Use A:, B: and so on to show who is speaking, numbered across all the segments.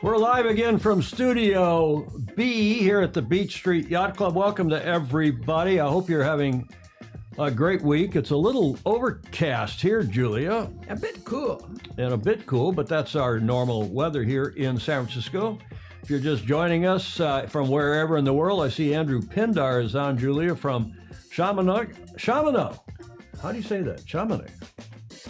A: We're live again from Studio B here at the Beach Street Yacht Club. Welcome to everybody. I hope you're having a great week. It's a little overcast here, Julia.
B: A bit cool.
A: And a bit cool, but that's our normal weather here in San Francisco. If you're just joining us from wherever in the world, I see Andrew Pindar is on, Julia, from Chamonix. How do you say that? Chamonix.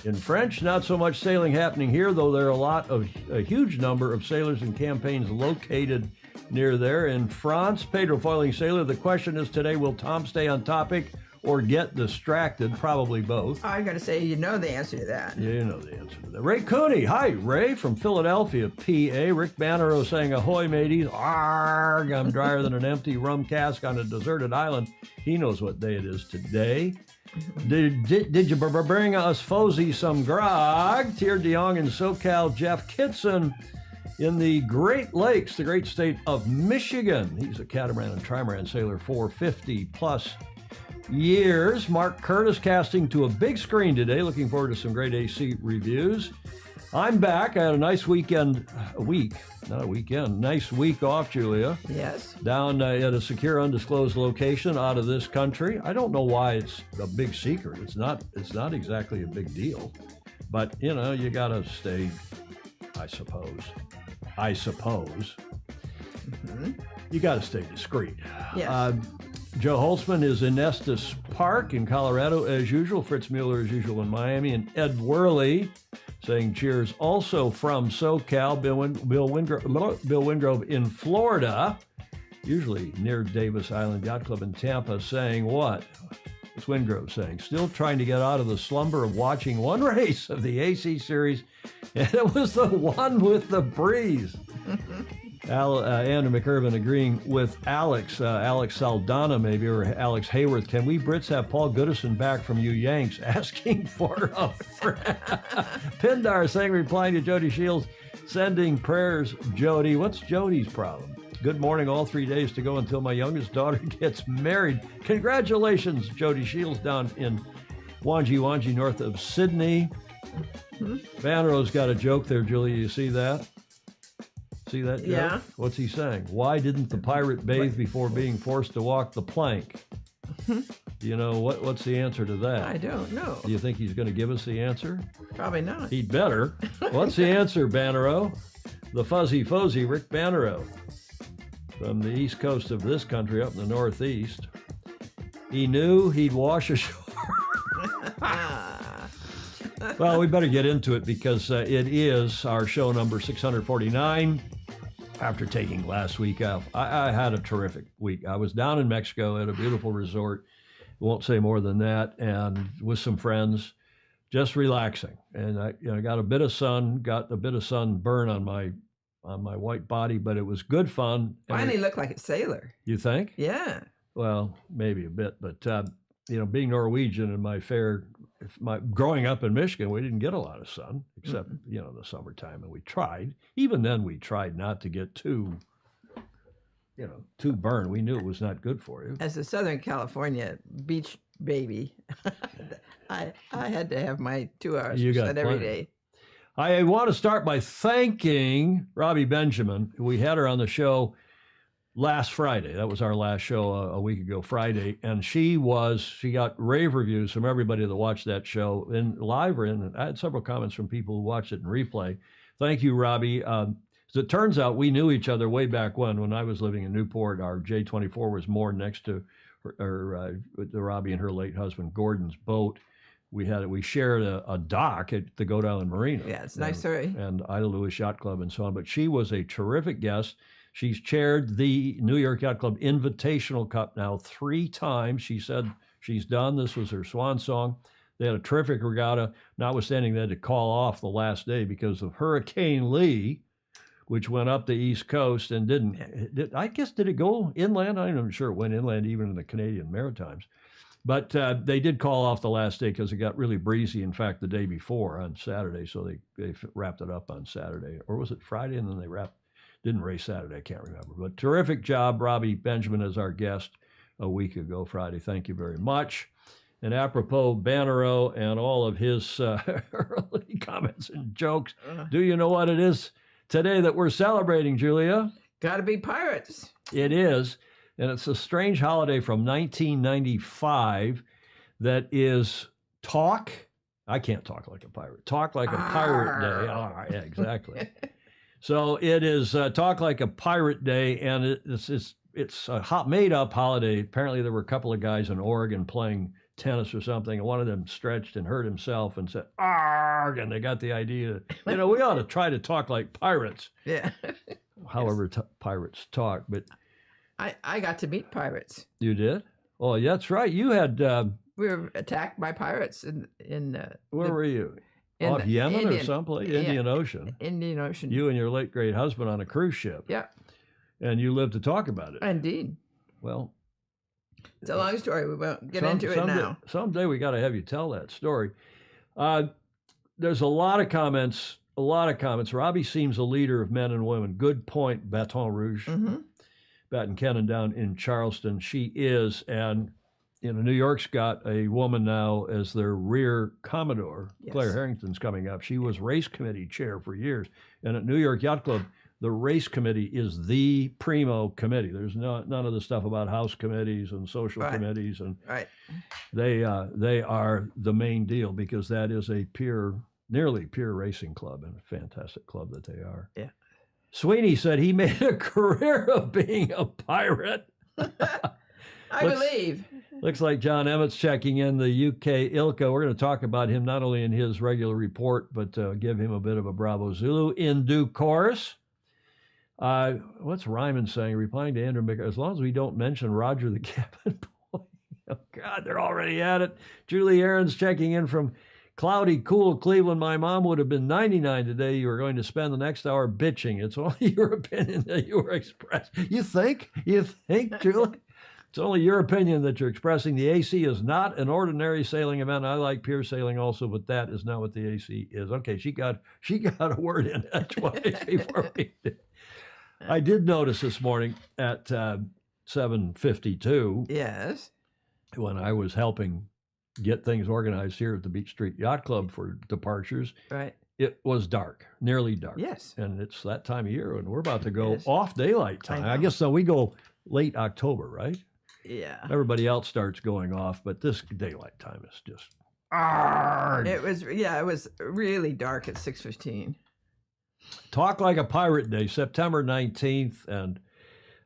A: In French, not so much sailing happening here, though there are a huge number of sailors and campaigns located near there. In France, Pedro foiling sailor. The question is today, will Tom stay on topic or get distracted? Probably both.
B: I got to say, you know the answer to that.
A: Yeah, you know the answer to that. Ray Cooney. Hi, Ray from Philadelphia, PA. Rick Bannero saying, ahoy, mateys. Arg, I'm drier than an empty rum cask on a deserted island. He knows what day it is today. Did you bring us Fozy some grog? Tier DeYoung in SoCal. Jeff Kitson in the Great Lakes, the great state of Michigan. He's a catamaran and trimaran sailor for 50 plus years. Mark Curtis casting to a big screen today. Looking forward to some great AC reviews. I'm back. I had a nice nice week off, Julia.
B: Yes.
A: Down at a secure, undisclosed location out of this country. I don't know why it's a big secret. It's not exactly a big deal. But, you know, you got to stay, I suppose.
B: Mm-hmm.
A: You got to stay discreet.
B: Yes.
A: Joe Holtzman is in Estes Park in Colorado, as usual. Fritz Mueller, as usual, in Miami. And Ed Worley saying cheers also from SoCal. Bill Wingrove in Florida, usually near Davis Island Yacht Club in Tampa, saying what? What's Wingrove saying? Still trying to get out of the slumber of watching one race of the AC series, and it was the one with the breeze. Andrew McIrvin agreeing with Alex Saldana maybe, or Alex Hayworth. Can we Brits have Paul Goodison back from you Yanks? Asking for a friend. Pindar saying, replying to Jody Shields, sending prayers, Jody. What's Jody's problem? Good morning, all 3 days to go until my youngest daughter gets married. Congratulations, Jody Shields down in Wanji, north of Sydney. Vanro's got a joke there, Julia. You see that? See that joke?
B: Yeah.
A: What's he saying? Why didn't the pirate bathe before being forced to walk the plank? Do you know what's the answer to that?
B: I don't know.
A: Do you think he's going to give us the answer?
B: Probably not.
A: He'd better. What's the answer, Bannero? The fuzzy Fozy, Rick Bannero, from the east coast of this country up in the northeast. He knew he'd wash ashore. Well, we better get into it because it is our show number 649. After taking last week off, I had a terrific week. I was down in Mexico at a beautiful resort. Won't say more than that. And with some friends, just relaxing. And I got a bit of sunburn on my white body, but it was good fun.
B: Finally looked like a sailor.
A: You think?
B: Yeah.
A: Well, maybe a bit, but being Norwegian and growing up in Michigan, we didn't get a lot of sun except the summertime, and we tried. Even then, we tried not to get too burned. We knew it was not good for you.
B: As a Southern California beach baby, I had to have my 2 hours of sun every day.
A: I want to start by thanking Robbie Benjamin. We had her on the show last Friday. That was our last show a week ago, Friday. And she got rave reviews from everybody that watched that show in live. And I had several comments from people who watched it in replay. Thank you, Robbie. As it turns out, we knew each other way back when I was living in Newport. Our J24 was moored next to Robbie and her late husband Gordon's boat. We shared a dock at the Goat Island Marina.
B: Yeah, it's a nice story.
A: And Ida Lewis Yacht Club and so on. But she was a terrific guest. She's chaired the New York Yacht Club Invitational Cup now 3 times. She said she's done. This was her swan song. They had a terrific regatta, notwithstanding they had to call off the last day because of Hurricane Lee, which went up the East Coast and did it go inland? I'm not even sure it went inland even in the Canadian Maritimes. But they did call off the last day because it got really breezy, in fact, the day before on Saturday. So they wrapped it up on Saturday. Or was it Friday? And then they didn't race Saturday, I can't remember. But terrific job, Robbie Benjamin, as our guest a week ago, Friday. Thank you very much. And apropos Bannero and all of his early comments and jokes, do you know what it is today that we're celebrating, Julia?
B: Got to be pirates.
A: It is, and it's a strange holiday from 1995 that is Talk. I can't talk like a pirate. Talk like a pirate day. Ah, yeah, exactly. So it is Talk Like a Pirate Day, and it's a made-up holiday. Apparently, there were a couple of guys in Oregon playing tennis or something, and one of them stretched and hurt himself and said, "Arg!" And they got the idea that, we ought to try to talk like pirates.
B: Yeah.
A: However, pirates talk. But
B: I got to meet pirates.
A: You did? Oh, yeah, that's right. You had...
B: we were attacked by pirates in
A: where were you? Off Yemen or someplace? Indian Ocean.
B: Indian Ocean.
A: You and your late great husband on a cruise ship.
B: Yeah.
A: And you lived to talk about it.
B: Indeed.
A: Well,
B: it's a long story. We won't get into it now.
A: Someday we got to have you tell that story. There's a lot of comments. Robbie seems a leader of men and women. Good point, Baton Rouge.
B: Mm-hmm.
A: Baton Cannon down in Charleston. She is. And New York's got a woman now as their rear commodore. Yes. Claire Harrington's coming up. She was race committee chair for years. And at New York Yacht Club, the race committee is the primo committee. There's none of the stuff about house committees and social committees. And they are the main deal, because that is a nearly pure racing club, and a fantastic club that they are.
B: Yeah.
A: Sweeney said he made a career of being a pirate.
B: I believe.
A: Looks like John Emmett's checking in, the UK ILCA. We're going to talk about him not only in his regular report, but give him a bit of a Bravo Zulu in due course. What's Ryman saying? Replying to Andrew Mick, as long as we don't mention Roger the cabin boy. Oh, God, they're already at it. Julie Aaron's checking in from cloudy, cool Cleveland. My mom would have been 99 today. You are going to spend the next hour bitching. It's only your opinion that you were expressed. You think, Julie? It's only your opinion that you're expressing. The AC is not an ordinary sailing event. I like pier sailing also, but that is not what the AC is. Okay, she got a word in twice before we did. I did notice this morning at 7:52.
B: Yes.
A: When I was helping get things organized here at the Beach Street Yacht Club for departures.
B: Right.
A: It was dark, nearly dark.
B: Yes.
A: And it's that time of year, and we're about to go off daylight time. I guess so. We go late October, right?
B: Yeah.
A: Everybody else starts going off, but this daylight time is just.
B: It was really dark at 6:15.
A: Talk Like a Pirate Day, September 19th. And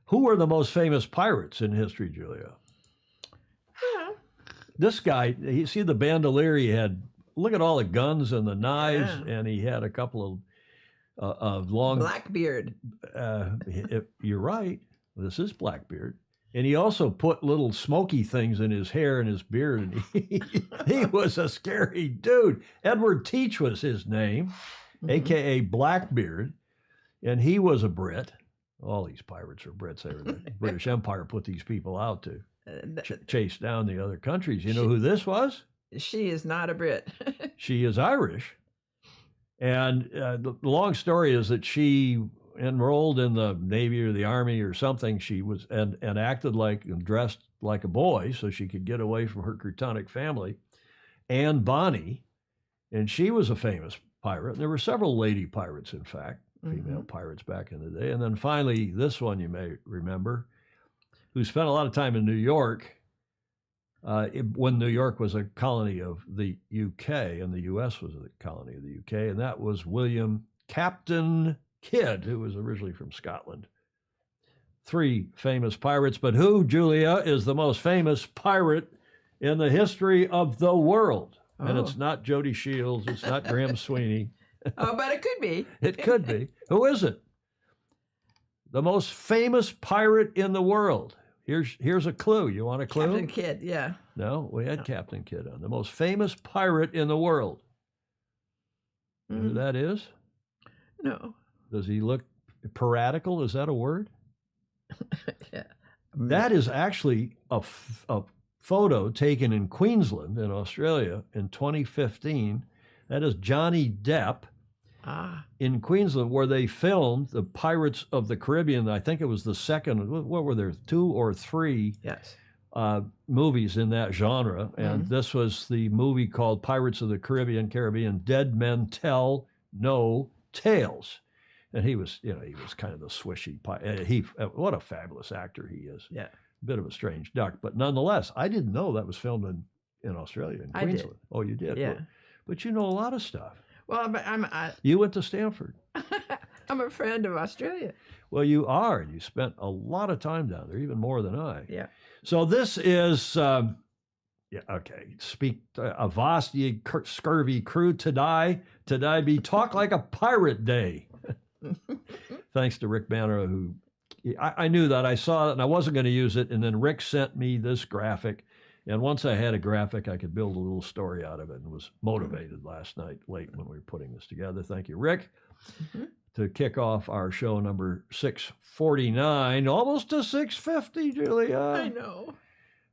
A: who were the most famous pirates in history, Julia?
B: Yeah.
A: This guy, you see the bandolier he had, look at all the guns and the knives, and he had a couple of long...
B: Blackbeard.
A: You're right. This is Blackbeard. And he also put little smoky things in his hair and his beard, and he was a scary dude. Edward Teach was his name, a.k.a. Blackbeard, and he was a Brit. All these pirates are Brits. The British Empire put these people out to chase down the other countries. You know who this was?
B: She is not a Brit.
A: She is Irish. And the long story is that she enrolled in the Navy or the Army or something. She was and acted like and dressed like a boy so she could get away from her Crutonic family. Anne Bonny, and she was a famous pirate. There were several lady pirates, in fact, female pirates back in the day. And then finally, this one you may remember, who spent a lot of time in New York when New York was a colony of the UK and the US was a colony of the UK, and that was William Captain Kidd, who was originally from Scotland. Three famous pirates, but who, Julia, is the most famous pirate in the history of the world? And it's not Jody Shields, it's not Graham Sweeney.
B: Oh, but it could be.
A: It could be. Who is it? The most famous pirate in the world. Here's a clue. You want a clue?
B: Captain Kidd, yeah.
A: No, we had Captain Kidd on. The most famous pirate in the world. You know who that is?
B: No.
A: Does he look piratical? Is that a word?
B: Yeah.
A: That is actually a photo taken in Queensland in Australia in 2015. That is Johnny Depp in Queensland, where they filmed the Pirates of the Caribbean. I think it was the second, what were there, 2 or 3 movies in that genre. And this was the movie called Pirates of the Caribbean, Dead Men Tell No Tales. And he was, you know, he was kind of the swishy. What a fabulous actor he is.
B: Yeah.
A: Bit of a strange duck, but nonetheless, I didn't know that was filmed in Australia, in Queensland.
B: I did.
A: Oh, you did?
B: Yeah.
A: But you know a lot of stuff.
B: Well, but
A: You went to Stanford.
B: I'm a friend of Australia.
A: Well, you are, and you spent a lot of time down there, even more than I.
B: Yeah.
A: So this is, yeah, okay. Speak avast ye scurvy crew today be talk like a pirate day. Thanks to Rick Banner, who I knew that. I saw it and I wasn't going to use it. And then Rick sent me this graphic. And once I had a graphic, I could build a little story out of it, and was motivated last night late when we were putting this together. Thank you, Rick. Mm-hmm. To kick off our show number 649, almost to 650, Julia.
B: I know.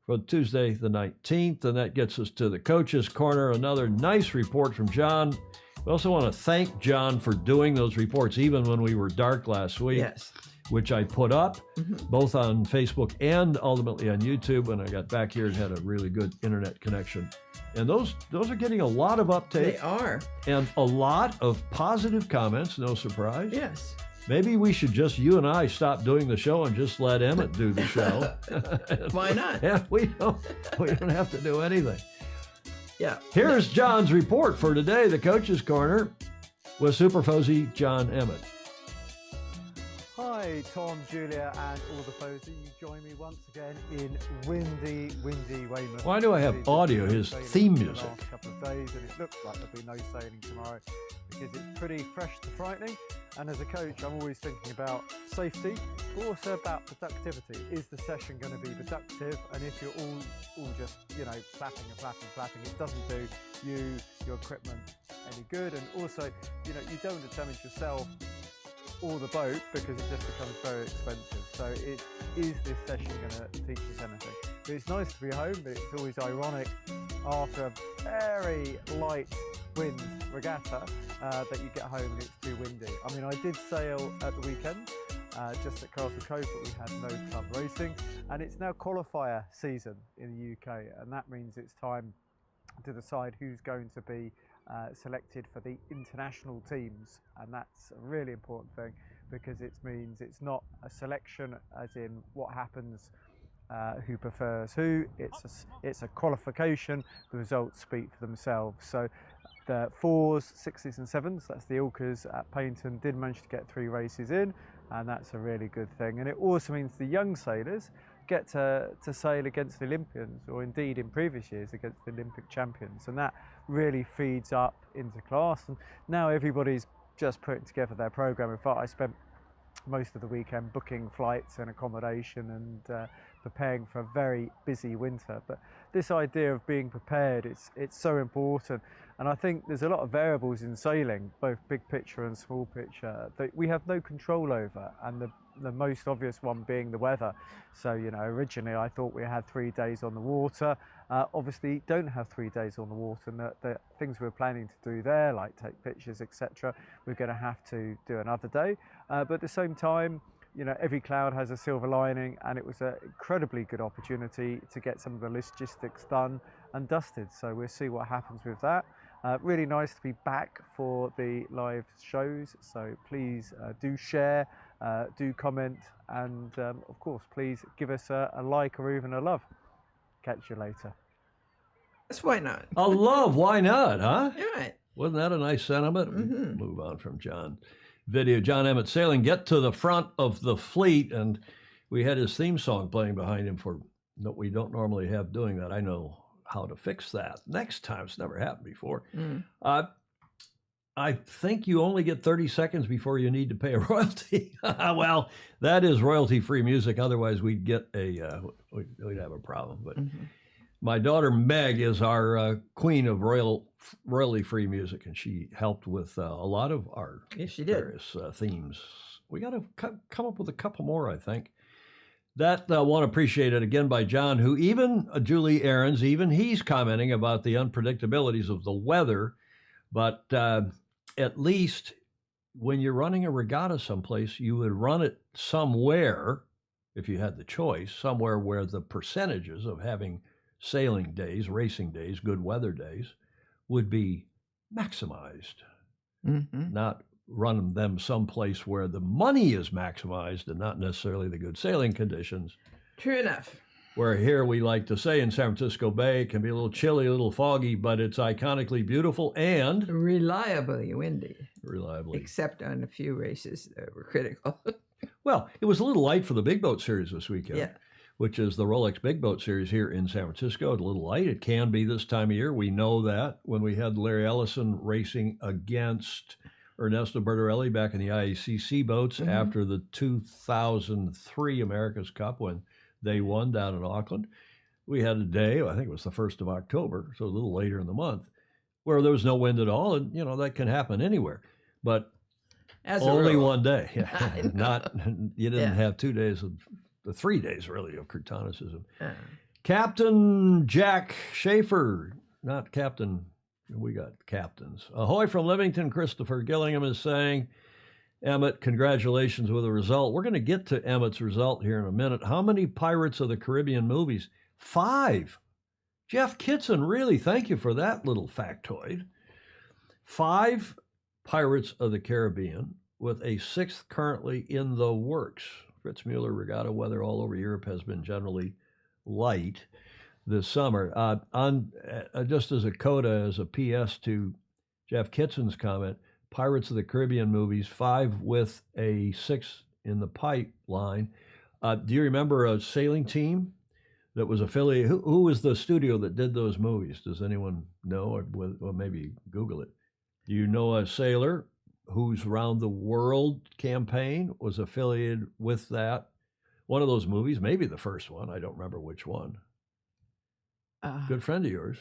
A: For Tuesday the 19th, and that gets us to the Coach's Corner. Another nice report from John. We also want to thank John for doing those reports, even when we were dark last week.
B: Yes.
A: Which I put up both on Facebook and ultimately on YouTube when I got back here and had a really good internet connection. And those are getting a lot of uptake.
B: They are.
A: And a lot of positive comments, no surprise.
B: Yes.
A: Maybe we should you and I stop doing the show and just let Emmett do the show.
B: Why not?
A: Yeah, we don't have to do anything.
B: Yeah.
A: Here's John's report for today, the Coach's Corner, with Super Fuzzy John Emmett.
C: Hi, Tom, Julia, and all the foes. You join me once again in windy Weymouth.
A: Why do I have audio? His theme music.
C: The last couple of days, and it looks like there'll be no sailing tomorrow because it's pretty fresh to frightening. And as a coach, I'm always thinking about safety, but also about productivity. Is the session going to be productive? And if you're all just, you know, flapping, it doesn't do you, your equipment any good. And also, you know, you don't want to damage yourself or the boat because it just becomes very expensive. So is this session going to teach us anything? But it's nice to be home, but it's always ironic after a very light wind regatta that you get home and it's too windy. I mean, I did sail at the weekend just at Castle Cove, but we had no club racing, and it's now qualifier season in the UK, and that means it's time to decide who's going to be selected for the international teams, and that's a really important thing because it means it's not a selection as in what happens, who prefers who. It's a qualification. The results speak for themselves. So the 4s, 6s and 7s, that's the Ilkers at Paignton, did manage to get 3 races in, and that's a really good thing. And it also means the young sailors get to sail against the Olympians, or indeed in previous years against the Olympic champions, and that really feeds up into class. And now everybody's just putting together their program. In fact, I spent most of the weekend booking flights and accommodation and preparing for a very busy winter. But this idea of being prepared, it's so important. And I think there's a lot of variables in sailing, both big picture and small picture, that we have no control over, and the most obvious one being the weather. So, you know, originally I thought we had 3 days on the water. Obviously don't have 3 days on the water, and the things we're planning to do there, like take pictures, etc., we're going to have to do another day. But at the same time, you know, every cloud has a silver lining, and it was an incredibly good opportunity to get some of the logistics done and dusted. So we'll see what happens with that. Really nice to be back for the live shows. So please do share, do comment, and of course, please give us a like or even a love. Catch you later.
B: That's why not.
A: A love, why not, huh?
B: Right.
A: Wasn't that a nice sentiment? Move on from John. Video, John Emmett sailing, get to the front of the fleet, and we had his theme song playing behind him for that we don't normally have doing that. I know how to fix that next time. It's never happened before. I think you only get 30 seconds before you need to pay a royalty. Well, that is royalty-free music. Otherwise, we'd get we'd have a problem. But my daughter Meg is our queen of royalty-free music, and she helped with a lot of our various themes. We got to come up with a couple more, I think. That one appreciated again by John, who even Julie Aarons, even he's commenting about the unpredictabilities of the weather. But at least when you're running a regatta someplace, you would run it somewhere, if you had the choice, somewhere where the percentages of having sailing days, racing days, good weather days would be maximized, not run them someplace where the money is maximized and not necessarily the good sailing conditions.
B: True enough.
A: Where here we like to say in San Francisco Bay, it can be a little chilly, a little foggy, but it's iconically beautiful and
B: Reliably windy.
A: reliably.
B: Except on a few races that were critical.
A: Well, it was a little light for the Big Boat Series this weekend,
B: Yeah.
A: which is the Rolex Big Boat Series here in San Francisco. It's a little light. It can be this time of year. We know that when we had Larry Ellison racing against Ernesto Bertarelli back in the IACC boats after the 2003 America's Cup when they won down in Auckland. We had a day, I think it was the 1st of October, so a little later in the month, where there was no wind at all. And, that can happen anywhere. But
B: As a
A: only
B: rule.
A: one day.
B: I know.
A: Not, you didn't
B: Yeah.
A: have 2 days of the 3 days really of Crotonicism.
B: Uh,
A: Captain Jack Schaefer, not Captain, we got captains. Ahoy from Livingston, Christopher Gillingham is saying, Emmett, congratulations with the result. We're going to get to Emmett's result here in a minute. How many Pirates of the Caribbean movies? 5. Jeff Kitson, really, thank you for that little factoid. 5 Pirates of the Caribbean, with a 6th currently in the works. Fritz Mueller regatta weather all over Europe has been generally light this summer. Just as a coda, as a PS to Jeff Kitson's comment, Pirates of the Caribbean movies, 5 with a 6 in the pipeline. Do you remember a sailing team that was affiliated? Who was the studio that did those movies? Does anyone know? Or maybe Google it. Do you know a sailor whose Round the World campaign was affiliated with that? One of those movies, maybe the first one. I don't remember which one. Good friend of yours.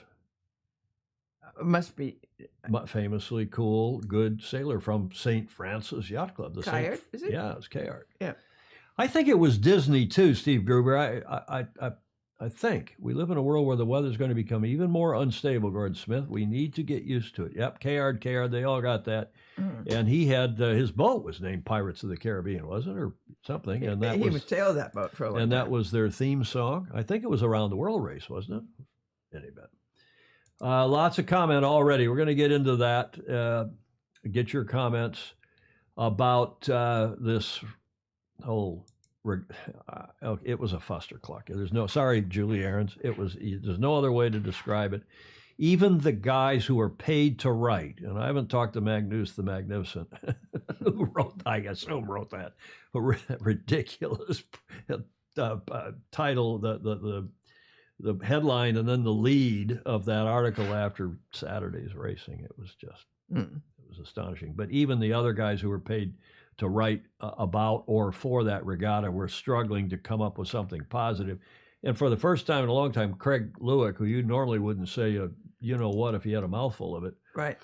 B: Must be.
A: Famously cool, good sailor from St. Francis Yacht Club.
B: Kayart, is it?
A: Yeah, it's Kayart.
B: Yeah.
A: I think it was Disney too, Steve Gruber. I think we live in a world where the weather's going to become even more unstable, Gordon Smith. We need to get used to it. Yep, Kayart, they all got that. And he had, his boat was named Pirates of the Caribbean, wasn't it? Or something. And that
B: he
A: was
B: sailed that boat for a long time.
A: and that was their theme song. I think it was Around the World race, wasn't it? Any bet. Lots of comment already. We're going to get into that. Get your comments about this whole. It was a fuster-cluck. Sorry, Julie Ahrens. There's no other way to describe it. Even the guys who are paid to write, and I haven't talked to Magnus the Magnificent, who wrote that ridiculous title, the headline, and then the lead of that article after Saturday's racing. It was just, it was astonishing. But even the other guys who were paid to write about or for that regatta were struggling to come up with something positive. And for the first time in a long time, Craig Lewick, who you normally wouldn't say, you know what, if he had a mouthful of it.
B: Right.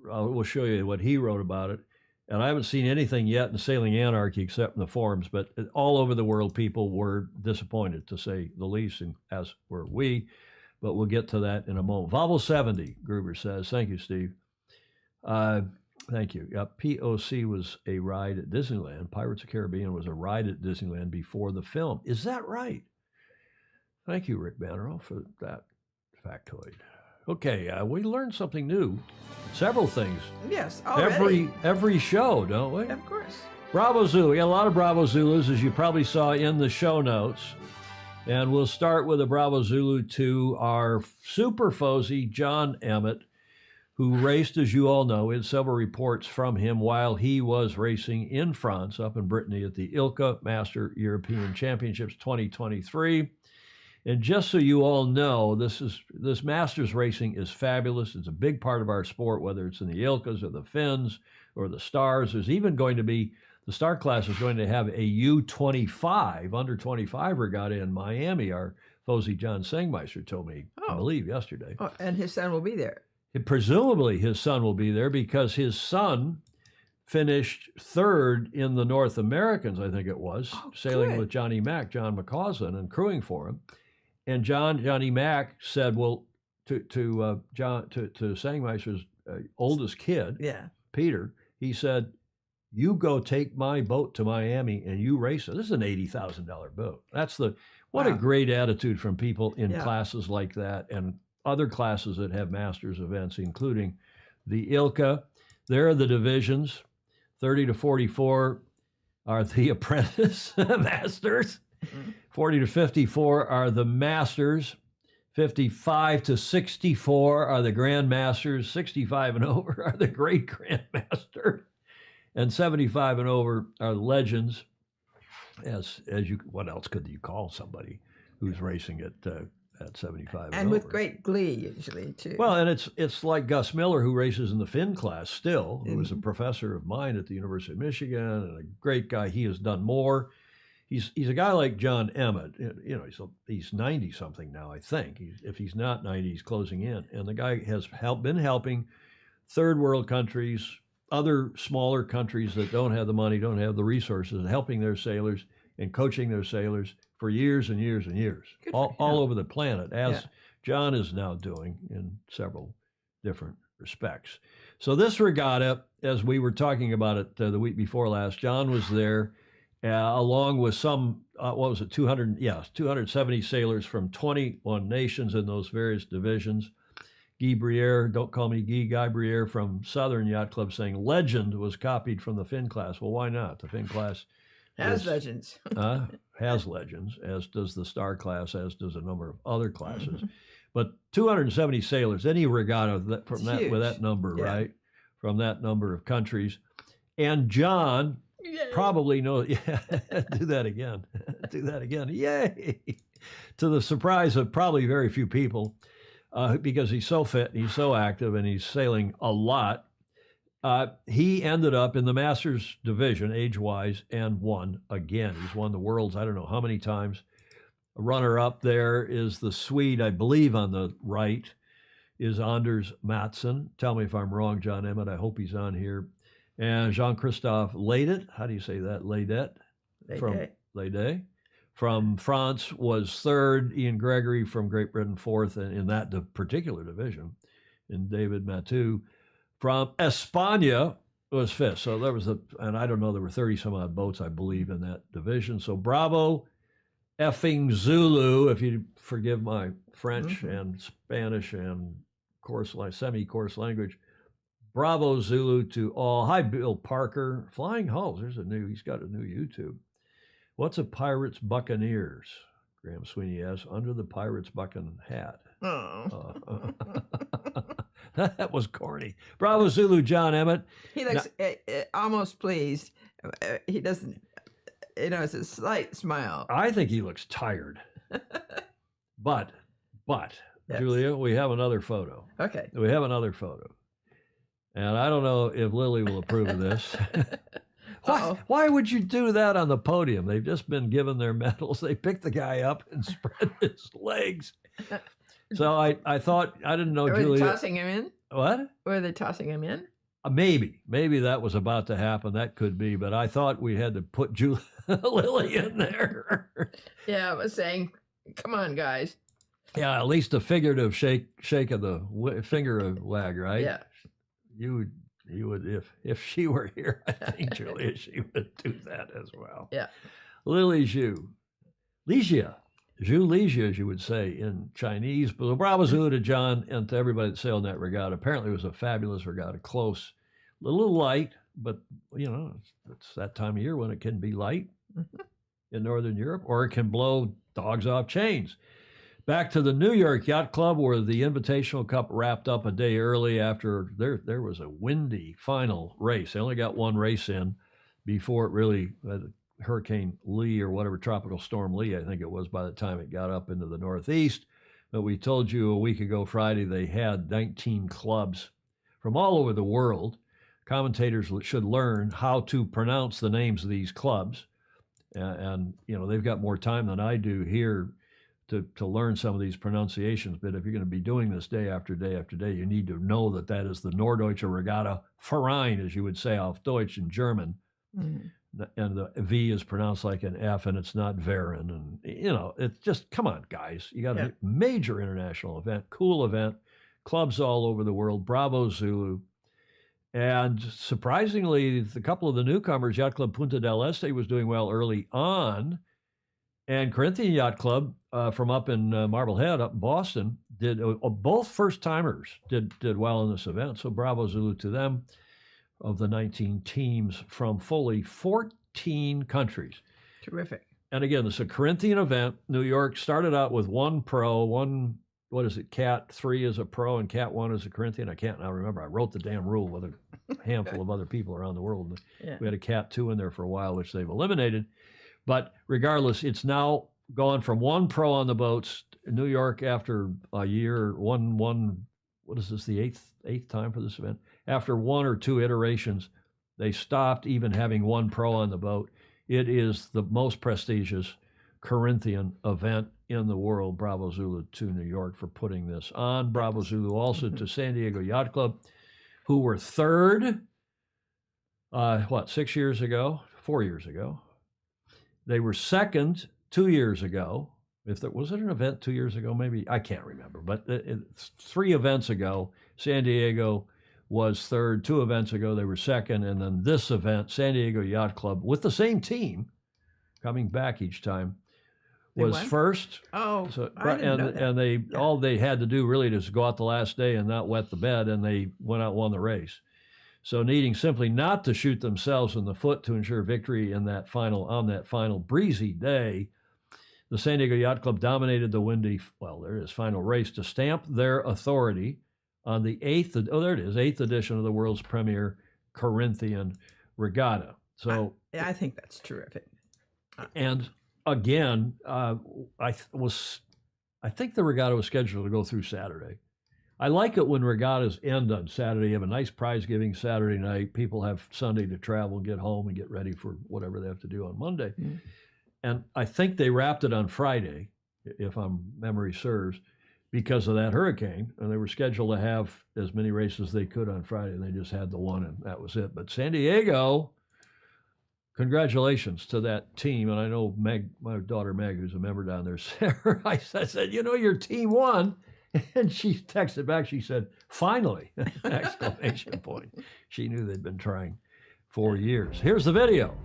A: We'll show you what he wrote about it. And I haven't seen anything yet in Sailing Anarchy except in the forums, but all over the world, people were disappointed, to say the least, and as were we. But we'll get to that in a moment. Vobble 70, Gruber says. Thank you, Steve. Thank you. POC was a ride at Disneyland. Pirates of the Caribbean was a ride at Disneyland before the film. Is that right? Thank you, Rick Bannerall, for that factoid. Okay, we learned something new. Several things.
B: Yes, already.
A: Every show, don't we?
B: Of course.
A: Bravo Zulu. We got a lot of Bravo Zulus, as you probably saw in the show notes. And we'll start with a Bravo Zulu to our super Fozy, John Emmett, who raced, as you all know. We had several reports from him while he was racing in France, up in Brittany, at the ILCA Master European Championships 2023. And just so you all know, this Masters racing is fabulous. It's a big part of our sport, whether it's in the ILCAs or the Finns or the Stars. There's even going to be, the Star class is going to have a U25, under 25 regatta in Miami. Our Fozy John Sengmeister told me, I believe, yesterday.
B: Oh, and his son will be there.
A: Presumably his son will be there because his son finished 3rd in the North Americans, I think it was, sailing with Johnny Mack, John McCausland, and crewing for him. And Johnny Mack said, well, to Sangmeister's oldest kid, Peter, he said, you go take my boat to Miami and you race it. This is an $80,000 boat. That's what a great attitude from people in classes like that and other classes that have Masters events, including the ILCA. There are the divisions. 30 to 44 are the apprentice masters. 40 to 54 are the masters. 55 to 64 are the grandmasters. 65 and over are the great grandmaster. And 75 and over are the legends. As you, what else could you call somebody who's racing at 75
B: And with
A: over?
B: great glee, usually, too.
A: Well, and it's like Gus Miller, who races in the Finn class still, who was a professor of mine at the University of Michigan and a great guy. He has done more. He's a guy like John Emmett. You know, he's 90 something now, I think. If he's not 90, he's closing in. And the guy has been helping third world countries, other smaller countries that don't have the money, don't have the resources, and helping their sailors and coaching their sailors for years and years and years, all over the planet, as John is now doing in several different respects. So this regatta, as we were talking about it the week before last, John was there along with some, 270 sailors from 21 nations in those various divisions. Guy Briere, don't call me Guy Briere from Southern Yacht Club, saying legend was copied from the Finn class. Well, why not? The Finn class
B: has legends.
A: Has legends, as does the Star class, as does a number of other classes. But 270 sailers, any regatta with that number, right? From that number of countries. And John probably knows, do that again. Do that again. Yay! To the surprise of probably very few people, because he's so fit, and he's so active, and he's sailing a lot. He ended up in the Masters division, age-wise, and won again. He's won the Worlds, I don't know how many times. A runner-up there is the Swede, I believe on the right, is Anders Mattsson. Tell me if I'm wrong, John Emmett. I hope he's on here. And Jean-Christophe Leidet, how do you say that? Leidet? From France was third. Ian Gregory from Great Britain fourth in that particular division. And David Matou from España was fifth. So there was and I don't know, there were 30 some odd boats, I believe, in that division. So bravo, effing Zulu, if you forgive my French and Spanish and semi-course language. Bravo Zulu to all. Hi, Bill Parker. Flying Hulls. He's got a new YouTube. What's a Pirates Buccaneers? Graham Sweeney asks, under the Pirates Buccan hat. That was corny. Bravo Zulu, John Emmett.
B: He looks almost pleased. He doesn't, it's a slight smile.
A: I think he looks tired. But, yes. Julia, we have another photo.
B: Okay.
A: We have another photo. And I don't know if Lily will approve of this. Why would you do that on the podium? They've just been given their medals. They picked the guy up and spread his legs. So I thought, I didn't know, Julia.
B: Were they tossing him in?
A: What?
B: Were they tossing him in?
A: Maybe that was about to happen. That could be. But I thought we had to put Lily in there.
B: Yeah, I was saying, come on, guys.
A: Yeah, at least a figurative shake of the finger wag, right? Yeah. You would, if she were here, I think, Julia, she would do that as well.
B: Yeah.
A: Lily Zhu Ligia, as you would say in Chinese. But bravo Zulu to John and to everybody that sailed in that regatta. Apparently it was a fabulous regatta, close, a little light, but, it's that time of year when it can be light in Northern Europe, or it can blow dogs off chains. Back to the New York Yacht Club, where the Invitational Cup wrapped up a day early after there was a windy final race. They only got one race in before it really, Hurricane Lee or whatever, Tropical Storm Lee, I think it was, by the time it got up into the Northeast. But we told you a week ago Friday they had 19 clubs from all over the world. Commentators should learn how to pronounce the names of these clubs. And they've got more time than I do here to learn some of these pronunciations. But if you're going to be doing this day after day after day, you need to know that is the Norddeutsche Regatta Verein, as you would say auf Deutsch in German. Mm-hmm. And the V is pronounced like an F, and it's not Verein. And, it's just, come on, guys. You got a major international event, cool event, clubs all over the world. Bravo, Zulu. And surprisingly, a couple of the newcomers, Yacht Club Punta del Este was doing well early on. And Corinthian Yacht Club from up in Marblehead, up in Boston, did both first-timers did well in this event. So bravo Zulu to them. of the 19 teams from fully 14 countries.
B: Terrific.
A: And again, it's a Corinthian event. New York started out with one pro, what is it, Cat 3 is a pro and Cat 1 is a Corinthian. I can't now remember. I wrote the damn rule with a handful of other people around the world.
B: Yeah.
A: We had a Cat 2 in there for a while, which they've eliminated. But regardless, it's now gone from one pro on the boats. New York, after a year, what is this, the eighth time for this event? After one or two iterations, they stopped even having one pro on the boat. It is the most prestigious Corinthian event in the world. Bravo Zulu to New York for putting this on. Bravo Zulu also to San Diego Yacht Club, who were third, 6 years ago, 4 years ago. They were second 2 years ago. Was it an event 2 years ago? Maybe, I can't remember. But 3 events ago, San Diego was third. 2 events ago, they were second. And then this event, San Diego Yacht Club, with the same team, coming back each time, was first.
B: Oh,
A: so,
B: I didn't know that.
A: And all they had to do really is go out the last day and not wet the bed, and they went out and won the race. So needing simply not to shoot themselves in the foot to ensure victory on that final breezy day, the San Diego Yacht Club dominated the final race to stamp their authority on the 8th edition of the world's premier Corinthian regatta. So
B: I think that's terrific.
A: And again, I think the regatta was scheduled to go through Saturday. I like it when regattas end on Saturday. You have a nice prize giving Saturday night. People have Sunday to travel and get home and get ready for whatever they have to do on Monday. Mm-hmm. And I think they wrapped it on Friday, if memory serves, because of that hurricane. And they were scheduled to have as many races as they could on Friday, and they just had the one, and that was it. But San Diego, congratulations to that team. And I know Meg, my daughter Meg, who's a member down there, I said, your team won. And she texted back, she said, finally, exclamation point. She knew they'd been trying 4 years. Here's the video.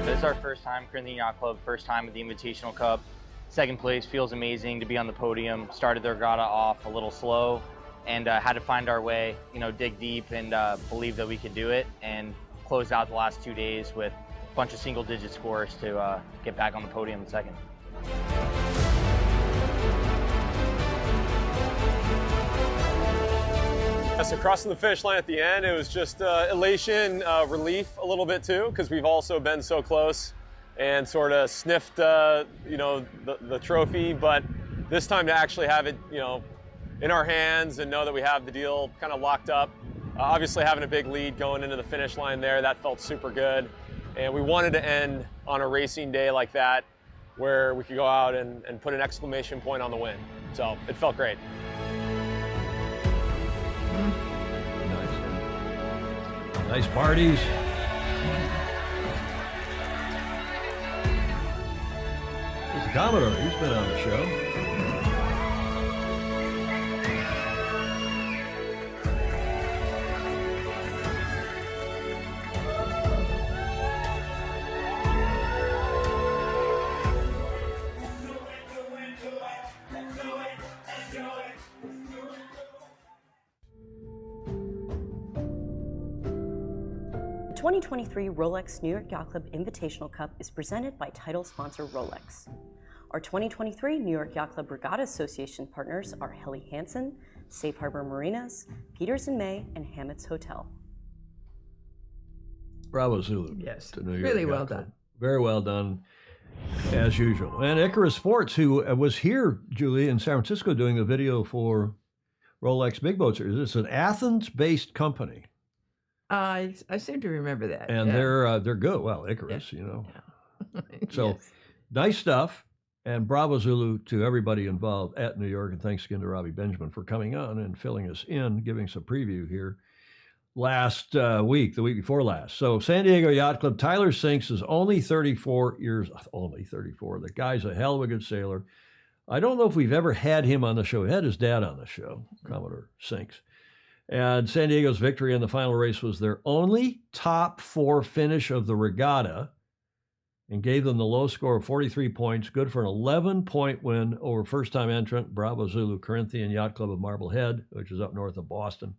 D: This is our first time, Corinthian Yacht Club, first time at the Invitational Cup. Second place, feels amazing to be on the podium. Started the regatta off a little slow and had to find our way, dig deep and believe that we could do it, and closed out the last 2 days with a bunch of single-digit scores to get back on the podium in second.
E: So crossing the finish line at the end, it was just elation, relief a little bit too, because we've also been so close and sort of sniffed, the trophy. But this time to actually have it, in our hands and know that we have the deal kind of locked up. Obviously having a big lead going into the finish line there, that felt super good. And we wanted to end on a racing day like that, where we could go out and put an exclamation point on the win. So it felt great.
A: Nice parties. This is Commodore. He's been on the show.
F: The 2023 Rolex New York Yacht Club Invitational Cup is presented by title sponsor Rolex. Our 2023 New York Yacht Club Regatta Association partners are Helly Hansen, Safe Harbor Marinas, Peters & May, and Hammett's Hotel.
A: Bravo Zulu.
B: Yes,
A: to New York
B: really
A: Yacht
B: well
A: Club.
B: done.
A: Very well done, as usual. And Icarus Sports, who was here, Julie, in San Francisco doing the video for Rolex Big Boats. It's an Athens-based company.
B: I seem to remember that.
A: And they're good. Well, Icarus,
B: Yeah.
A: So
B: Yes.
A: nice stuff. And bravo Zulu to everybody involved at New York. And thanks again to Robbie Benjamin for coming on and filling us in, giving us a preview here last week, the week before last. So San Diego Yacht Club, Tyler Sinks is only 34 years, only 34. The guy's a hell of a good sailor. I don't know if we've ever had him on the show. We had his dad on the show, Commodore Sinks. And San Diego's victory in the final race was their only top 4 finish of the regatta, and gave them the low score of 43 points, good for an 11-point win over first-time entrant Bravo Zulu Corinthian Yacht Club of Marblehead, which is up north of Boston.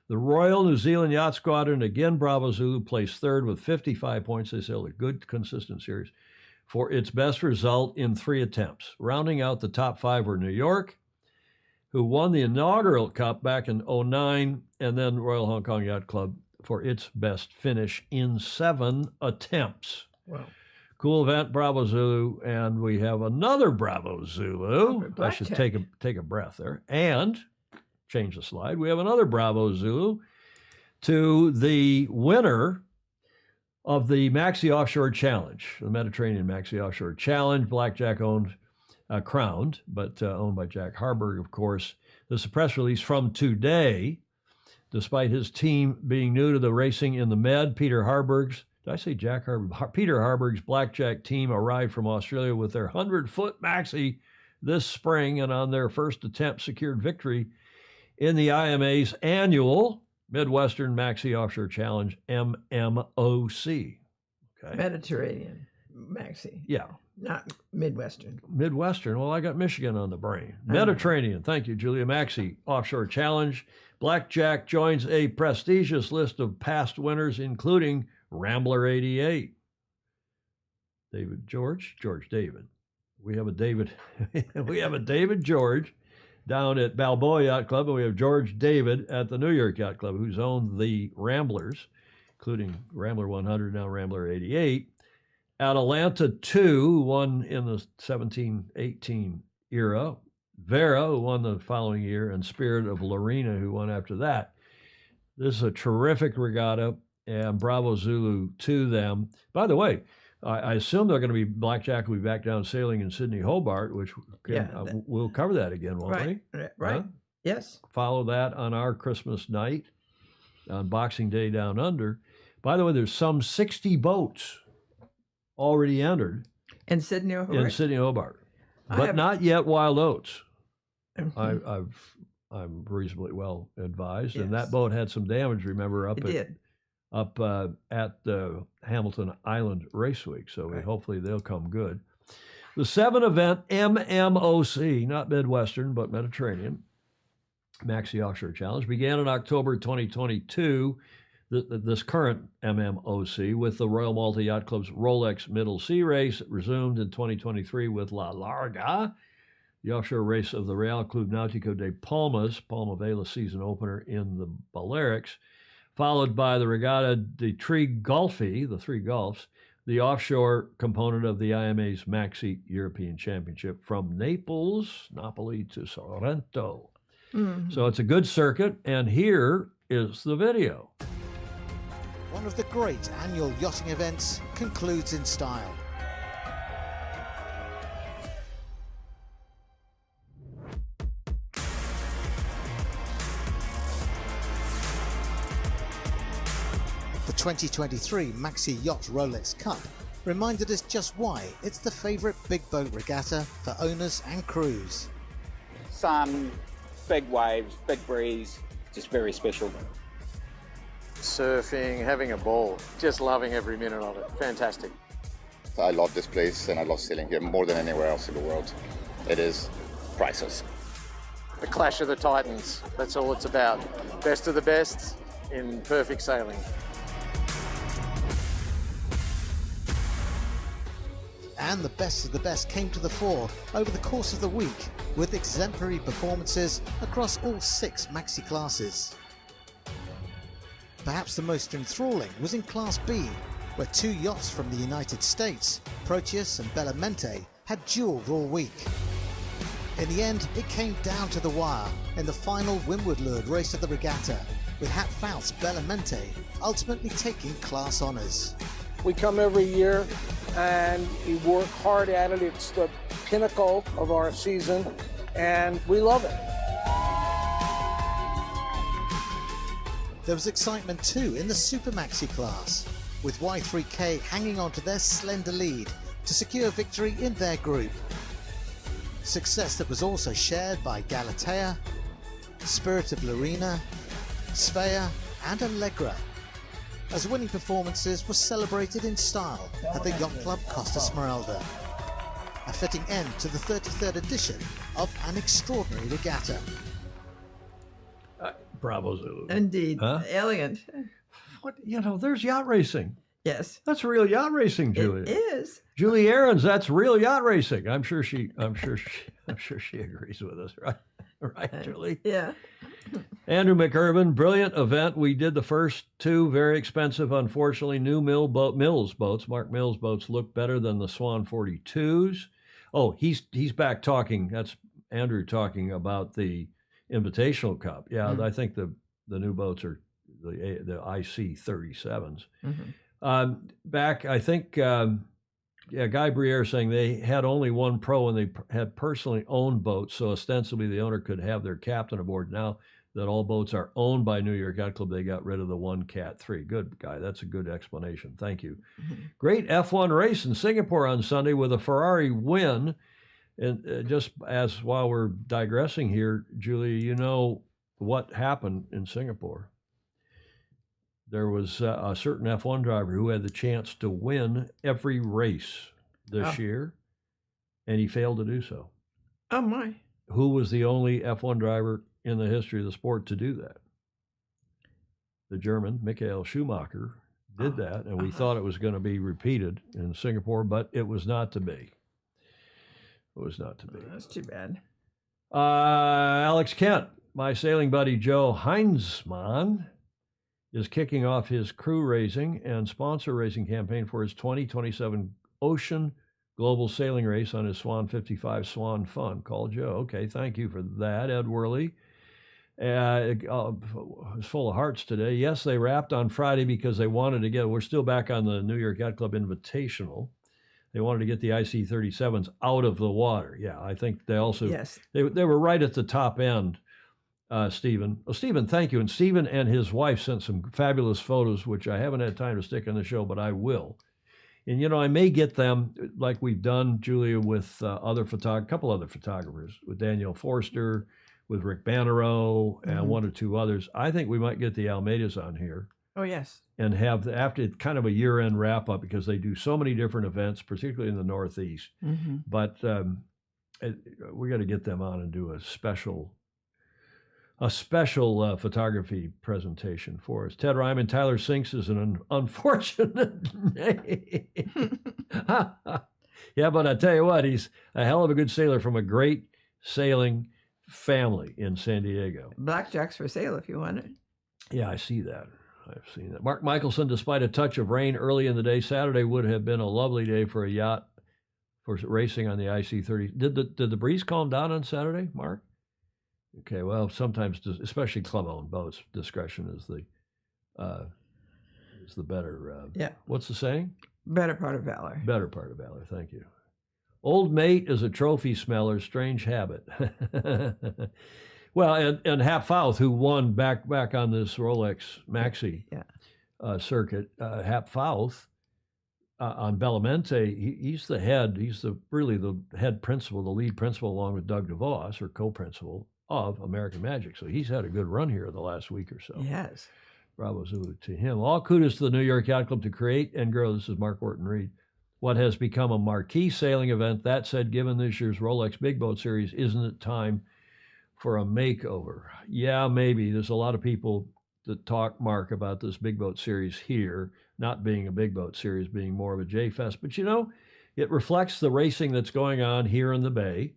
A: The Royal New Zealand Yacht Squadron, again, Bravo Zulu placed third with 55 points. They sailed a good, consistent series for its best result in 3 attempts. Rounding out the top 5 were New York, who won the inaugural cup back in 2009, and then Royal Hong Kong Yacht Club for its best finish in 7 attempts.
B: Wow.
A: Cool event, Bravo Zulu, and we have another Bravo Zulu. I should take a breath there and change the slide. We have another Bravo Zulu to the winner of the Maxi Offshore Challenge, the Mediterranean Maxi Offshore Challenge. Blackjack owned, crowned, but owned by Jack Harburg, of course. This is a press release from today. Despite his team being new to the racing in the Med, Peter Harburg's Blackjack team arrived from Australia with their 100-foot maxi this spring, and on their first attempt secured victory in the IMA's annual Midwestern Maxi Offshore Challenge, MMOC. Okay.
B: Mediterranean Maxi.
A: Yeah.
B: Not Midwestern.
A: Midwestern. Well, I got Michigan on the brain. Mediterranean. Thank you, Julia. Maxi Offshore Challenge. Blackjack joins a prestigious list of past winners, including Rambler 88. George David. We have a David George down at Balboa Yacht Club, and we have George David at the New York Yacht Club, who's owned the Ramblers, including Rambler 100, now Rambler 88. Atalanta 2 won in the 17-18 era. Vera, who won the following year, and Spirit of Lorena, who won after that. This is a terrific regatta, and Bravo Zulu to them. By the way, I assume they're going to be, Blackjack will be back down sailing in Sydney Hobart, which we'll cover that again, won't we?
B: Right.
A: Huh?
B: Yes.
A: Follow that on our Christmas night, on Boxing Day down under. By the way, there's some 60 boats already entered
B: in Sydney
A: Hobart, but not yet Wild Oats. I'm reasonably well advised, yes. And that boat had some damage. Remember, up at the Hamilton Island Race Week, so hopefully they'll come good. The 7-event MMOC, not Midwestern but Mediterranean Maxi Offshore Challenge, began in October 2022. This current MMOC with the Royal Malta Yacht Club's Rolex Middle Sea Race. It resumed in 2023 with La Larga, the offshore race of the Real Club Náutico de Palmas, Palma Vela season opener in the Balearics, followed by the Regatta de Tri Golfi, the Three Gulfs, the offshore component of the IMA's Maxi European Championship from Napoli to Sorrento. Mm-hmm. So it's a good circuit, and here is the video.
G: One of the great annual yachting events concludes in style. The 2023 Maxi Yacht Rolex Cup reminded us just why it's the favourite big boat regatta for owners and crews.
H: Sun, big waves, big breeze, just very special.
I: Surfing, having a ball, just loving every minute of it. Fantastic.
J: I love this place and I love sailing here more than anywhere else in the world. It is priceless.
I: The clash of the titans, that's all it's about. Best of the best in perfect sailing.
G: And the best of the best came to the fore over the course of the week with exemplary performances across all 6 maxi classes. Perhaps the most enthralling was in Class B, where 2 yachts from the United States, Proteus and Bellamente, had duelled all week. In the end, it came down to the wire in the final windward-lured race of the regatta, with Hat Faust's Bellamente ultimately taking class honours.
K: We come every year and we work hard at it. It's the pinnacle of our season, and we love it.
G: There was excitement too in the Super Maxi class, with Y3K hanging on to their slender lead to secure victory in their group. Success that was also shared by Galatea, Spirit of Lorena, Svea and Allegra, as winning performances were celebrated in style at the Yacht Club Costa Smeralda. A fitting end to the 33rd edition of an extraordinary regatta.
A: Bravo, Zulu.
B: Indeed.
A: Huh?
B: Elegant.
A: What, there's yacht racing.
B: Yes.
A: That's real yacht racing, Julia.
B: It is.
A: Julie Aarons, that's real yacht racing. I'm sure she agrees with us, right? Right, Julie?
B: Yeah.
A: Andrew McIrvin, brilliant event. We did the first two, very expensive, unfortunately. New Mills boats, Mark Mills boats, look better than the Swan 42s. Oh, he's back talking. That's Andrew talking about the Invitational Cup. Yeah, I think the new boats are the IC37s. Back, I think, Guy Briere saying they had only one pro and they had personally owned boats, so ostensibly the owner could have their captain aboard. Now that all boats are owned by New York Yacht Club, they got rid of the one Cat 3. Good, Guy. That's a good explanation. Thank you. Great F1 race in Singapore on Sunday with a Ferrari win. And just as while we're digressing here, Julia, you know what happened in Singapore? There was a certain F1 driver who had the chance to win every race this year, and he failed to do so.
B: Oh, my.
A: Who was the only F1 driver in the history of the sport to do that? The German, Michael Schumacher, did that, and we thought it was going to be repeated in Singapore, but it was not to be. It was not to be.
B: That's too bad.
A: Alex Kent, my sailing buddy Joe Heinzmann, is kicking off his crew racing and sponsor racing campaign for his 2027 Ocean Global Sailing Race on his Swan 55 Swan Fun. Call Joe. Okay, thank you for that, Ed Worley. It was full of hearts today. Yes, they wrapped on Friday because they wanted to get, we're still back on the New York Yacht Club Invitational. They wanted to get the IC37s out of the water. Yeah, I think they also, they were right at the top end. Stephen. Oh, Stephen, thank you. And Stephen and his wife sent some fabulous photos, which I haven't had time to stick on the show, but I will. And, I may get them like we've done, Julia, with a couple other photographers, with Daniel Forster, with Rick Bannerow, and one or two others. I think we might get the Almeidas on here.
B: Oh, yes.
A: And have, after kind of a year-end wrap-up, because they do so many different events, particularly in the Northeast. But we got to get them on and do a special photography presentation for us. Ted Ryman, Tyler Sinks is an unfortunate name. Yeah, but I tell you what, he's a hell of a good sailor from a great sailing family in San Diego.
B: Blackjack's for sale if you want it.
A: Yeah, I see that. I've seen that. Mark Michelson, despite a touch of rain early in the day, Saturday would have been a lovely day for a yacht for racing on the IC30. Did the breeze calm down on Saturday, Mark? Okay, well, sometimes, especially club-owned boats, discretion is the better. What's the saying?
B: Better part of valor.
A: Better part of valor. Thank you. Old mate is a trophy smeller. Strange habit. Well, and Hap Fouth, who won back on this Rolex Maxi circuit, Hap Fouth on Bellamente, he's the head. He's really the head principal, the lead principal, along with Doug DeVos, or co-principal of American Magic. So he's had a good run here the last week or so.
B: Yes.
A: Bravo Zulu to him. All kudos to the New York Yacht Club to create and grow. This is Mark Orton Reed. What has become a marquee sailing event. That said, given this year's Rolex Big Boat Series, isn't it time for a makeover? Yeah, maybe. There's a lot of people that talk, Mark, about this Big Boat Series here not being a Big Boat Series, being more of a J-Fest. But, it reflects the racing that's going on here in the Bay.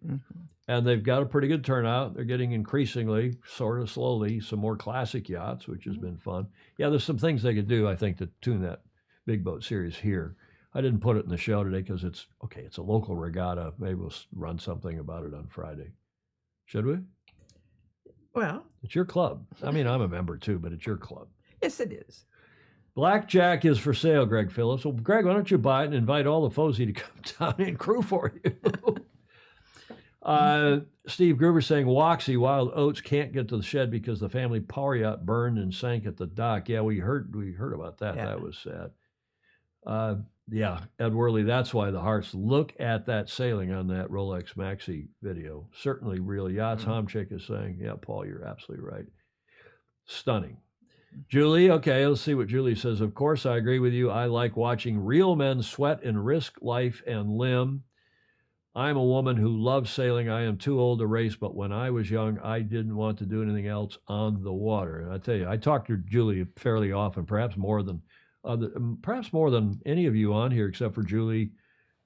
A: And they've got a pretty good turnout. They're getting increasingly, sort of slowly, some more classic yachts, which has been fun. Yeah, there's some things they could do, I think, to tune that Big Boat Series here. I didn't put it in the show today because it's a local regatta. Maybe we'll run something about it on Friday. Should we?
B: Well, it's
A: your club. I mean, I'm a member too, but it's your club.
B: Yes, it is.
A: Blackjack is for sale, Greg Phillips. Well, Greg, why don't you buy it and invite all the Fozy to come down and crew for you? Steve Gruber saying Waxy Wild Oats can't get to the shed because the family power yacht burned and sank at the dock. Yeah, we heard about that.
B: Yeah.
A: That was sad. Yeah, Ed Worley, that's why the hearts. Look at that sailing on that Rolex Maxi video. Certainly real yachts. Homchick is saying, yeah, Paul, you're absolutely right. Stunning. Julie, okay, let's see what Julie says. Of course, I agree with you. I like watching real men sweat and risk life and limb. I'm a woman who loves sailing. I am too old to race, but when I was young, I didn't want to do anything else on the water. And I tell you, I talk to Julie fairly often, perhaps more than any of you on here, except for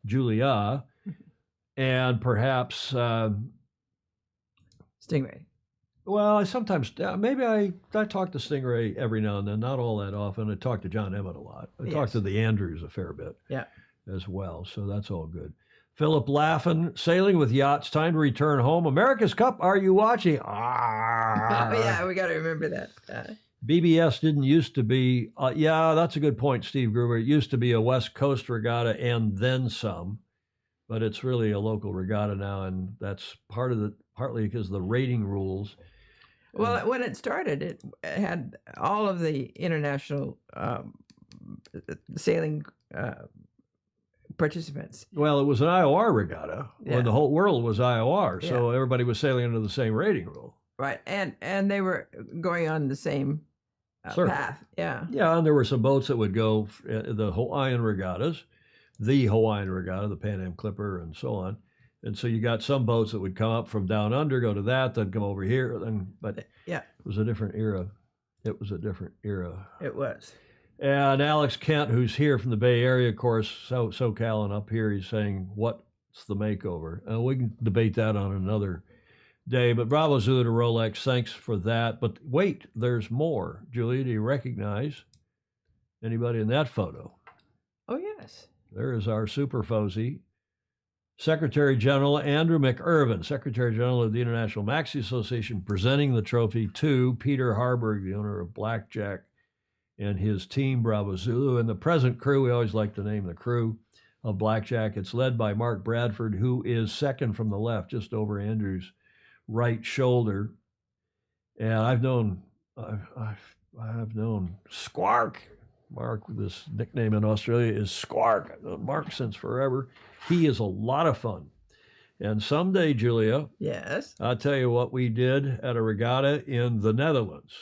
A: Julia, and perhaps
B: Stingray.
A: Well, I sometimes maybe I talk to Stingray every now and then, not all that often. I talk to John Emmett a lot. I talk to the Andrews a fair bit, as well. So that's all good. Philip laughing, sailing with yachts. Time to return home. America's Cup. Are you watching?
B: Oh, yeah, we got to remember that.
A: BBS didn't used to be, yeah, that's a good point, Steve Gruber. It used to be a West Coast regatta and then some, but it's really a local regatta now, and that's partly because of the rating rules.
B: Well, when it started, it had all of the international sailing participants.
A: Well, it was an IOR regatta when the whole world was IOR, so everybody was sailing under the same rating rule.
B: Right, and they were going on the same path. Yeah,
A: and there were some boats that would go the Hawaiian regattas, the Pan Am Clipper, and so on. And so you got some boats that would come up from down under, go to that, then come over here. But it was a different era. It was. And Alex Kent, who's here from the Bay Area, of course, SoCal and up here, he's saying, what's the makeover? We can debate that on another day. But bravo Zulu to Rolex, thanks for that. But wait, there's more. Julia, do you recognize anybody in that photo?
B: Oh, yes.
A: There is our super Fozy. Secretary General Andrew McIrvin, Secretary General of the International Maxi Association, presenting the trophy to Peter Harburg, the owner of Blackjack, and his team, Bravo Zulu. And the present crew, we always like to name the crew of Blackjack. It's led by Mark Bradford, who is second from the left, just over Andrew's right shoulder. And I've known Squark. Mark, this nickname in Australia is Squark. I've known Mark since forever. He is a lot of fun. And someday, Julia,
B: yes,
A: I'll tell you what we did at a regatta in the Netherlands.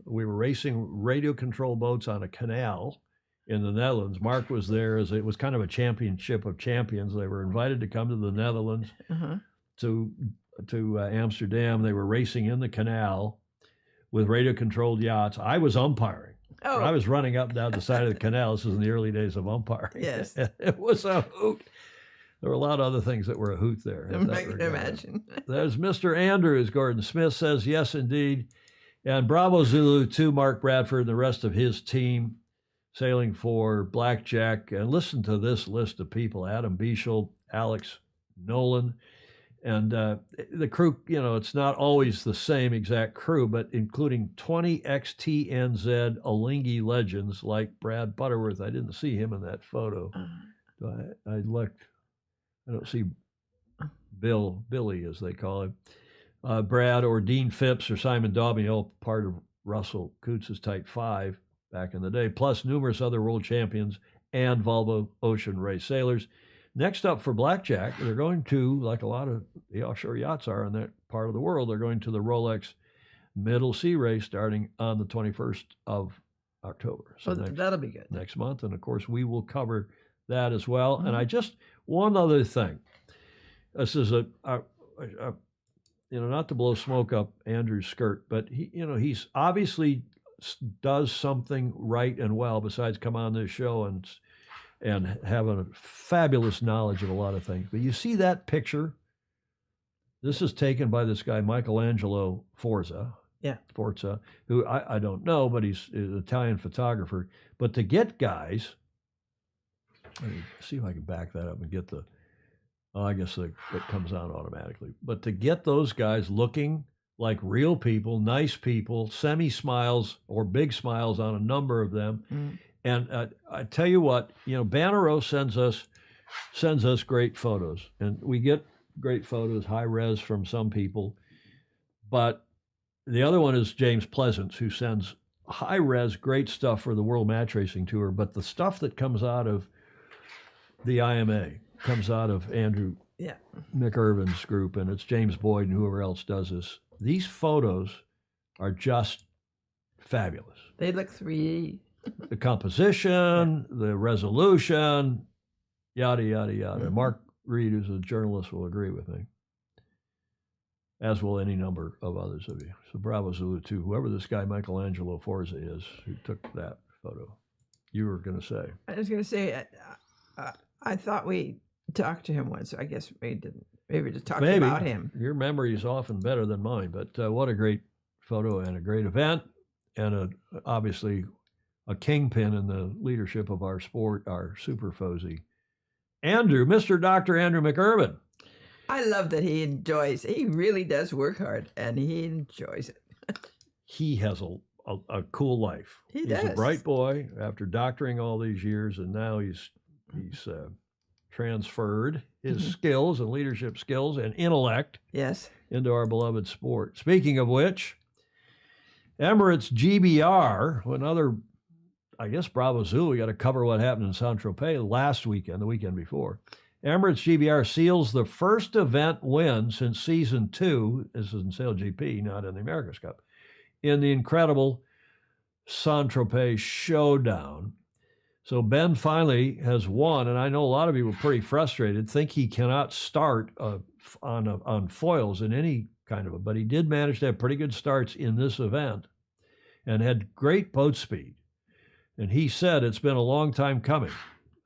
A: We were racing radio control boats on a canal in the Netherlands. Mark was there as it was kind of a championship of champions. They were invited to come to the Netherlands to Amsterdam. They were racing in the canal with radio controlled yachts. I was umpiring.
B: Oh.
A: I was running up and down the side of the canal. This was in the early days of umpiring.
B: Yes.
A: It was a hoot. There were a lot of other things that were a hoot there.
B: I can imagine.
A: There's Mr. Andrews. Gordon Smith says, yes, indeed. And bravo Zulu to Mark Bradford and the rest of his team sailing for Blackjack. And listen to this list of people: Adam Bieshel, Alex Nolan, and the crew. You know, it's not always the same exact crew, but including 20 ex-TNZ Alinghi legends like Brad Butterworth. I didn't see him in that photo. I looked. I don't see Billy, as they call him. Brad or Dean Phipps or Simon Daubney, all part of Russell Coots's Type 5 back in the day, plus numerous other world champions and Volvo Ocean Race sailors. Next up for Blackjack, they're going to, like a lot of the offshore yachts are in that part of the world, they're going to the Rolex Middle Sea Race starting on the 21st of October. So
B: that'll be good.
A: Next month. And of course, we will cover that as well. And one other thing. This is not to blow smoke up Andrew's skirt, but he's obviously does something right and well besides come on this show and have a fabulous knowledge of a lot of things. But you see that picture? This is taken by this guy, Michelangelo Forza.
B: Yeah.
A: Forza, who I don't know, but he's an Italian photographer. But to get guys, let me see if I can back that up and get I guess it comes on automatically. But to get those guys looking like real people, nice people, semi-smiles or big smiles on a number of them. And I tell you what, Bannereau sends us great photos. And we get great photos, high res from some people. But the other one is James Pleasance, who sends high res, great stuff for the World Match Racing Tour. But the stuff that comes out of the IMA comes out of Andrew McIrvin's group, and it's James Boyd and whoever else does this. These photos are just fabulous.
B: They look 3D.
A: The composition, the resolution, yada, yada, yada.
B: Mm-hmm.
A: Mark Reed, who's a journalist, will agree with me, as will any number of others of you. So bravo Zulu to whoever this guy Michelangelo Forza is who took that photo. You were going to say.
B: I was going to say, I thought we talked to him once. I guess we didn't. Maybe to talk about him.
A: Your memory is often better than mine, but what a great photo and a great event, and obviously a kingpin in the leadership of our sport, our super Fozy, Mr. Dr. Andrew McIrvin.
B: I love that he enjoys. He really does work hard, and he enjoys it.
A: He has a cool life. He's a bright boy after doctoring all these years, and now he's transferred his skills and leadership skills and intellect into our beloved sport. Speaking of which, Emirates GBR, another, I guess, Bravo Zulu, we got to cover what happened in Saint-Tropez last weekend, the weekend before. Emirates GBR seals the first event win since season 2, this is in SailGP, not in the America's Cup, in the incredible Saint-Tropez showdown. So Ben finally has won, and I know a lot of you were pretty frustrated, think he cannot start on foils in any kind of but he did manage to have pretty good starts in this event and had great boat speed. And he said it's been a long time coming.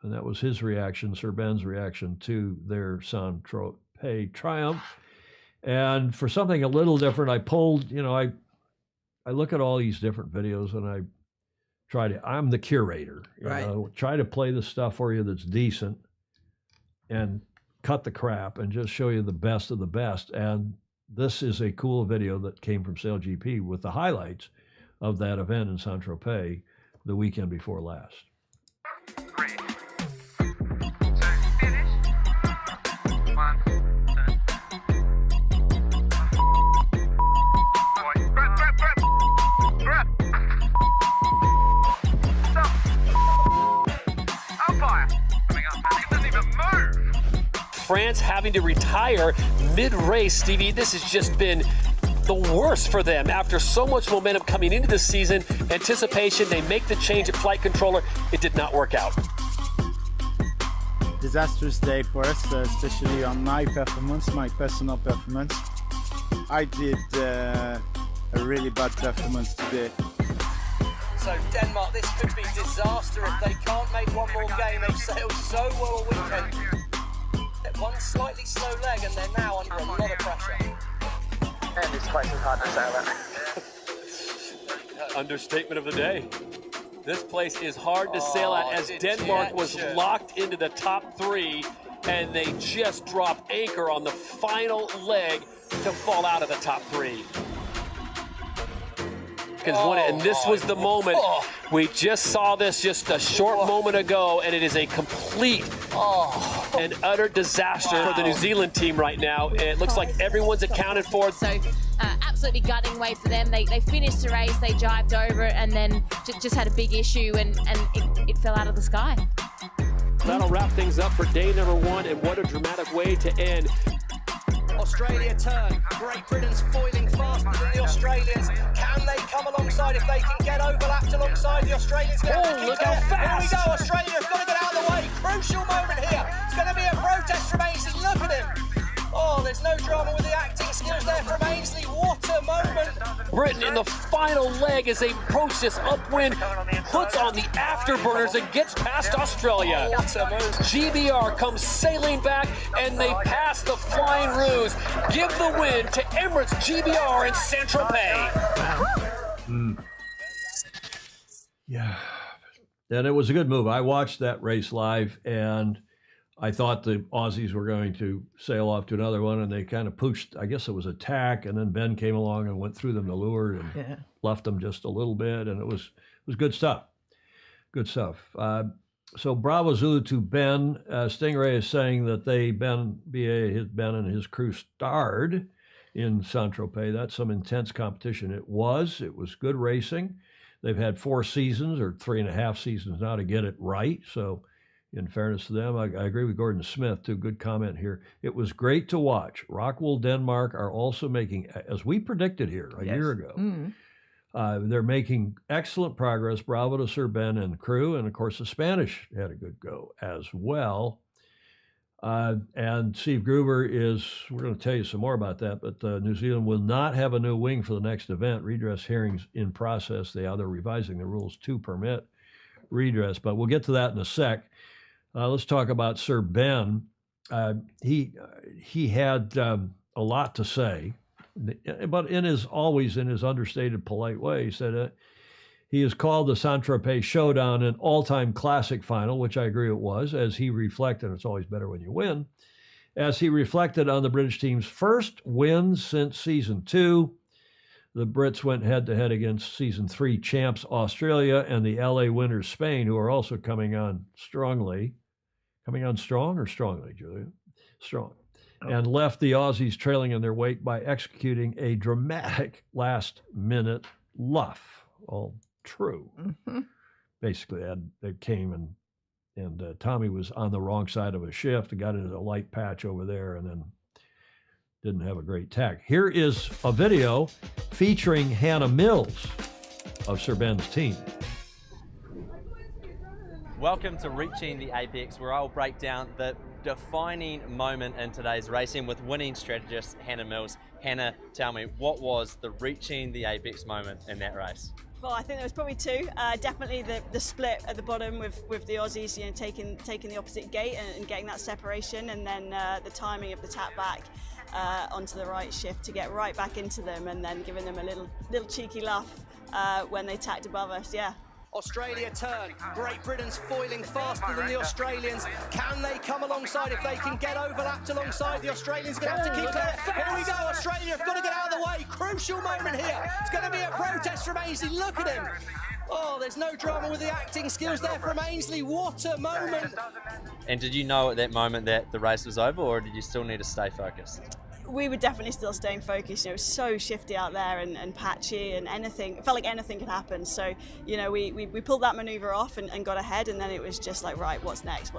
A: And that was his reaction, Sir Ben's reaction to their Saint-Tropez triumph. And for something a little different, I pulled, I look at all these different videos and I I'm the curator, you know, try to play the stuff for you that's decent and cut the crap and just show you the best of the best. And this is a cool video that came from SailGP with the highlights of that event in Saint-Tropez the weekend before last.
L: France having to retire mid-race, Stevie. This has just been the worst for them. After so much momentum coming into the season, anticipation, they make the change at flight controller. It did not work out.
M: Disastrous day for us, especially on my performance, my personal performance. I did a really bad performance today.
N: So Denmark, this could be disaster if they can't make one more game. They've sailed so well all weekend. One slightly slow leg and they're now under a lot of pressure.
O: And this place is hard to sail at.
L: Understatement of the day. This place is hard to sail at as Denmark was locked into the top 3 and they just dropped anchor on the final leg to fall out of the top 3. And this was the moment. We just saw this just a short moment ago, and it is a complete and utter disaster for the New Zealand team right now. It looks like everyone's accounted for.
P: So absolutely gutting way for them. They finished the race, they jived over it, and then just had a big issue, and it fell out of the sky.
L: That'll wrap things up for day number 1, and what a dramatic way to end.
N: Australia turn. Great Britain's foiling faster than the Australians. Can they come alongside if they can get overlapped alongside the Australians?
L: Look how fast!
N: Here we go, Australia's got to get out of the way. Crucial moment here. It's going to be a protest from Ainsley. Look at him. There's no drama with the acting skills there from Ainsley. What a moment.
L: Britain in the final leg as they approach this upwind, puts on the afterburners and gets past Australia. GBR comes sailing back and they pass the Flying Ruse. Give the win to Emirates GBR in Saint-Tropez.
A: Yeah. And it was a good move. I watched that race live and I thought the Aussies were going to sail off to another one, and they kind of pooched. I guess it was a tack, and then Ben came along and went through them to leeward and left them just a little bit, and it was good stuff. Good stuff. So Bravo Zulu to Ben. Stingray is saying that Ben and his crew starred in Saint-Tropez. That's some intense competition. It was good racing. They've had 4 seasons or 3.5 seasons now to get it right. So in fairness to them, I agree with Gordon Smith too. Good comment here. It was great to watch. Rockwool Denmark are also making, as we predicted here a year ago, they're making excellent progress. Bravo to Sir Ben and crew. And of course, the Spanish had a good go as well. And Steve Gruber we're going to tell you some more about that, but New Zealand will not have a new wing for the next event. Redress hearings in process. They're revising the rules to permit redress, but we'll get to that in a sec. Let's talk about Sir Ben. He had a lot to say, but in his understated, polite way, he said he has called the Saint-Tropez Showdown an all-time classic final, which I agree it was, as he reflected, it's always better when you win, as he reflected on the British team's first win since Season 2. The Brits went head-to-head against Season 3 champs Australia and the LA winners Spain, who are also coming on strongly. Coming on strong or strongly, Julia? Strong. And left the Aussies trailing in their wake by executing a dramatic last-minute luff. All true. Basically, they came and Tommy was on the wrong side of a shift, got into a light patch over there, and then didn't have a great tack. Here is a video featuring Hannah Mills of Sir Ben's team.
Q: Welcome to Reaching the Apex, where I'll break down the defining moment in today's racing with winning strategist Hannah Mills. Hannah, tell me, what was the Reaching the Apex moment in that race?
R: Well, I think there was probably 2. Definitely the split at the bottom with the Aussies, taking the opposite gate and getting that separation, and then the timing of the tap back onto the right shift to get right back into them, and then giving them a little cheeky laugh when they tacked above us. Yeah.
N: Australia turn. Great Britain's foiling faster than the Australians. Can they come alongside? If they can get overlapped alongside, the Australians going to have to keep clear. Here we go, Australia have got to get out of the way. Crucial moment here. It's going to be a protest from Ainsley. Look at him. Oh, there's no drama with the acting skills there from Ainsley. What a moment.
Q: And did you know at that moment that the race was over, or did you still need to stay focused?
R: We were definitely still staying focused. It was so shifty out there and patchy, and it felt like anything could happen. So, we pulled that maneuver off and got ahead, and then it was just like, right, what's next?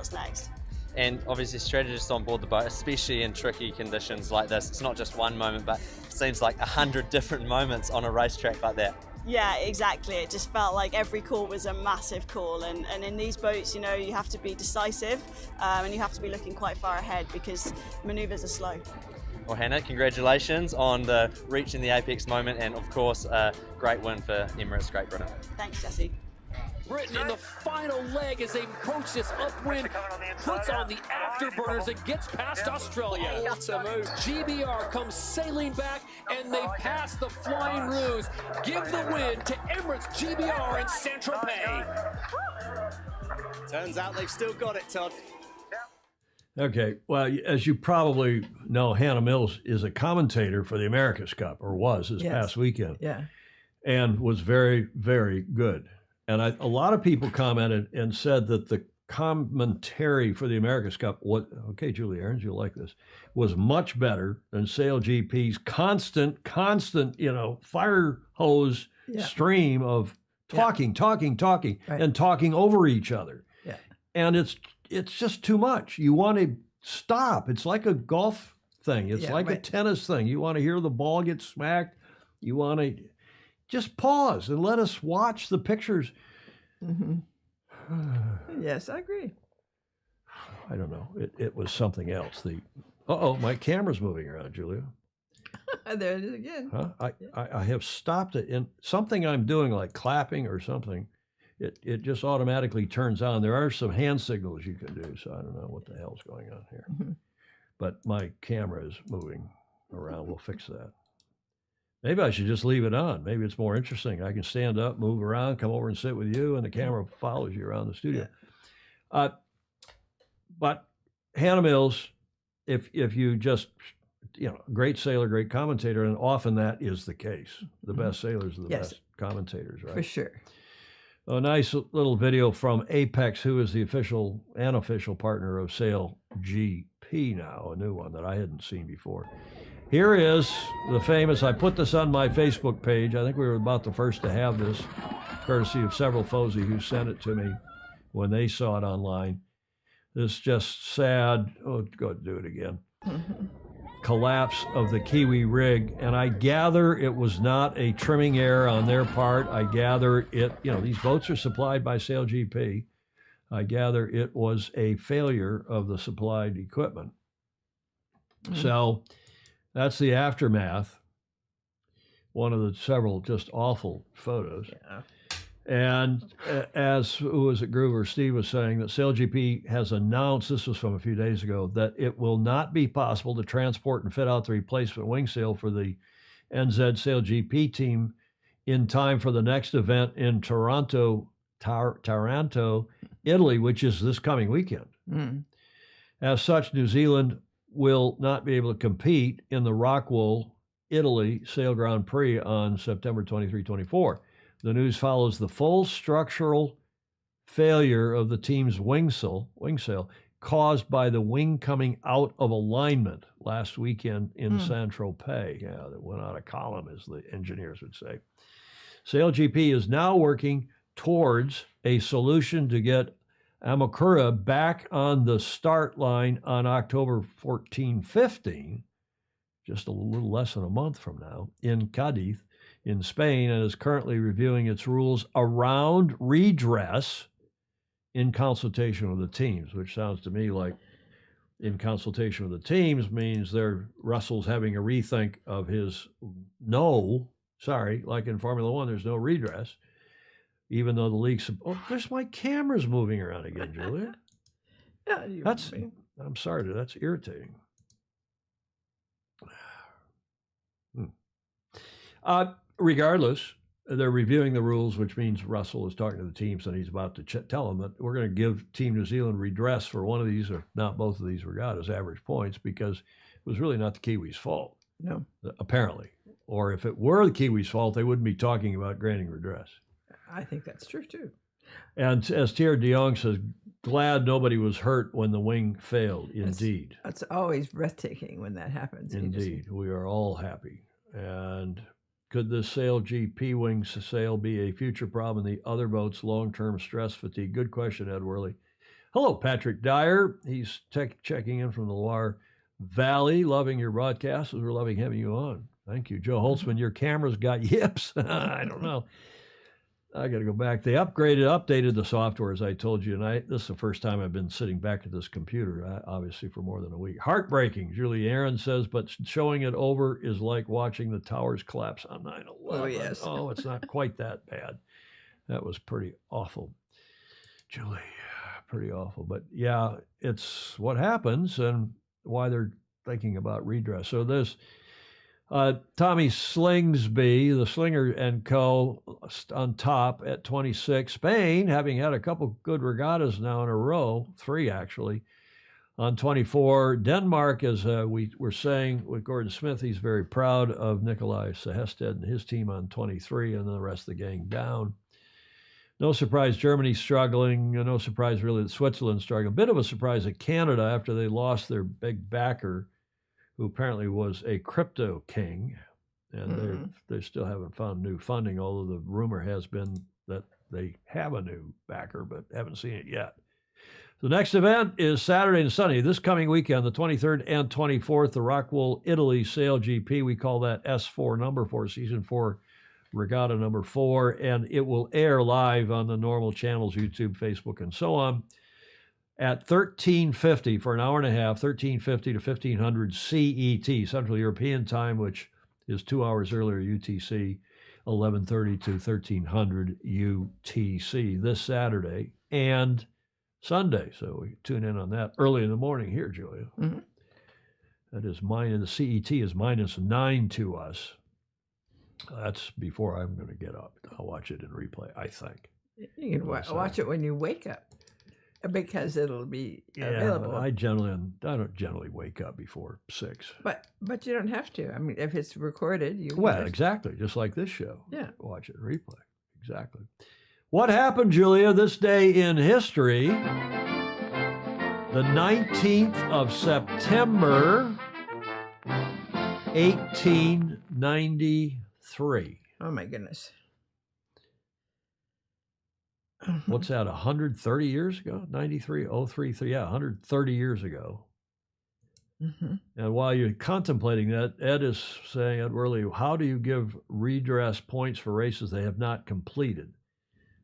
Q: And obviously strategists on board the boat, especially in tricky conditions like this, it's not just one moment, but it seems like 100 different moments on a racetrack like that.
R: Yeah, exactly. It just felt like every call was a massive call, and in these boats, you have to be decisive, and you have to be looking quite far ahead because maneuvers are slow.
Q: Well, Hannah, congratulations on the Reaching the Apex moment, and of course, a great win for Emirates Great Britain.
R: Thanks, Jesse.
L: Britain in the final leg as they approach this upwind, puts on the afterburners and gets past Australia.
N: What a move.
L: GBR comes sailing back and they pass the Flying Roos. Give the win to Emirates GBR in Saint-Tropez.
N: Turns out they've still got it, Todd.
A: Okay, well, as you probably know, Hannah Mills is a commentator for the America's Cup, or was this past weekend.
B: Yeah.
A: And was very, very good. And a lot of people commented and said that the commentary for the America's Cup, okay, Julie Aarons, you'll like this, was much better than Sail GP's constant, fire hose stream of talking, right, and talking over each other.
B: Yeah.
A: And it's just too much. You want to stop. It's like a golf thing. It's like a tennis thing. You want to hear the ball get smacked. You want to just pause and let us watch the pictures.
B: Yes, I agree.
A: I don't know. It was something else. My camera's moving around, Julia.
B: There it is again.
A: Huh? I have stopped it in something I'm doing, like clapping or something. It just automatically turns on. There are some hand signals you can do, so I don't know what the hell's going on here. But my camera is moving around. We'll fix that. Maybe I should just leave it on. Maybe it's more interesting. I can stand up, move around, come over and sit with you, and the camera follows you around the studio. But Hannah Mills, if you just, great sailor, great commentator, and often that is the case. The best sailors are the best commentators, right?
B: For sure.
A: A nice little video from Apex, who is the official and official partner of Sail GP now, a new one that I hadn't seen before. Here is the famous, I put this on my Facebook page. I think we were about the first to have this, courtesy of several Fozy who sent it to me when they saw it online. This just sad, oh, go do it again. Collapse of the Kiwi rig, and I gather it was not a trimming error on their part. I gather it, these boats are supplied by Sail GP. I gather it was a failure of the supplied equipment. So that's the aftermath. One of the several just awful photos.
B: Yeah.
A: And as who was it, Groover, Steve was saying that Sail GP has announced, this was from a few days ago, that it will not be possible to transport and fit out the replacement wing sail for the NZ Sail GP team in time for the next event in Taranto, Italy, which is this coming weekend. As such, New Zealand will not be able to compete in the Rockwool, Italy Sail Grand Prix on September 23-24. The news follows the full structural failure of the team's wing sail caused by the wing coming out of alignment last weekend in Saint-Tropez. Yeah, that went out of column, as the engineers would say. Sail GP is now working towards a solution to get Amakura back on the start line on October 14-15, just a little less than a month from now, in Cadiz, in Spain, and is currently reviewing its rules around redress in consultation with the teams, which sounds to me like in consultation with the teams means Russell's having a rethink of his like in Formula One, there's no redress, even though the league's, there's my camera's moving around again, Julia.
B: Yeah,
A: I'm sorry, that's irritating. Regardless, they're reviewing the rules, which means Russell is talking to the teams and he's about to tell them that we're going to give Team New Zealand redress for one of these, or not both of these regattas, average points, because it was really not the Kiwis' fault.
B: No.
A: Apparently. Or if it were the Kiwis' fault, they wouldn't be talking about granting redress.
B: I think that's true, too.
A: And as Thierry de Jong says, glad nobody was hurt when the wing failed. Indeed.
B: That's always breathtaking when that happens.
A: Indeed. We are all happy. And could this Sail GP wing sail be a future problem in the other boats' long-term stress fatigue? Good question, Ed Worley. Hello, Patrick Dyer. He's checking in from the Loire Valley. Loving your broadcast. We're loving having you on. Thank you. Joe Holtzman, your camera's got yips. I don't know. I got to go back. They updated the software, as I told you, and this is the first time I've been sitting back at this computer, obviously for more than a week. Heartbreaking, Julie Aaron says, but showing it over is like watching the towers collapse on 9/11.
B: Oh, yes.
A: Oh, it's not quite that bad. That was pretty awful. Julie, pretty awful. But yeah, it's what happens and why they're thinking about redress. So there's Tommy Slingsby, the Slinger and Co. on top at 26. Spain, having had a couple good regattas now in a row, 3 actually, on 24. Denmark, as we were saying with Gordon Smith, he's very proud of Nikolai Sehested and his team on 23, and then the rest of the gang down. No surprise Germany's struggling. No surprise really that Switzerland's struggling. A bit of a surprise that Canada, after they lost their big backer, who apparently was a crypto king, and they still haven't found new funding, although the rumor has been that they have a new backer, but haven't seen it yet. The next event is Saturday and Sunday, this coming weekend, the 23rd and 24th, the Rockwool, Italy Sail GP. We call that S4 number 4, season 4, regatta number 4, and it will air live on the normal channels, YouTube, Facebook, and so on, at 1350 for an hour and a half, 1350 to 1500 CET, Central European Time, which is 2 hours earlier UTC, 1130 to 1300 UTC this Saturday and Sunday. So we tune in on that early in the morning here, Julia. That is the CET is -9 to us. That's before I'm going to get up. I'll watch it in replay, I think.
B: You can watch it when you wake up, because it'll be available.
A: I don't generally wake up before 6.
B: But you don't have to. I mean, if it's recorded, you
A: exactly, just like this show.
B: Yeah,
A: watch it in replay. Exactly. What happened, Julia, this day in history? The 19th of September, 1893.
B: Oh, my goodness.
A: What's that, 130 years ago? 93, 03, yeah, 130 years ago.
B: Mm-hmm.
A: And while you're contemplating that, Ed Worley, how do you give redress points for races they have not completed?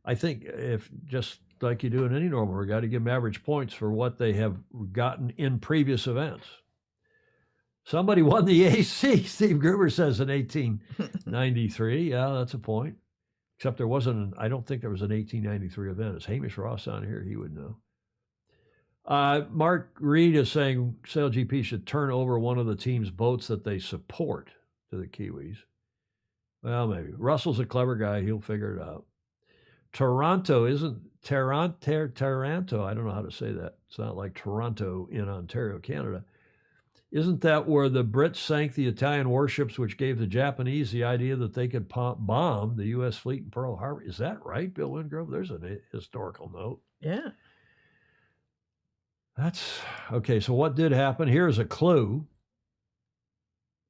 A: I think if just like you do in any normal, we got to give them average points for what they have gotten in previous events. Somebody won the AC, Steve Gruber says, in 1893. Yeah, that's a point. Except there wasn't, I don't think there was an 1893 event. Is Hamish Ross on here? He would know. Mark Reed is saying SailGP should turn over one of the team's boats that they support to the Kiwis. Well, maybe. Russell's a clever guy. He'll figure it out. Toronto isn't Taranto. I don't know how to say that. It's not like Toronto in Ontario, Canada. Isn't that where the Brits sank the Italian warships, which gave the Japanese the idea that they could bomb the U.S. fleet in Pearl Harbor? Is that right, Bill Wingrove? There's a historical note.
B: Yeah.
A: That's okay. So what did happen? Here's a clue.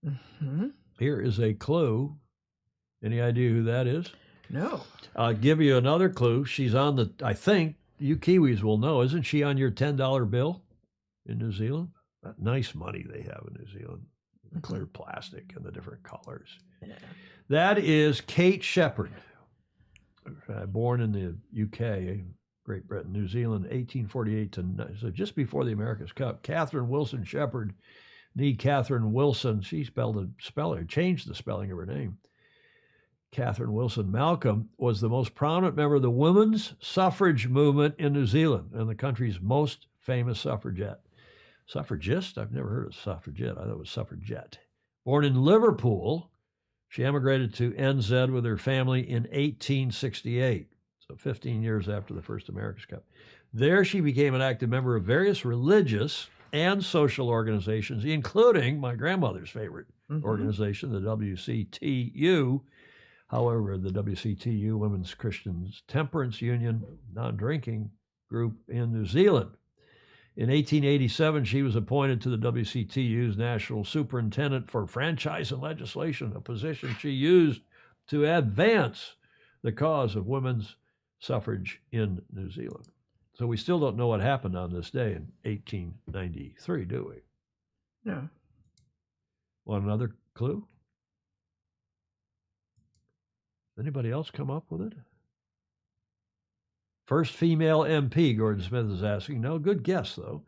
B: Mm-hmm.
A: Here is a clue. Any idea who that is?
B: No.
A: I'll give you another clue. She's on the, I think you Kiwis will know, isn't she on your $10 bill in New Zealand? That nice money they have in New Zealand. The clear plastic and the different colors.
B: Yeah.
A: That is Kate Shepherd, born in the UK, Great Britain, New Zealand, 1848 to, so just before the America's Cup. Catherine Wilson Shepherd, nee Catherine Wilson. She changed the spelling of her name. Catherine Wilson Malcolm was the most prominent member of the women's suffrage movement in New Zealand and the country's most famous suffragette. Suffragist? I've never heard of suffragette. I thought it was suffragette. Born in Liverpool, she emigrated to NZ with her family in 1868, so 15 years after the first America's Cup. There she became an active member of various religious and social organizations, including my grandmother's favorite organization, the WCTU. However, the WCTU, Women's Christian Temperance Union, non-drinking group in New Zealand. In 1887, she was appointed to the WCTU's National Superintendent for Franchise and Legislation, a position she used to advance the cause of women's suffrage in New Zealand. So we still don't know what happened on this day in 1893, do we?
B: No.
A: Want another clue? Anybody else come up with it? First female MP, Gordon Smith is asking. No, good guess, though.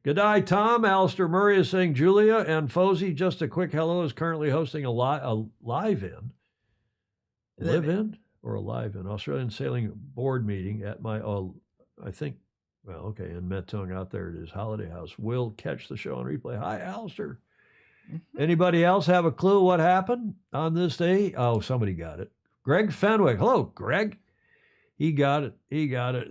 A: G'day, Tom. Alistair Murray is saying Julia and Fozy, just a quick hello, is currently hosting a live-in. Live-in or a live-in? Australian Sailing Board meeting at my, in Mettung out there at his holiday house. We'll catch the show on replay. Hi, Alistair. Anybody else have a clue what happened on this day? Oh, somebody got it. Greg Fenwick. Hello, Greg. He got it.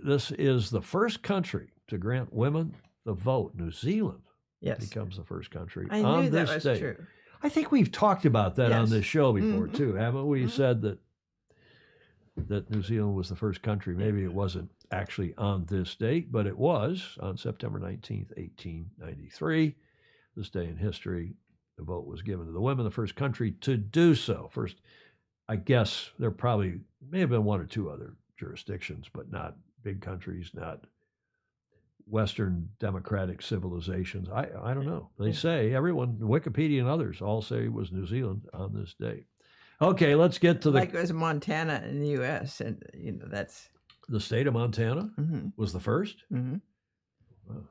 A: This is the first country to grant women the vote. New Zealand becomes the first country
B: I
A: on
B: knew
A: this
B: that was
A: day.
B: true.
A: I think we've talked about that on this show before, too, haven't we? Said that New Zealand was the first country. Maybe it wasn't actually on this date, but it was on September 19th, 1893. This day in history, the vote was given to the women, the first country to do so. First, I guess there may have been one or two other jurisdictions, but not big countries, not Western democratic civilizations. I don't know. They say everyone, Wikipedia and others, all say it was New Zealand on this date. Okay, let's get to
B: like it was Montana in the U.S. and that's
A: the state of Montana was the first.
B: Mm-hmm.
A: Wow.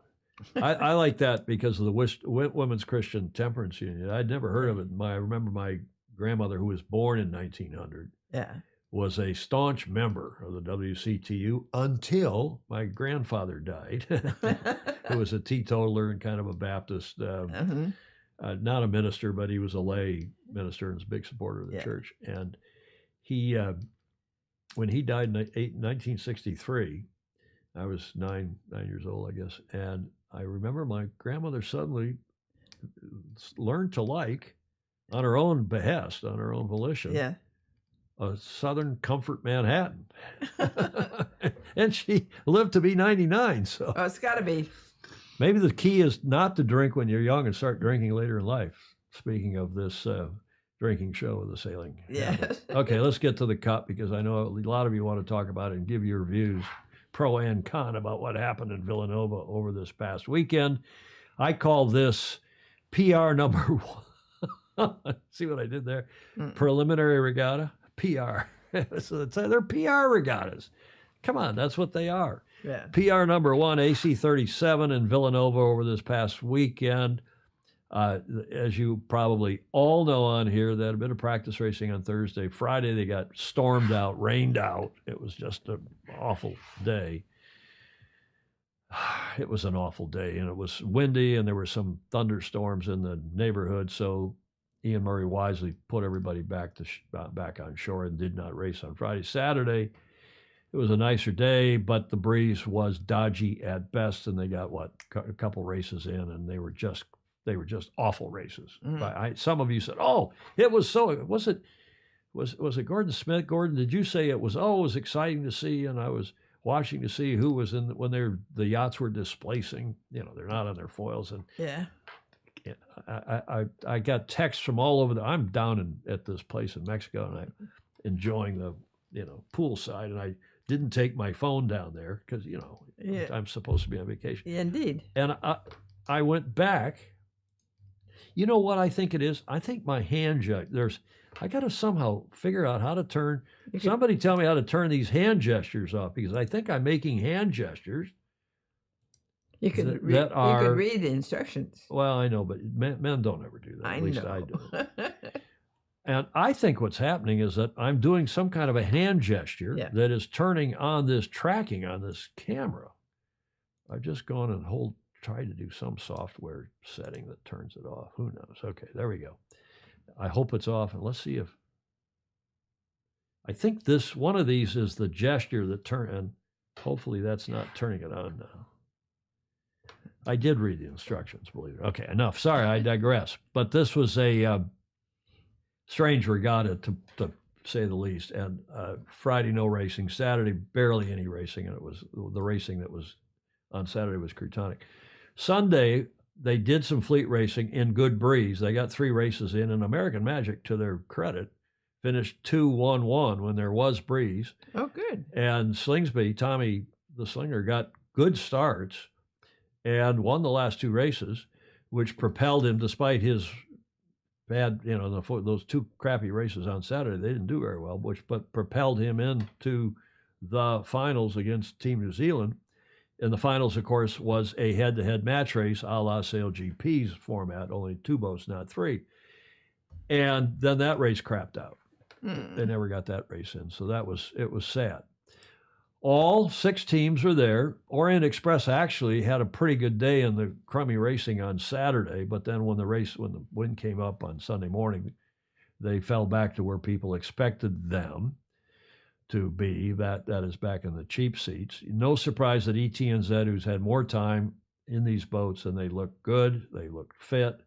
A: I like that because of the Women's Christian Temperance Union. I'd never heard of it. I remember my grandmother, who was born in 1900.
B: Yeah.
A: Was a staunch member of the WCTU until my grandfather died, who was a teetotaler and kind of a Baptist, not a minister, but he was a lay minister and was a big supporter of the church. And he, when he died in 1963, I was nine years old, I guess. And I remember my grandmother suddenly learned to like, on her own behest, on her own volition, a Southern Comfort Manhattan. And she lived to be 99. So
B: it's got to be.
A: Maybe the key is not to drink when you're young and start drinking later in life. Speaking of this drinking show with the sailing.
B: Yes.
A: Okay, let's get to the Cup, because I know a lot of you want to talk about it and give your views, pro and con, about what happened in Villanova over this past weekend. I call this PR number 1. See what I did there? Preliminary regatta, PR. So they're PR regattas. Come on, that's what they are.
B: Yeah.
A: PR number 1, AC37 in Villanova over this past weekend. As you probably all know on here, they had a bit of practice racing on Thursday. Friday, they got stormed out, rained out. It was just an awful day. It was an awful day, and it was windy, and there were some thunderstorms in the neighborhood. So Ian Murray wisely put everybody back on shore and did not race on Friday. Saturday, it was a nicer day, but the breeze was dodgy at best, and they got a couple races in, and they were just awful races. Some of you said, "Oh, it was so." Was it Gordon Smith? Gordon, did you say it was exciting to see? And I was watching to see who was in when the yachts were displacing. They're not on their foils, and
B: yeah.
A: I got texts from all over. I'm down at this place in Mexico, and I'm enjoying the poolside, and I didn't take my phone down there because I'm supposed to be on vacation.
B: Yeah, indeed.
A: And I went back. You know what I think it is? I think my hand gesture. I got to somehow figure out how to turn. Somebody tell me how to turn these hand gestures off, because I think I'm making hand gestures.
B: You could read the instructions.
A: Well, I know, but men don't ever do that.
B: At
A: least I don't. And I think what's happening is that I'm doing some kind of a hand gesture that is turning on this tracking on this camera. I've just gone and tried to do some software setting that turns it off. Who knows? Okay, there we go. I hope it's off, and let's see if. I think one of these is the gesture that and hopefully that's not turning it on now. I did read the instructions, believe it. Okay, enough. Sorry, I digress. But this was a strange regatta, to say the least. And Friday, no racing. Saturday, barely any racing. And it was the racing that was on Saturday was Crutonic. Sunday, they did some fleet racing in good breeze. They got 3 races in, and American Magic, to their credit, finished 2-1-1 when there was breeze.
B: Oh, good.
A: And Slingsby, Tommy the Slinger, got good starts and won the last 2 races, which propelled him, despite his bad, those 2 crappy races on Saturday. They didn't do very well, but propelled him into the finals against Team New Zealand. And the finals, of course, was a head-to-head match race a la SailGP's format, only 2 boats, not 3. And then that race crapped out. They never got that race in, so it was sad. All 6 teams were there. Orient Express actually had a pretty good day in the crummy racing on Saturday, but then when the wind came up on Sunday morning, they fell back to where people expected them to be. That is back in the cheap seats. No surprise that ETNZ, who's had more time in these boats, and they look good, they look fit,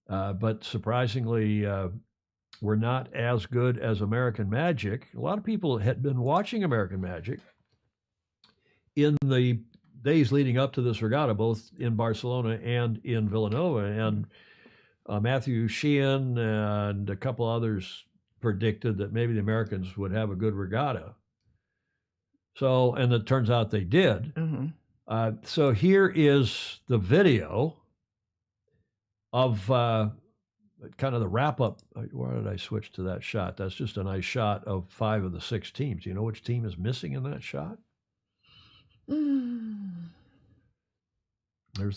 A: but surprisingly were not as good as American Magic. A lot of people had been watching American Magic in the days leading up to this regatta, both in Barcelona and in Villanova, and Matthew Sheehan and a couple others predicted that maybe the Americans would have a good regatta. So, and it turns out they did. So here is the video of kind of the wrap-up. Why did I switch to that shot? That's just a nice shot of 5 of the 6 teams. Do you know which team is missing in that shot? There's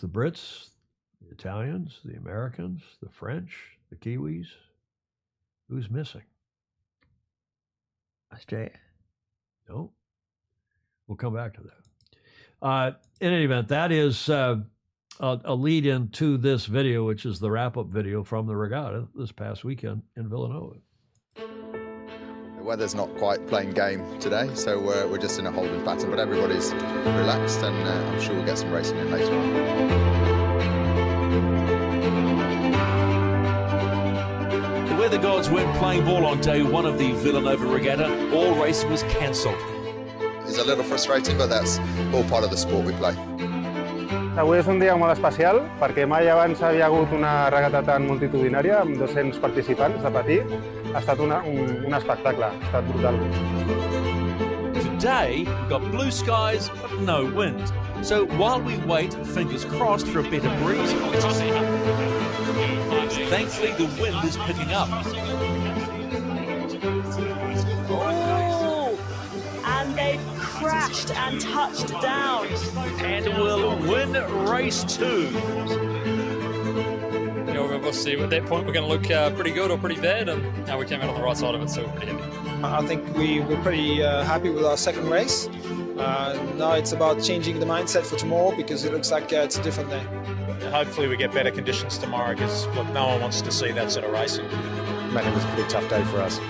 A: the Brits, the Italians, the Americans, the French, the Kiwis. Who's missing?
B: Australia.
A: No. We'll come back to that. In any event, that is a lead-in to this video, which is the wrap-up video from the regatta this past weekend in Villanova.
J: The weather's not quite playing game today, so we're just in a holding pattern, but everybody's relaxed, and I'm sure we'll get some racing in later on.
N: The
S: weather gods weren't playing ball on day one of the Villanova Regatta. All racing was cancelled.
J: It's a little frustrating, but that's all part of the sport we play.
T: Avui és un dia molt especial perquè mai abans havia hagut una regata tan multitudinària amb 200 participants de patí. Ha estat un espectacle, ha estat brutal.
S: Today, we've got blue skies but no wind. So while we wait, fingers crossed for a better breeze. Thankfully, the wind is picking up.
R: Oh, and they've crashed and touched down.
S: And will win race 2.
U: Obviously, at that point, we're going to look pretty good or pretty bad, and we came out on the right side of it, so we're pretty happy.
K: I think we were pretty happy with our second race. Now it's about changing the mindset for tomorrow because it looks like it's a different day.
V: Hopefully we get better conditions tomorrow because look, no one wants to see that sort of racing.
W: Man, it was a pretty tough day for us.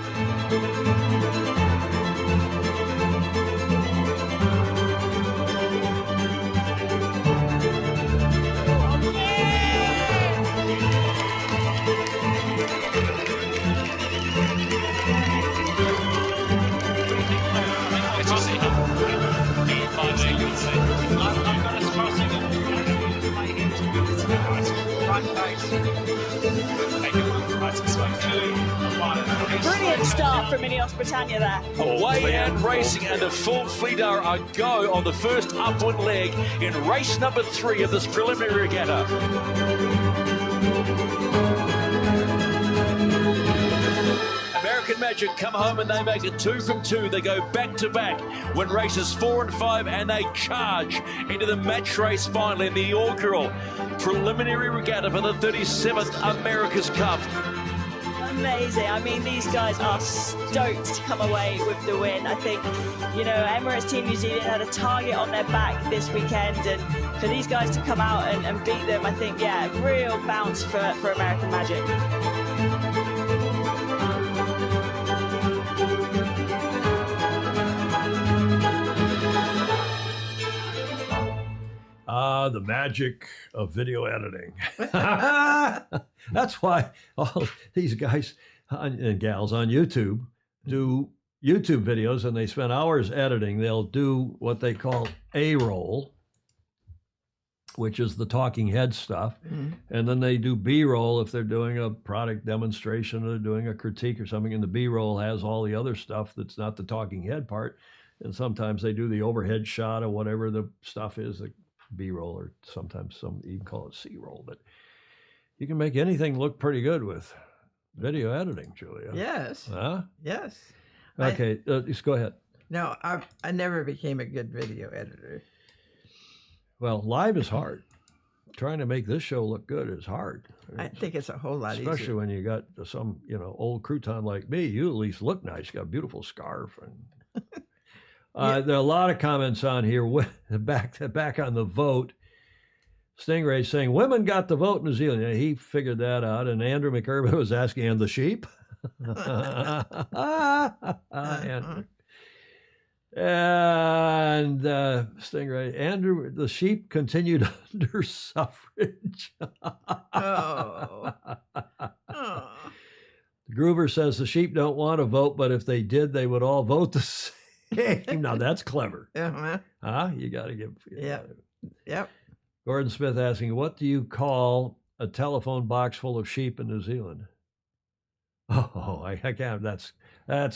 R: Brilliant start from Ineos Britannia there.
S: Away and racing, and the full fleet are a go on the first upwind leg in race number 3 of this preliminary regatta. American Magic come home and they make it 2 from 2. They go back to back, win races 4 and 5, and they charge into the match race final in the inaugural preliminary regatta for the 37th America's Cup.
R: Amazing. I mean, these guys are stoked to come away with the win. I think, you know, Emirates Team New Zealand had a target on their back this weekend, and for these guys to come out and beat them, I think, yeah, real bounce for American Magic.
A: The magic of video editing. That's why all these guys and gals on YouTube do YouTube videos, and they spend hours editing. They'll do what they call A-roll, which is the talking head stuff. Mm-hmm. And then they do B-roll if they're doing a product demonstration or they're doing a critique or something, and the B-roll has all the other stuff that's not the talking head part. And sometimes they do the overhead shot or whatever the stuff is, the B-roll, or sometimes some even call it C-roll. But you can make anything look pretty good with video editing, Julia.
B: Yes.
A: Huh?
B: Yes.
A: Okay, just go ahead.
B: No, I never became a good video editor.
A: Well, live is hard. Trying to make this show look good is hard.
B: I think it's a whole lot easier.
A: Especially when you got some, old crouton like me. You at least look nice. You got a beautiful scarf. And there are a lot of comments on here. Back on the vote. Stingray saying, women got the vote in New Zealand. Yeah, he figured that out. And Andrew McIrvin was asking, and the sheep? And Stingray, Andrew, the sheep continued under suffrage. Groover says the sheep don't want to vote, but if they did, they would all vote the same. Now that's clever. Huh? You got to give.
B: Yep.
A: Gordon Smith asking, what do you call a telephone box full of sheep in New Zealand? Oh, I can't. That's a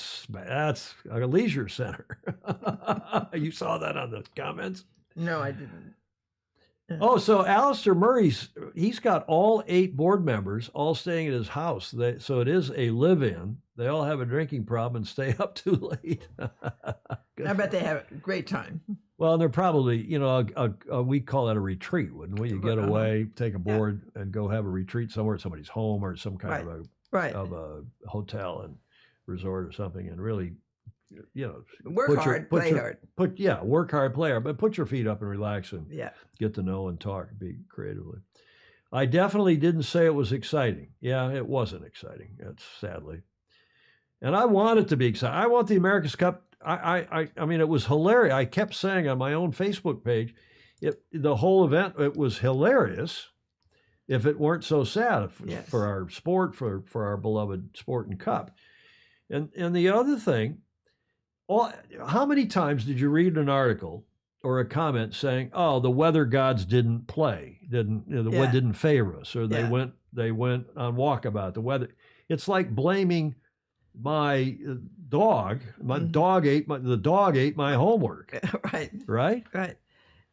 A: leisure center. You saw that on the comments?
B: No, I didn't.
A: Oh, so Alistair Murray's, he's got all 8 board members all staying at his house. So it is a live-in. They all have a drinking problem and stay up too late.
B: I bet they have a great time.
A: Well, and they're probably, we call that a retreat, wouldn't we? You get away, take a board, and go have a retreat somewhere at somebody's home or some kind of a hotel and resort or something, and really,
B: work hard, play hard.
A: Work hard, play hard, but put your feet up and relax and get to know and talk and be creatively. I definitely didn't say it was exciting. Yeah, it wasn't exciting. That's sadly. And I want it to be exciting. I want the America's Cup. I mean, it was hilarious. I kept saying on my own Facebook page, the whole event, it was hilarious. if it weren't so sad
B: Yes.
A: for our sport, for our beloved sport and cup. And the other thing, how many times did you read an article or a comment saying, "Oh, the weather gods didn't play, didn't favor us, or they went on walkabout the weather"? It's like blaming my dog. The dog ate my homework. Right.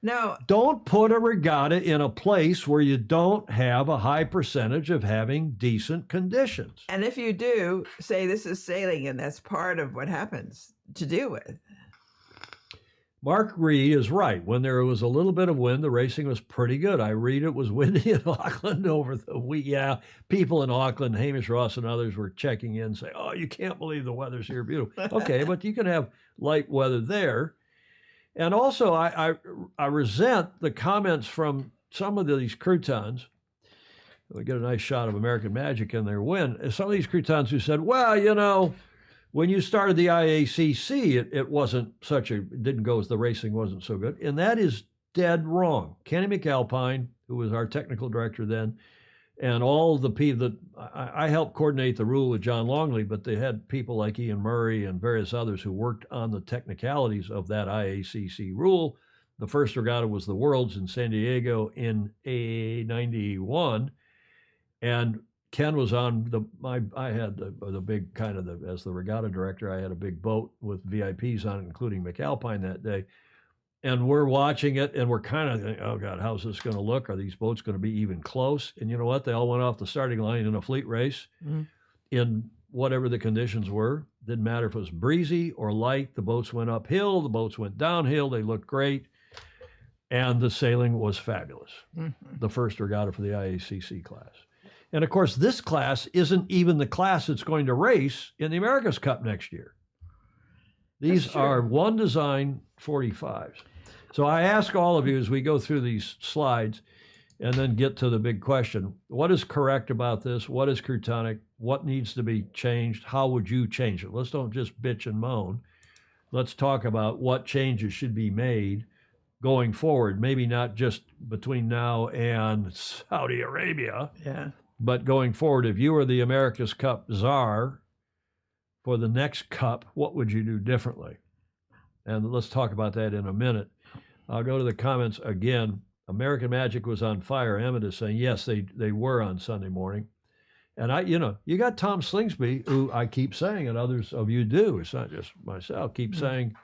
B: No.
A: Don't put a regatta in a place where you don't have a high percentage of having decent conditions.
B: And if you do, say this is sailing, and that's part of what happens to deal with.
A: Mark Reed is right. When there was a little bit of wind, the racing was pretty good. I read it was windy in Auckland over the week. Yeah, people in Auckland, Hamish Ross and others were checking in saying, "Oh, you can't believe the weather's here. Beautiful." Okay, but you can have light weather there. And also, I resent the comments from some of these croutons. We get a nice shot of American Magic in their win. Some of these croutons who said, "Well, when you started the IACC, it didn't go as the racing wasn't so good." And that is dead wrong. Kenny McAlpine, who was our technical director then, and all the people that I helped coordinate the rule with John Longley, but they had people like Ian Murray and various others who worked on the technicalities of that IACC rule. The first regatta was the Worlds in San Diego in '91, and Ken was on I had the big kind of as the regatta director, I had a big boat with VIPs on it, including McAlpine that day. And we're watching it, and we're kind of thinking, "Oh, God, how's this going to look? Are these boats going to be even close?" And you know what? They all went off the starting line in a fleet race in whatever the conditions were. Didn't matter if it was breezy or light. The boats went uphill. The boats went downhill. They looked great. And the sailing was fabulous. The first regatta for the IACC class. And, of course, this class isn't even the class that's going to race in the America's Cup next year. These are one design 45s. So I ask all of you as we go through these slides and then get to the big question, what is correct about this? What is croutonic? What needs to be changed? How would you change it? Let's don't just bitch and moan. Let's talk about what changes should be made going forward, maybe not just between now and Saudi Arabia, but going forward. If you were the America's Cup czar for the next cup, what would you do differently? And let's talk about that in a minute. I'll go to the comments again. American Magic was on fire. Emmett is saying, yes, they were on Sunday morning. And you got Tom Slingsby, who I keep saying, and others of you do, it's not just myself, keep saying,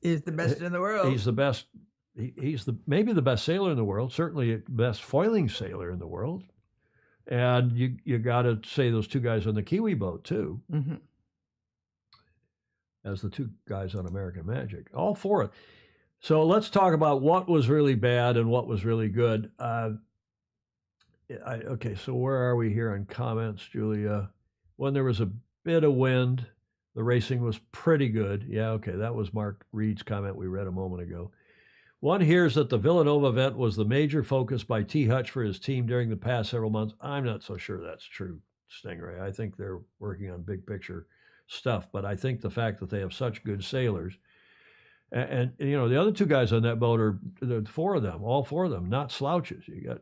B: he's the best in the world.
A: He's the best. He's maybe the best sailor in the world, certainly the best foiling sailor in the world. And you got to say those two guys on the Kiwi boat, too, as the two guys on American Magic. All for it. So let's talk about what was really bad and what was really good. Okay, so where are we here on comments, Julia? When there was a bit of wind, the racing was pretty good. Yeah, okay, that was Mark Reed's comment we read a moment ago. One hears that the Villanova event was the major focus by T. Hutch for his team during the past several months. I'm not so sure that's true, Stingray. I think they're working on big picture stuff, but I think the fact that they have such good sailors, and the other two guys on that boat are the four of them, all four of them, not slouches. You got,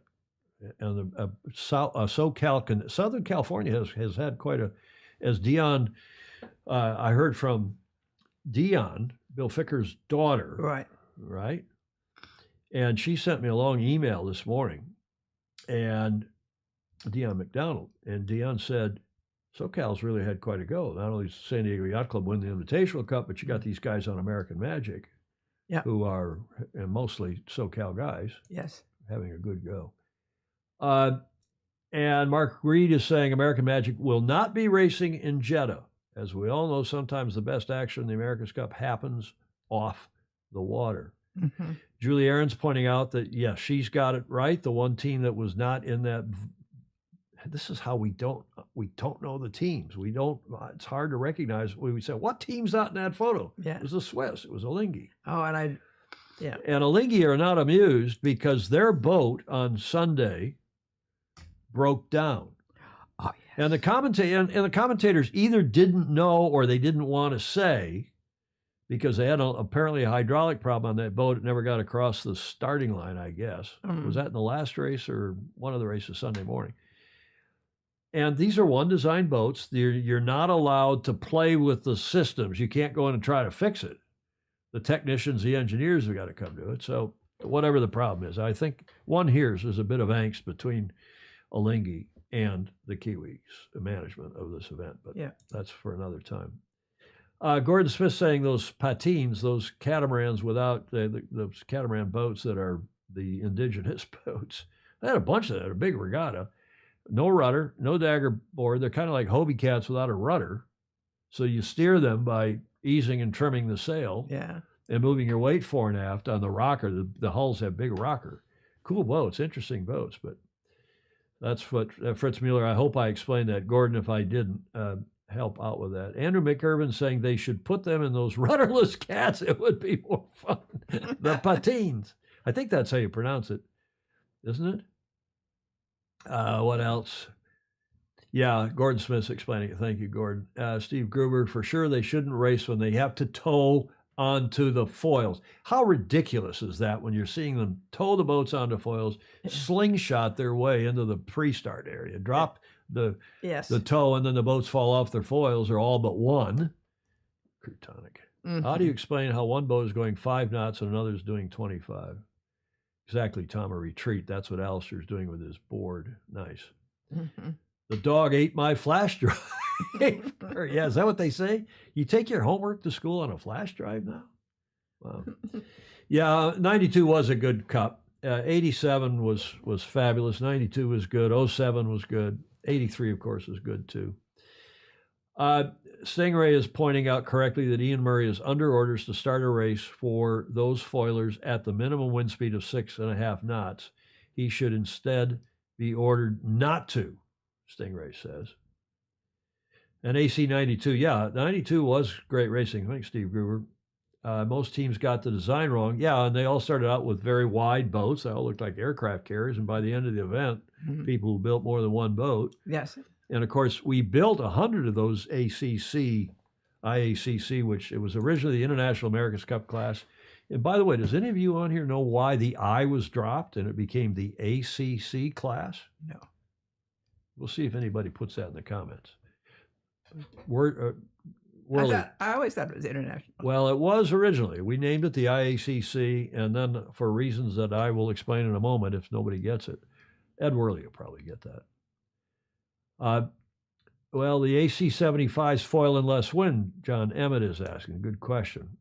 A: and Southern California has had quite as Dion, I heard from Dion, Bill Ficker's daughter, right? And she sent me a long email this morning, and Dion McDonald, and Dion said, SoCal's really had quite a go. Not only does San Diego Yacht Club win the Invitational Cup, but you got these guys on American Magic, who are mostly SoCal guys, having a good go. And Mark Reed is saying American Magic will not be racing in Jeddah. As we all know, sometimes the best action in the America's Cup happens off the water. Julie Aaron's pointing out that, yes, she's got it right. The one team that was not in that, this is how we don't know the teams. It's hard to recognize. We say, what team's not in that photo? It was a Swiss. It was Alinghi.
B: And
A: Alinghi are not amused because their boat on Sunday broke down. And the commentators either didn't know or they didn't want to say because they had apparently a hydraulic problem on that boat. It never got across the starting line, I guess. Was that in the last race or one of the races Sunday morning? And these are one-design boats. You're not allowed to play with the systems. You can't go in and try to fix it. The technicians, the engineers have got to come to it. So whatever the problem is, I think one hears there's a bit of angst between Alinghi and the Kiwis, the management of this event. But that's for another time. Gordon Smith saying those patines, those catamarans without those catamaran boats that are the indigenous boats. They had a bunch of that, a big regatta. No rudder, no dagger board. They're kind of like Hobie cats without a rudder. So you steer them by easing and trimming the sail and moving your weight fore and aft on the rocker. The hulls have big rocker. Cool boats, interesting boats. But that's what Fritz Mueller, I hope I explained that. Gordon, if I didn't, help out with that. Andrew McIrvin saying they should put them in those rudderless cats. It would be more fun. The patines. I think that's how you pronounce it, isn't it? What else? Yeah, Gordon Smith's explaining it. Thank you, Gordon. Steve Gruber, for sure they shouldn't race when they have to tow onto the foils. How ridiculous is that when you're seeing them tow the boats onto foils, slingshot their way into the pre-start area, drop the tow, and then the boats fall off their foils, or all but one. Crutonic. How do you explain how one boat is going 5 knots and another is doing 25? Exactly, Tom, a retreat. That's what Alistair's doing with his board. Nice. The dog ate my flash drive. Yeah, is that what they say? You take your homework to school on a flash drive now? Wow. Yeah, 92 was a good cup. 87 was fabulous. 92 was good. 07 was good. 83, of course, is good too. Stingray is pointing out correctly that Ian Murray is under orders to start a race for those foilers at the minimum wind speed of 6.5 knots. He should instead be ordered not to, Stingray says. And AC 92, yeah, 92 was great racing. Thanks, Steve Gruber. Most teams got the design wrong. Yeah, and they all started out with very wide boats. They all looked like aircraft carriers. And by the end of the event, people who built more than one boat.
B: Yes.
A: And of course, we built 100 of those IACC, which it was originally the International America's Cup class. And by the way, does any of you on here know why the I was dropped and it became the ACC class?
B: No.
A: We'll see if anybody puts that in the comments.
B: I always thought it was international.
A: Well, it was originally. We named it the IACC, and then for reasons that I will explain in a moment if nobody gets it. Ed Worley will probably get that. Well, the AC-75's foil and less wind, John Emmett is asking. Good question.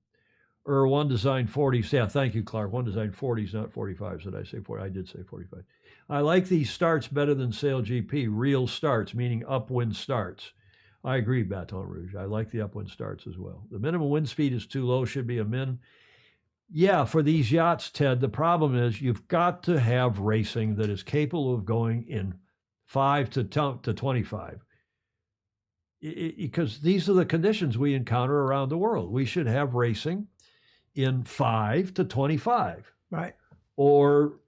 A: One design 40s. Yeah, thank you, Clark. One design 40s, not 45s. Did I say 40? I did say 45. I like these starts better than Sail GP. Real starts, meaning upwind starts. I agree, Baton Rouge. I like the upwind starts as well. The minimum wind speed is too low, should be a min. Yeah, for these yachts, Ted, the problem is you've got to have racing that is capable of going in 5 to 25. Because these are the conditions we encounter around the world. We should have racing in 5 to 25.
B: Right.
A: Or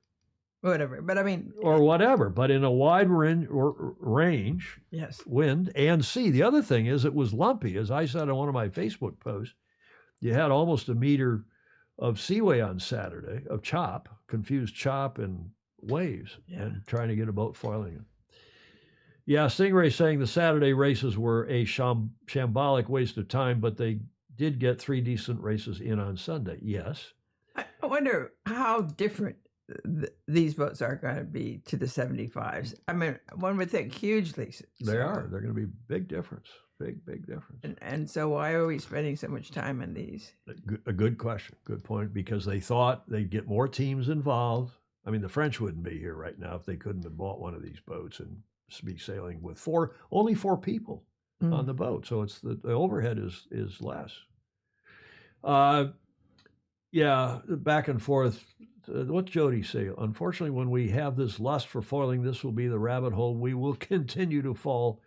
B: whatever. But I mean,
A: or whatever, but in a wide range,
B: yes,
A: wind and sea. The other thing is it was lumpy. As I said on one of my Facebook posts, you had almost a meter of seaway on Saturday, of chop, confused chop and waves, and trying to get a boat foiling it. Yeah, Stingray saying the Saturday races were a shambolic waste of time, but they did get 3 decent races in on Sunday. Yes.
B: I wonder how different these boats are going to be to the 75s. I mean, one would think hugely.
A: They are. They're going to be big difference. Big difference.
B: And so why are we spending so much time on these?
A: A good question. Good point. Because they thought they'd get more teams involved. I mean, the French wouldn't be here right now if they couldn't have bought one of these boats and be sailing with only four people on the boat. So it's the overhead is less. Yeah, back and forth. What's Jody say? Unfortunately, when we have this lust for foiling, this will be the rabbit hole we will continue to fall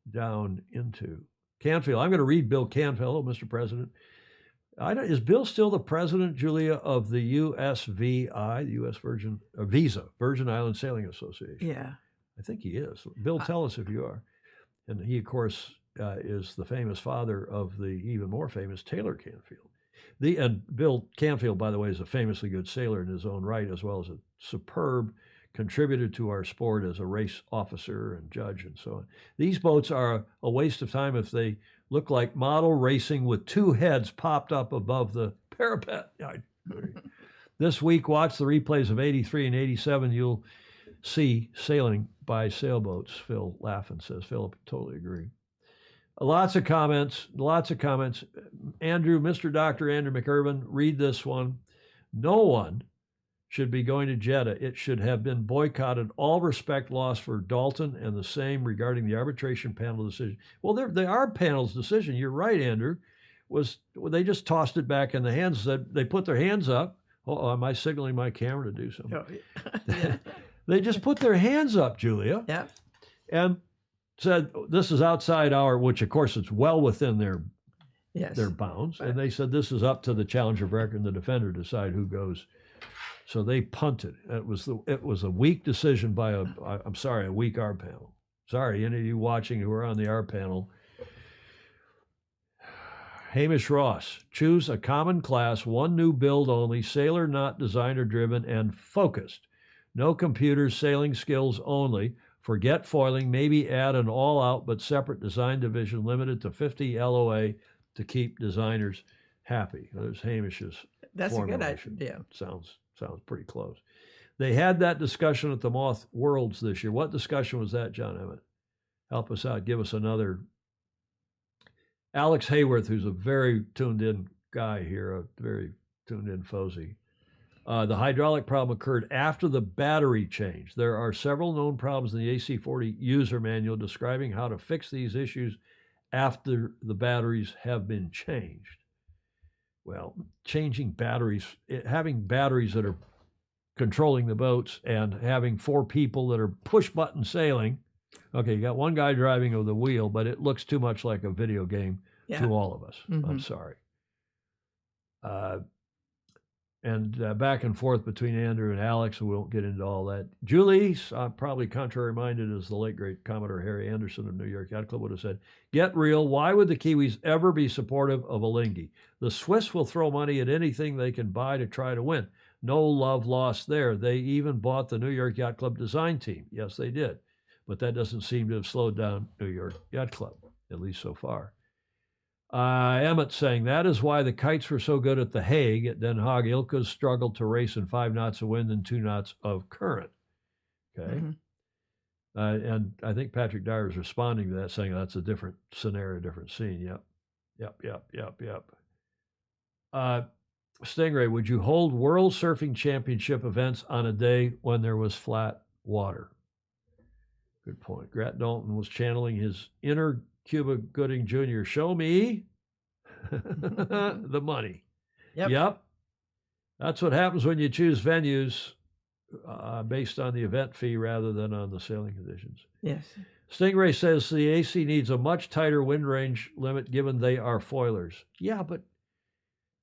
A: down into. Canfield, I'm going to read Bill Canfield, Mr. President. Is Bill still the president, Julia, of the USVI, the U.S. Virgin Islands Sailing Association?
B: Yeah.
A: I think he is. Bill, tell us if you are. And he, of course, is the famous father of the even more famous Taylor Canfield. And Bill Canfield, by the way, is a famously good sailor in his own right, as well as a superb contributor to our sport as a race officer and judge and so on. These boats are a waste of time if they look like model racing with two heads popped up above the parapet. This week, watch the replays of 83 and 87. You'll see sailing by sailboats. Phil Laffin says. Philip, totally agree. Lots of comments. Andrew, Mr. Dr. Andrew McIrvin, read this one. No one should be going to Jeddah. It should have been boycotted. All respect lost for Dalton, and the same regarding the arbitration panel decision. Well, the ARB panel's decision, you're right, Andrew, they just tossed it back in the hands. They put their hands up. Oh, am I signaling my camera to do something?
B: Oh, yeah.
A: They just put their hands up, Julia.
B: Yeah.
A: And said, this is outside our, which of course it's well within their bounds. And they said, this is up to the challenger of record and the defender to decide who goes. So they punted. It was a weak decision by a weak ARB panel. Sorry, any of you watching who are on the ARB panel. Hamish Ross, choose a common class, one new build only, sailor not designer driven and focused. No computers, sailing skills only. Forget foiling, maybe add an all-out but separate design division limited to 50 LOA to keep designers happy. There's Hamish's
B: That's
A: formulation.
B: a good idea.
A: Sounds pretty close. They had that discussion at the Moth Worlds this year. What discussion was that, John Emmett? Help us out. Give us another. Alex Hayworth, who's a very tuned-in guy here, a very tuned-in Fozy. The hydraulic problem occurred after the battery change. There are several known problems in the AC40 user manual describing how to fix these issues after the batteries have been changed. Well, changing batteries, having batteries that are controlling the boats and having four people that are push-button sailing. Okay, you got one guy driving with the wheel, but it looks too much like a video game to all of us.
B: Mm-hmm.
A: I'm sorry. And back and forth between Andrew and Alex, we won't get into all that. Julie, probably contrary-minded as the late, great Commodore Harry Anderson of New York Yacht Club would have said, get real. Why would the Kiwis ever be supportive of Alinghi? The Swiss will throw money at anything they can buy to try to win. No love lost there. They even bought the New York Yacht Club design team. Yes, they did. But that doesn't seem to have slowed down New York Yacht Club, at least so far. Emmett saying, that is why the kites were so good at The Hague. At Den Haag, Ilka's struggled to race in 5 knots of wind and 2 knots of current. Okay. Mm-hmm. And I think Patrick Dyer is responding to that, saying that's a different scenario, different scene. Yep. Stingray, would you hold World Surfing Championship events on a day when there was flat water? Good point. Grant Dalton was channeling his inner Cuba Gooding Jr. Show me the money. Yep. That's what happens when you choose venues based on the event fee rather than on the sailing conditions.
B: Yes.
A: Stingray says the AC needs a much tighter wind range limit given they are foilers. Yeah, but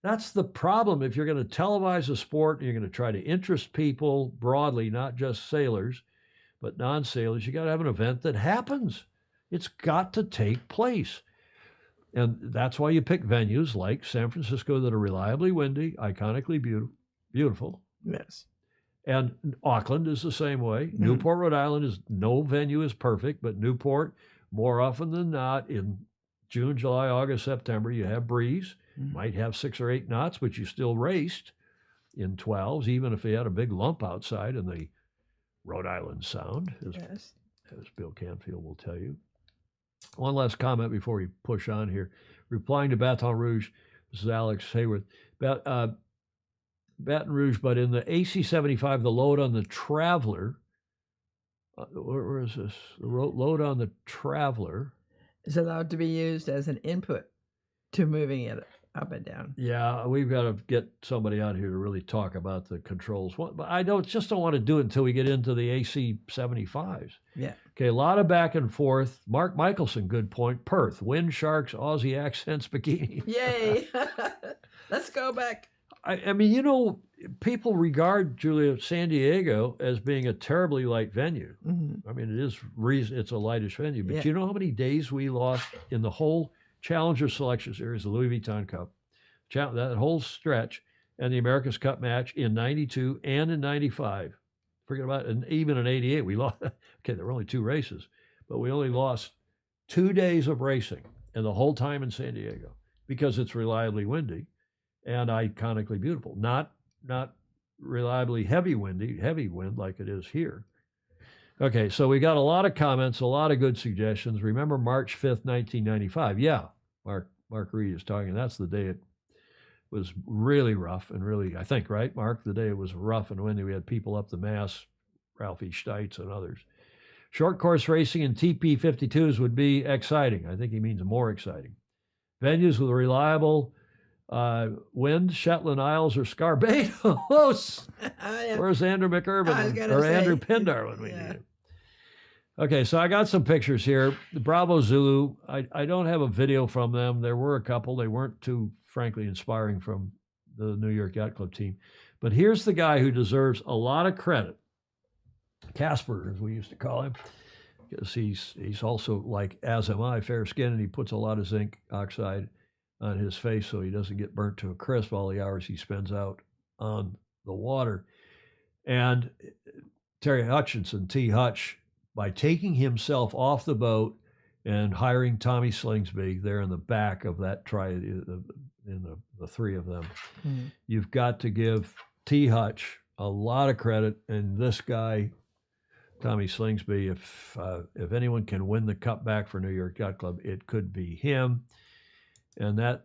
A: that's the problem. If you're going to televise a sport and you're going to try to interest people broadly, not just sailors, but non-sailors, you got to have an event that happens. It's got to take place. And that's why you pick venues like San Francisco that are reliably windy, iconically beautiful.
B: Yes.
A: And Auckland is the same way. Mm-hmm. Newport, Rhode Island no venue is perfect, but Newport, more often than not, in June, July, August, September, you have breeze. Mm-hmm. Might have 6 or 8 knots, but you still raced in 12s, even if you had a big lump outside in the Rhode Island Sound, as Bill Canfield will tell you. One last comment before we push on here. Replying to Baton Rouge, this is Alex Hayworth. Baton Rouge, but in the AC75, the load on the Traveler, where is this? The load on the Traveler
B: is allowed to be used as an input to moving it up and down.
A: Yeah, we've got to get somebody out here to really talk about the controls. But I just don't want to do it until we get into the AC75s.
B: Yeah.
A: Okay, a lot of back and forth. Mark Michelson, good point. Perth, wind sharks, Aussie accents, bikini.
B: Yay. Let's go back.
A: I mean, you know, people regard, Julia, San Diego as being a terribly light venue.
B: Mm-hmm.
A: I mean, it's a lightish venue, but
B: Yeah.
A: you know how many days we lost in the whole Challenger Selection Series, the Louis Vuitton Cup, that whole stretch, and the America's Cup match in 92 and in 95. Forget about it. And even in 88, we lost. Okay, there were only 2 races, but we only lost 2 days of racing and the whole time in San Diego because it's reliably windy and iconically beautiful. Not reliably heavy wind like it is here. Okay, so we got a lot of comments, a lot of good suggestions. Remember March 5th, 1995. Yeah, Mark Reed is talking. That's the day it was really rough and really, I think, right, Mark? The day it was rough and windy. We had people up the Mass, Ralphie Steitz and others. Short course racing in TP52s would be exciting. I think he means more exciting. Venues with reliable wind, Shetland Isles or Scarbados. Where's Andrew McIrvin or Andrew Pindar when we need him? Okay, so I got some pictures here. The Bravo Zulu, I don't have a video from them. There were a couple. They weren't too, frankly, inspiring from the New York Yacht Club team. But here's the guy who deserves a lot of credit. Casper, as we used to call him, because he's also, like, as am I, fair skinned, and he puts a lot of zinc oxide on his face so he doesn't get burnt to a crisp all the hours he spends out on the water. And Terry Hutchinson, T. Hutch, by taking himself off the boat and hiring Tommy Slingsby there in the back of that in the 3 of them, you've got to give T. Hutch a lot of credit. And this guy, Tommy Slingsby, if anyone can win the cup back for New York Yacht Club, it could be him. And that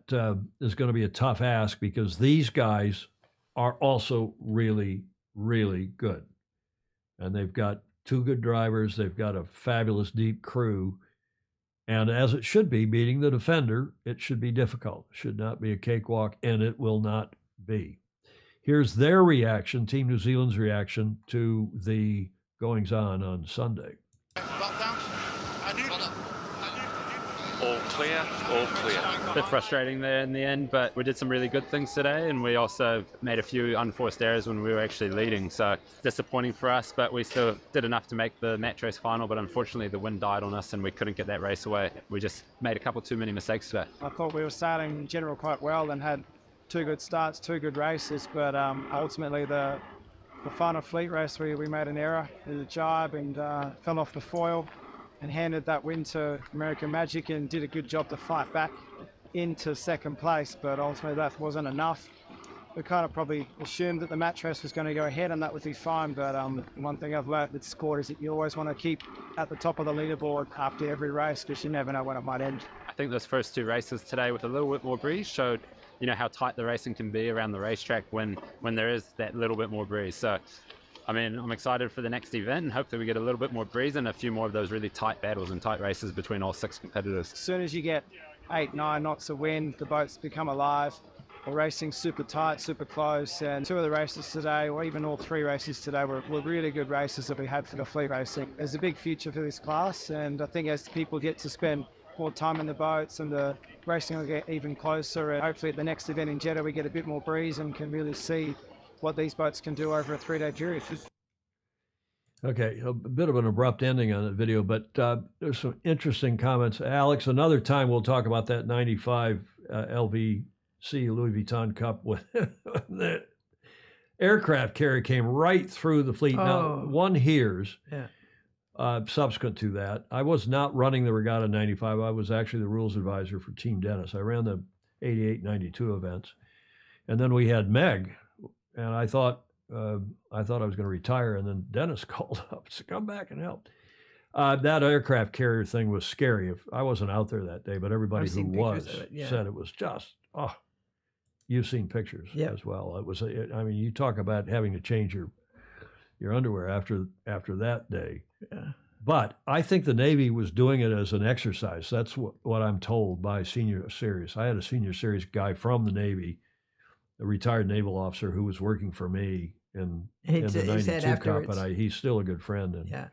A: is going to be a tough ask because these guys are also really, really good. And they've got 2 good drivers. They've got a fabulous deep crew. And as it should be, beating the Defender, it should be difficult. It should not be a cakewalk, and it will not be. Here's their reaction, Team New Zealand's reaction to the goings-on Sunday.
C: All clear, all clear.
D: A bit frustrating there in the end, but we did some really good things today, and we also made a few unforced errors when we were actually leading. So disappointing for us, but we still did enough to make the match race final, but unfortunately the wind died on us and we couldn't get that race away. We just made a couple too many mistakes today.
E: I thought we were starting in general quite well and had 2 good starts, 2 good races, but ultimately the final fleet race we made an error in the jibe and fell off the foil and handed that win to American Magic and did a good job to fight back into second place, but ultimately that wasn't enough. We kind of probably assumed that the match race was going to go ahead and that would be fine, but one thing I've learned with sport is that you always want to keep at the top of the leaderboard after every race because you never know when it might end.
D: I think those first 2 races today with a little bit more breeze showed, you know, how tight the racing can be around the racetrack when there is that little bit more breeze. So I mean, I'm excited for the next event and hopefully we get a little bit more breeze and a few more of those really tight battles and tight races between all 6 competitors.
E: As soon as you get 8, 9 knots of wind, the boats become alive. We're racing super tight, super close, and 2 of the races today, or even all 3 races today, were really good races that we had for the fleet racing. There's a big future for this class, and I think as people get to spend more time in the boats and the racing will get even closer, and hopefully at the next event in Jeddah we get a bit more breeze and can really see what these boats can do over a 3-day period.
A: Okay, a bit of an abrupt ending on the video, but there's some interesting comments. Alex, another time we'll talk about that 95 LVC Louis Vuitton Cup when the aircraft carrier came right through the fleet. Now, one hears, subsequent to that, I was not running the Regatta 95. I was actually the rules advisor for Team Dennis. I ran the 88, 92 events. And then we had Meg, and I thought I was going to retire, and then Dennis called up to come back and help. That aircraft carrier thing was scary. I wasn't out there that day, but everybody who was said it was just, you've seen pictures as well. It was, I mean, you talk about having to change your underwear after that day. Yeah. But I think the Navy was doing it as an exercise. That's what I'm told by senior series. I had a senior series guy from the Navy, a retired naval officer who was working for me in the 92 Cup, and he's still a good friend. And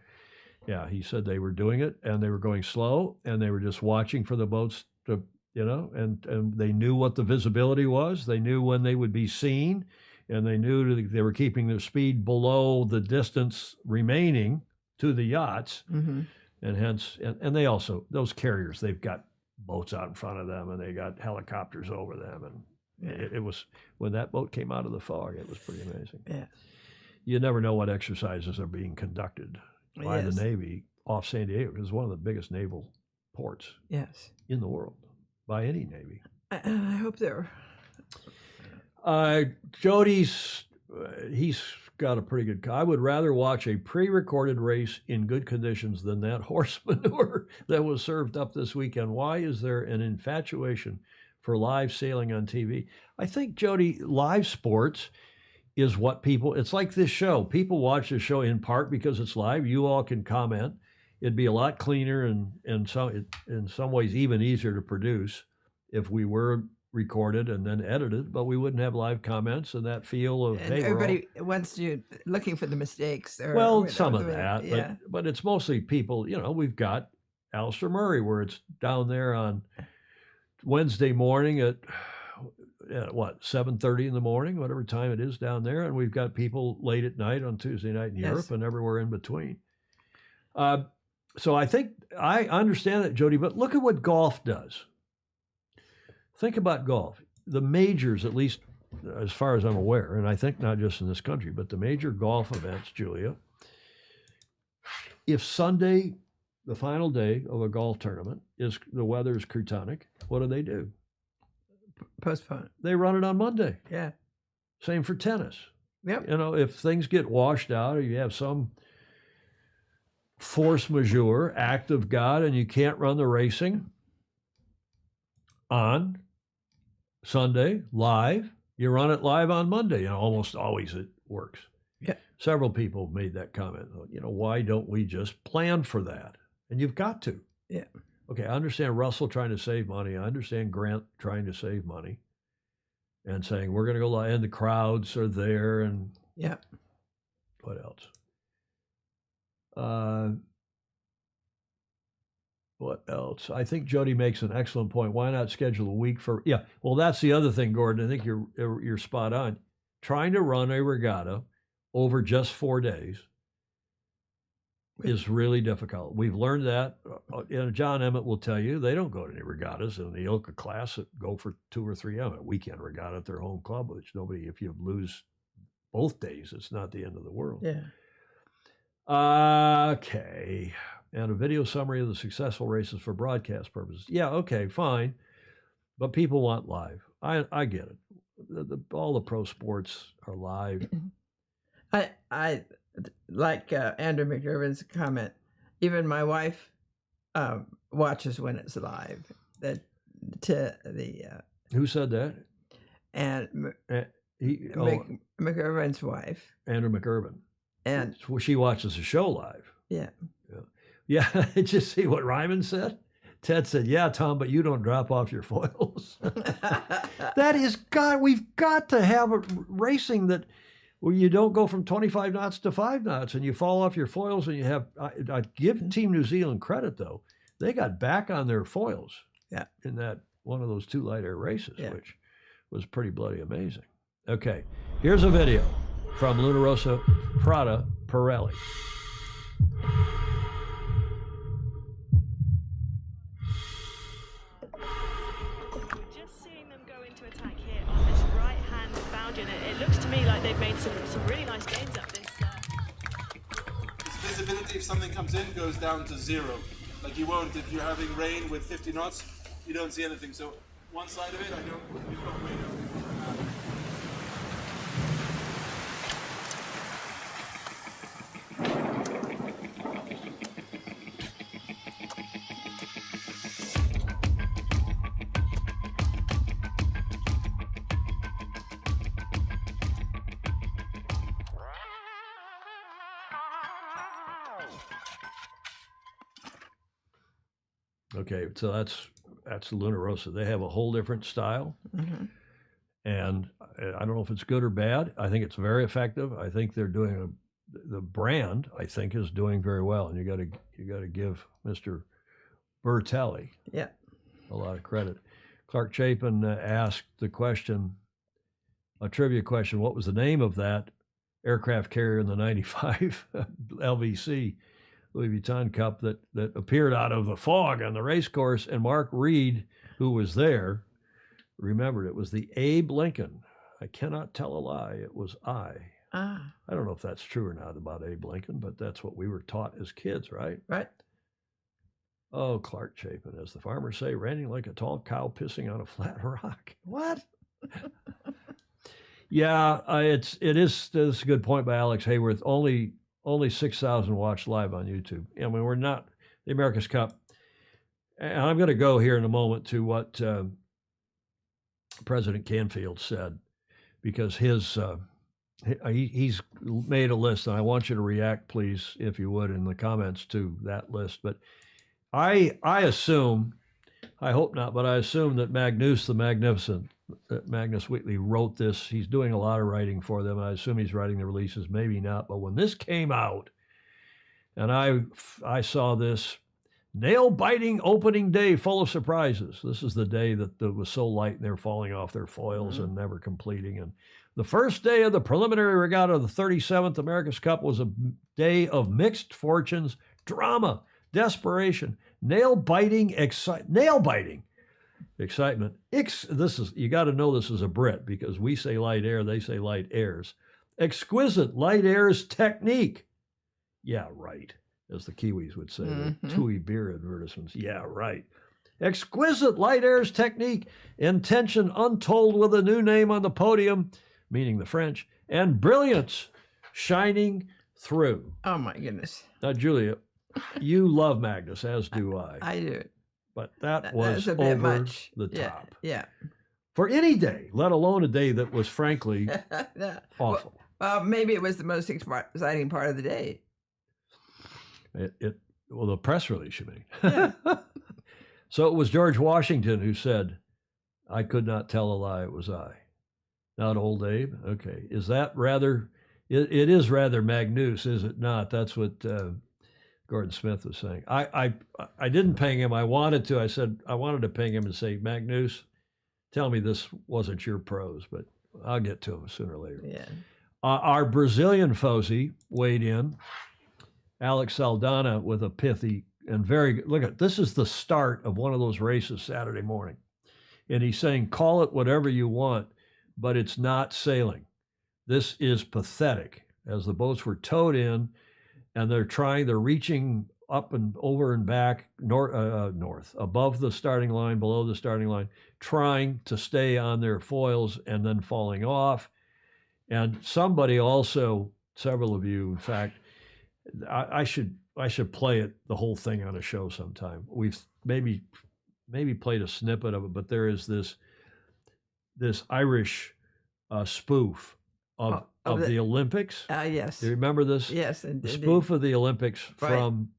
A: yeah, he said they were doing it, and they were going slow, and they were just watching for the boats to, you know, and they knew what the visibility was. They knew when they would be seen, and they knew that they were keeping their speed below the distance remaining to the yachts.
B: Mm-hmm.
A: And hence, and they also, those carriers, they've got boats out in front of them and they got helicopters over them. And it was, when that boat came out of the fog, it was pretty amazing.
B: Yeah.
A: You never know what exercises are being conducted by
B: Yes.
A: the Navy off San Diego, because it's one of the biggest naval ports
B: Yes.
A: in the world by any Navy.
B: I hope they're.
A: Jody's, he's got a pretty good. I would rather watch a pre-recorded race in good conditions than that horse manure that was served up this weekend. Why is there an infatuation for live sailing on TV? I think, Jody, live sports is what people, it's like this show. People watch this show in part because it's live. You all can comment. It'd be a lot cleaner and in some ways even easier to produce if we were recorded and then edited, but we wouldn't have live comments and that feel of,
B: And
A: hey, we're all-
B: everybody wants you looking for the mistakes. Or
A: well,
B: whatever,
A: some of that,
B: yeah.
A: but it's mostly people, you know, we've got Alistair Murray where it's down there on Wednesday morning at what, 7:30 in the morning, whatever time it is down there. And we've got people late at night on Tuesday night in
B: Yes.
A: Europe and everywhere in between. So I think I understand that, Jody, but look at what golf does. Think about golf. The majors, at least as far as I'm aware, and I think not just in this country, but the major golf events, Julia, if Sunday, the final day of a golf tournament, is the weather is crotonic, what do?
B: Postpone.
A: They run it on Monday.
B: Yeah.
A: Same for tennis.
B: Yep.
A: You know, if things get washed out or you have some force majeure, act of God, and you can't run the racing on Sunday live, you run it live on Monday. You know, almost always it works.
B: Yeah.
A: Several people made that comment. You know, why don't we just plan for that? And you've got to.
B: Yeah.
A: Okay, I understand Russell trying to save money. I understand Grant trying to save money and saying we're going to go live, and the crowds are there, and
B: Yeah.
A: what else? What else? I think Jody makes an excellent point. Why not schedule a week for? Yeah, well, that's the other thing, Gordon. I think you're spot on. Trying to run a regatta over just 4 days is really difficult. We've learned that. John Emmett will tell you they don't go to any regattas in the Ilka class that go for 2 or 3 a weekend regatta at their home club, which nobody, if you lose both days, it's not the end of the world.
B: Yeah.
A: Okay. And a video summary of the successful races for broadcast purposes. Yeah, okay, fine. But people want live. I get it. All the pro sports are live.
B: I like Andrew McGirvin's comment. Even my wife watches when it's live. That to the
A: Who said that?
B: and McGirvin's wife.
A: Andrew McGirvin.
B: And
A: she watches the show live.
B: Yeah.
A: Yeah. Did you see what Ryman said? Ted said, "Yeah, Tom, but you don't drop off your foils." That is God. We've got to have a racing that where you don't go from 25 knots to 5 knots and you fall off your foils and you have. I give Team New Zealand credit though; they got back on their foils.
B: Yeah.
A: In that one of those 2 light air races, which was pretty bloody amazing. Okay, here's a video from Luna Rossa Prada Pirelli.
F: It looks to me like they've made some really nice gains up this.
H: Its visibility, if something comes in, goes down to 0. Like you won't if you're having rain with 50 knots, you don't see anything. So one side of it, I know you've got rain.
A: Okay, so that's Luna Rossa. They have a whole different style, and I don't know if it's good or bad. I think it's very effective. I think they're doing the brand. I think is doing very well, and you got to give Mr. Bertelli
B: a
A: lot of credit. Clark Chapin asked the question, a trivia question, what was the name of that aircraft carrier in the 95 LVC Louis Vuitton Cup that appeared out of the fog on the race course? And Mark Reed, who was there, remembered it was the Abe Lincoln. I cannot tell a lie. It was I. I don't know if that's true or not about Abe Lincoln, but that's what we were taught as kids, right?
B: Right.
A: Oh, Clark Chapin, as the farmers say, ranting like a tall cow pissing on a flat rock. What? Yeah, it's a good point by Alex Hayworth. Only 6,000 watched live on YouTube. I mean, we're not the America's Cup. And I'm going to go here in a moment to what President Canfield said, because he's made a list, and I want you to react, please, if you would, in the comments to that list. But I assume, I hope not, but I assume that Magnus the Magnificent, Magnus Wheatley, wrote this. He's doing a lot of writing for them. I assume he's writing the releases, maybe not. But when this came out, and I saw this nail-biting opening day full of surprises. This is the day that was so light and they're falling off their foils and never completing. And the first day of the preliminary regatta of the 37th America's Cup was a day of mixed fortunes, drama, desperation, nail-biting excitement. This is, you got to know this is a Brit, because we say light air, they say light airs. Exquisite light airs technique. Yeah, right. As the Kiwis would say, the Tui beer advertisements. Yeah, right. Exquisite light airs technique, intention untold with a new name on the podium, meaning the French, and brilliance shining through.
B: Oh, my goodness.
A: Now, Julia, you love Magnus, as do I.
B: I do.
A: But that was
B: a bit
A: over
B: much.
A: the top.
B: Yeah.
A: For any day, let alone a day that was frankly awful.
B: Well, maybe it was the most exciting part of the day.
A: Well, the press release, you mean. Yeah. So it was George Washington who said, I could not tell a lie, it was I. Not old Abe? Okay. Is that rather, it is rather Magnus, is it not? That's what Gordon Smith was saying. I didn't ping him. I wanted to. I said, I wanted to ping him and say, Magnus, tell me this wasn't your prose, but I'll get to him sooner or later.
B: Yeah.
A: Our Brazilian Fozy weighed in. Alex Saldana with a pithy and very good. Look at this is the start of one of those races Saturday morning. And he's saying, call it whatever you want, but it's not sailing. This is pathetic. As the boats were towed in and they're reaching up and over and back north, above the starting line, below the starting line, trying to stay on their foils and then falling off. And somebody also, several of you, in fact, I should play it, the whole thing on a show sometime. We've maybe played a snippet of it, but there is this Irish spoof of the Olympics.
B: Yes.
A: Do you remember this?
B: Yes,
A: the spoof of the Olympics from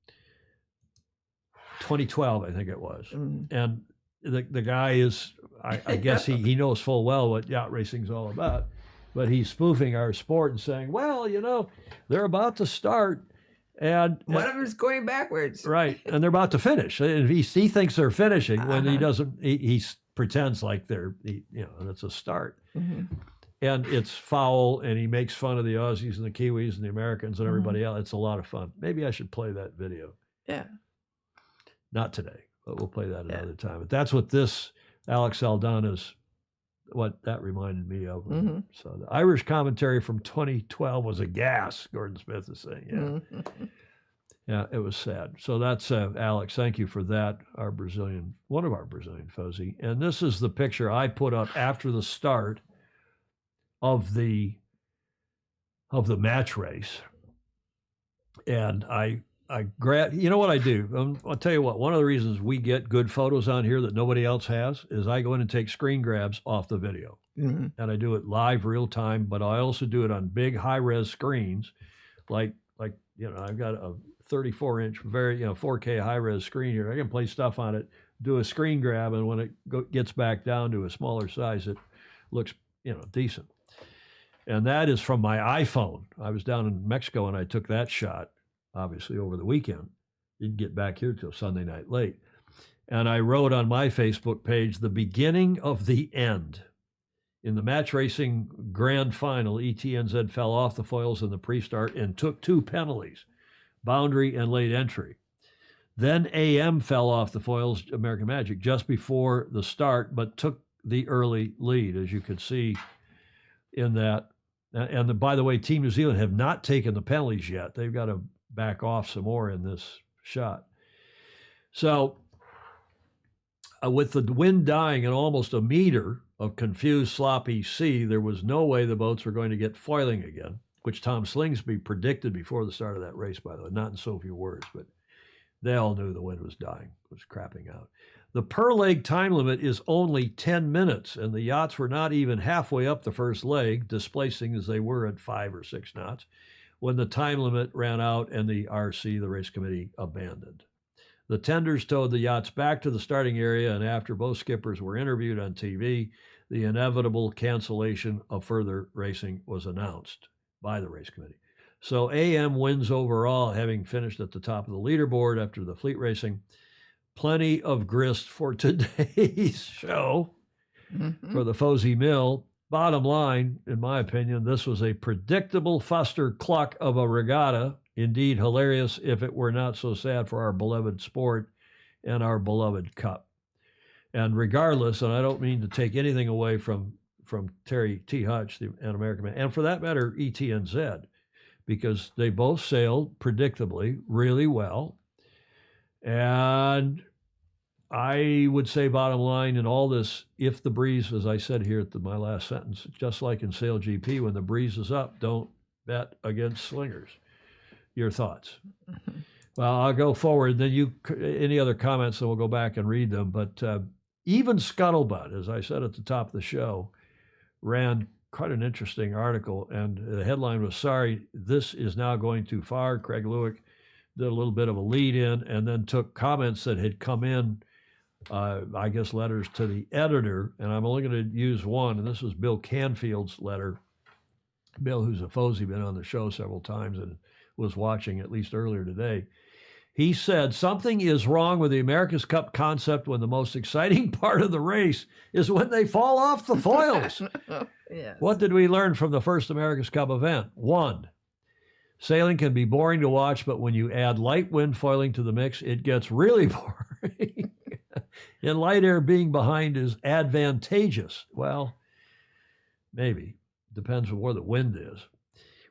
A: 2012, I think it was. And the guy is, I guess he knows full well what yacht racing is all about, but he's spoofing our sport and saying, well, they're about to start. And
B: one of them is going backwards.
A: Right. And they're about to finish. And he thinks they're finishing when he doesn't, he pretends like they're, and it's a start. And it's foul, and he makes fun of the Aussies and the Kiwis and the Americans and everybody else. It's a lot of fun. Maybe I should play that video.
B: Yeah.
A: Not today, but we'll play that another time. But that's what this Alex Saldana's, what that reminded me of. So the Irish commentary from 2012 was a gas, Gordon Smith is saying. Yeah. Yeah, it was sad. So that's Alex. Thank you for that. One of our Brazilian Fozy. And this is the picture I put up after the start of the match race. And I you know what I do? I'll tell you what, one of the reasons we get good photos on here that nobody else has is I go in and take screen grabs off the video. And I do it live, real time, but I also do it on big high-res screens. Like I've got a 34-inch, very, 4K high-res screen here. I can play stuff on it, do a screen grab, and when it gets back down to a smaller size, it looks, decent. And that is from my iPhone. I was down in Mexico and I took that shot, obviously, over the weekend. Didn't get back here till Sunday night late. And I wrote on my Facebook page, the beginning of the end. In the match racing grand final, ETNZ fell off the foils in the pre-start and took 2 penalties, boundary and late entry. Then AM fell off the foils, American Magic, just before the start, but took the early lead, as you could see in that. And by the way, Team New Zealand have not taken the penalties yet. They've got to back off some more in this shot. So with the wind dying at almost a meter of confused, sloppy sea, there was no way the boats were going to get foiling again, which Tom Slingsby predicted before the start of that race, by the way, not in so few words, but they all knew the wind was dying, was crapping out. The per leg time limit is only 10 minutes, and the yachts were not even halfway up the first leg, displacing as they were at 5 or 6 knots, when the time limit ran out and the RC, the race committee, abandoned. The tenders towed the yachts back to the starting area, and after both skippers were interviewed on TV, the inevitable cancellation of further racing was announced by the race committee. So AM wins overall, having finished at the top of the leaderboard after the fleet racing. Plenty of grist for today's show for the Fosey Mill. Bottom line, in my opinion, this was a predictable fuster-cluck of a regatta. Indeed, hilarious if it were not so sad for our beloved sport and our beloved cup. And regardless, and I don't mean to take anything away from Terry T. Hutch, the American Man, and for that matter, ETNZ, because they both sailed predictably really well. And I would say, bottom line, in all this, if the breeze, as I said here at my last sentence, just like in Sail GP, when the breeze is up, don't bet against slingers. Your thoughts? Well, I'll go forward. Then any other comments, then we'll go back and read them. But even Scuttlebutt, as I said at the top of the show, ran quite an interesting article. And the headline was, "Sorry, this is now going too far." Craig Lewick did a little bit of a lead in and then took comments that had come in, I guess letters to the editor. And I'm only going to use one. And this was Bill Canfield's letter. Bill, who's a Fosey, been on the show several times and was watching at least earlier today. He said, "Something is wrong with the America's Cup concept when the most exciting part of the race is when they fall off the foils."
B: Yes.
A: What did we learn from the first America's Cup event? 1, sailing can be boring to watch, but when you add light wind foiling to the mix, it gets really boring. And light air being behind is advantageous. Well, maybe. Depends on where the wind is.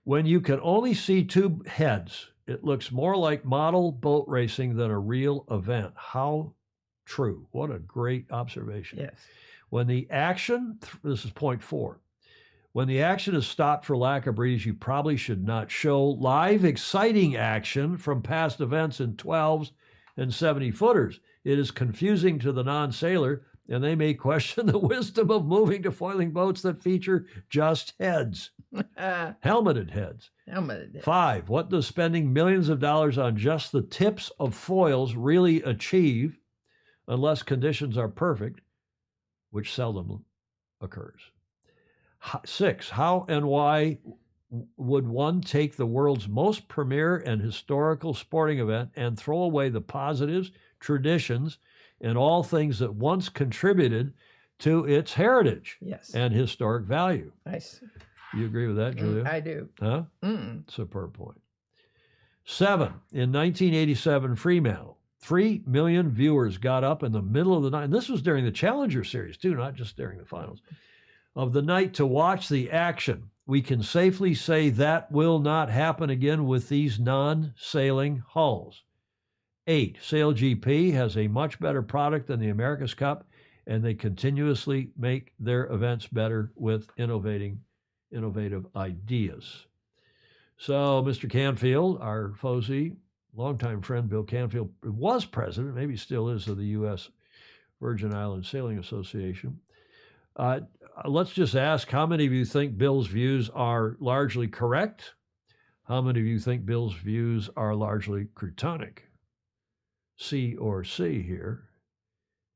A: When you can only see 2 heads, it looks more like model boat racing than a real event. How true. What a great observation.
B: Yes.
A: When the action, this is point 4, when the action is stopped for lack of breeze, you probably should not show live exciting action from past events in 12s and 70-footers. It is confusing to the non-sailor, and they may question the wisdom of moving to foiling boats that feature just heads. Helmeted heads. 5, what does spending millions of dollars on just the tips of foils really achieve unless conditions are perfect, which seldom occurs? 6, how and why would one take the world's most premier and historical sporting event and throw away the positives, traditions, and all things that once contributed to its heritage and historic value?
B: Nice.
A: You agree with that, Julia?
B: I do.
A: Huh? Superb point. 7, in 1987 Fremantle, 3 million viewers got up in the middle of the night. And this was during the Challenger Series, too, not just during the finals of the night to watch the action. We can safely say that will not happen again with these non-sailing hulls. 8, Sail GP has a much better product than the America's Cup, and they continuously make their events better with innovative ideas. So Mr. Canfield, our Fosey, longtime friend Bill Canfield, was president, maybe still is, of the U.S. Virgin Islands Sailing Association. Let's just ask, how many of you think Bill's views are largely correct? How many of you think Bill's views are largely crotonic? C or C here.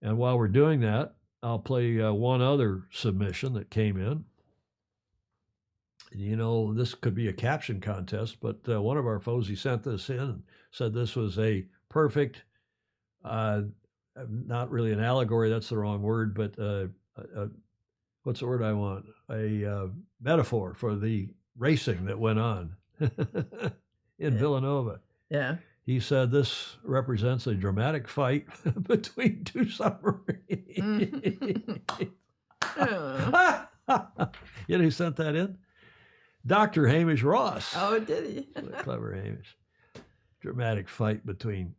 A: And while we're doing that, I'll play one other submission that came in. You know, this could be a caption contest, but one of our Fosey sent this in and said this was a perfect not really an allegory, that's the wrong word, but what's the word I want? A metaphor for the racing that went on in Villanova.
B: Yeah.
A: He said this represents a dramatic fight between two submarines. You know who sent that in? Dr. Hamish Ross.
B: Oh, did he?
A: Clever Hamish. Dramatic fight between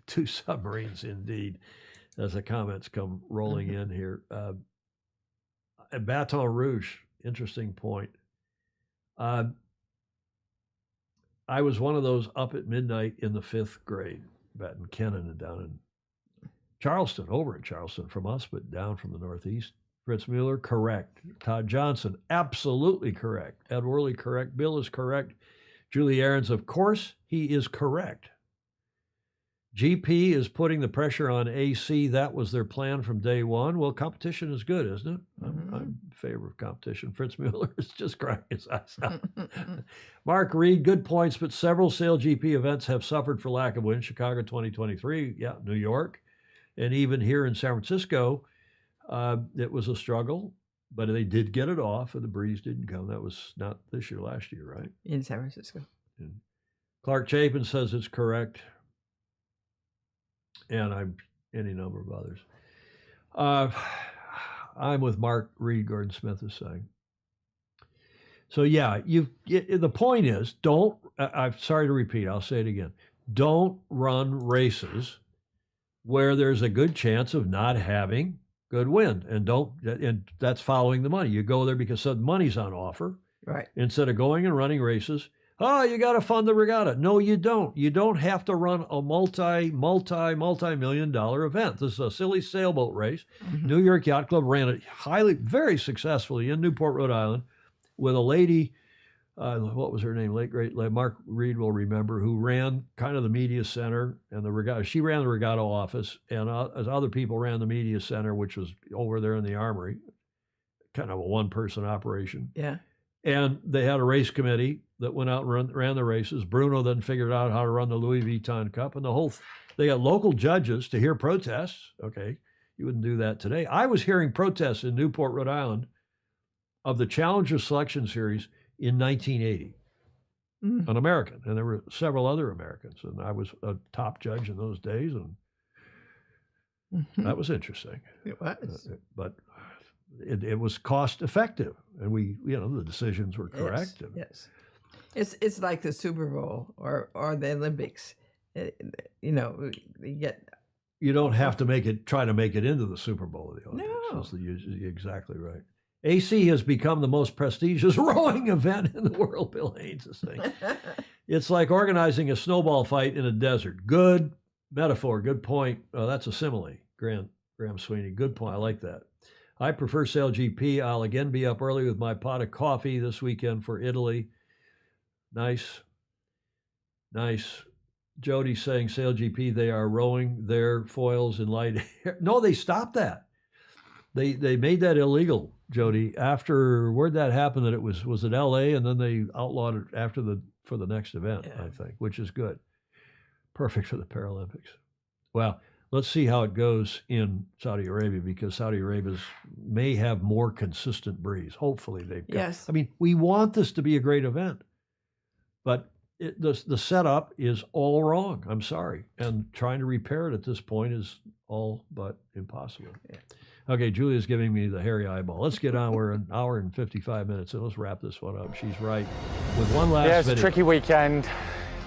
A: two submarines, indeed, as the comments come rolling in here. At Baton Rouge, interesting point. I was one of those up at midnight in the 5th grade, Baton Kennan and down in Charleston, over in Charleston from us, but down from the Northeast. Fritz Mueller, correct. Todd Johnson, absolutely correct. Ed Worley, correct. Bill is correct. Julie Aarons, of course, he is correct. GP is putting the pressure on AC. That was their plan from day one. Well, competition is good, isn't it? I'm in favor of competition. Fritz Mueller is just crying his eyes out. Mark Reed, good points, but several SailGP events have suffered for lack of wind. Chicago 2023, yeah, New York, and even here in San Francisco, it was a struggle, but they did get it off, and the breeze didn't come. That was not this year, last year, right?
B: In San Francisco.
A: And Clark Chapin says it's correct. And I'm any number of others. I'm with Mark Reed, Gordon Smith is saying. So yeah, the point is, don't, I'm sorry to repeat, I'll say it again. Don't run races where there's a good chance of not having good wind, and that's following the money. You go there because the money's on offer.
B: Right.
A: Instead of going and running races, oh, you got to fund the regatta. No, you don't. You don't have to run a multi-million-dollar event. This is a silly sailboat race. Mm-hmm. New York Yacht Club ran it very successfully in Newport, Rhode Island, with a lady, what was her name? Late great Mark Reed will remember, who ran kind of the media center and the regatta. She ran the regatta office, and as other people ran the media center, which was over there in the Armory, kind of a one-person operation.
B: Yeah.
A: And they had a race committee that went out and ran the races. Bruno then figured out how to run the Louis Vuitton Cup, and they got local judges to hear protests. Okay, you wouldn't do that today. I was hearing protests in Newport, Rhode Island, of the Challenger Selection Series in 1980. An American, and there were several other Americans, and I was a top judge in those days, and that was interesting.
B: It was,
A: but it was cost effective, and the decisions were correct.
B: Yes, it's like the Super Bowl or the Olympics. You don't
A: have to try to make it into the Super Bowl or the Olympics.
B: No,
A: you're exactly right. AC has become the most prestigious rowing event in the world, Bill Haynes is saying. It's like organizing a snowball fight in a desert. Good metaphor, good point. Oh, that's a simile, Graham Sweeney. Good point, I like that. I prefer SailGP. I'll again be up early with my pot of coffee this weekend for Italy. Nice. Jody saying SailGP, they are rowing their foils in light air. No, they stopped that. They made that illegal, Jody. After, where'd that happen? That it was it LA, and then they outlawed it for the next event, I think, which is good. Perfect for the Paralympics. Well, let's see how it goes in Saudi Arabia, because Saudi Arabia may have more consistent breeze. Hopefully they've got.
B: Yes.
A: I mean, we want this to be a great event, but the setup is all wrong. I'm sorry, and trying to repair it at this point is all but impossible. Yeah. Okay, Julia's giving me the hairy eyeball. Let's get on. We're an hour and 55 minutes, so let's wrap this one up. She's right. With one last
T: Yeah, it's
A: video.
T: a tricky weekend.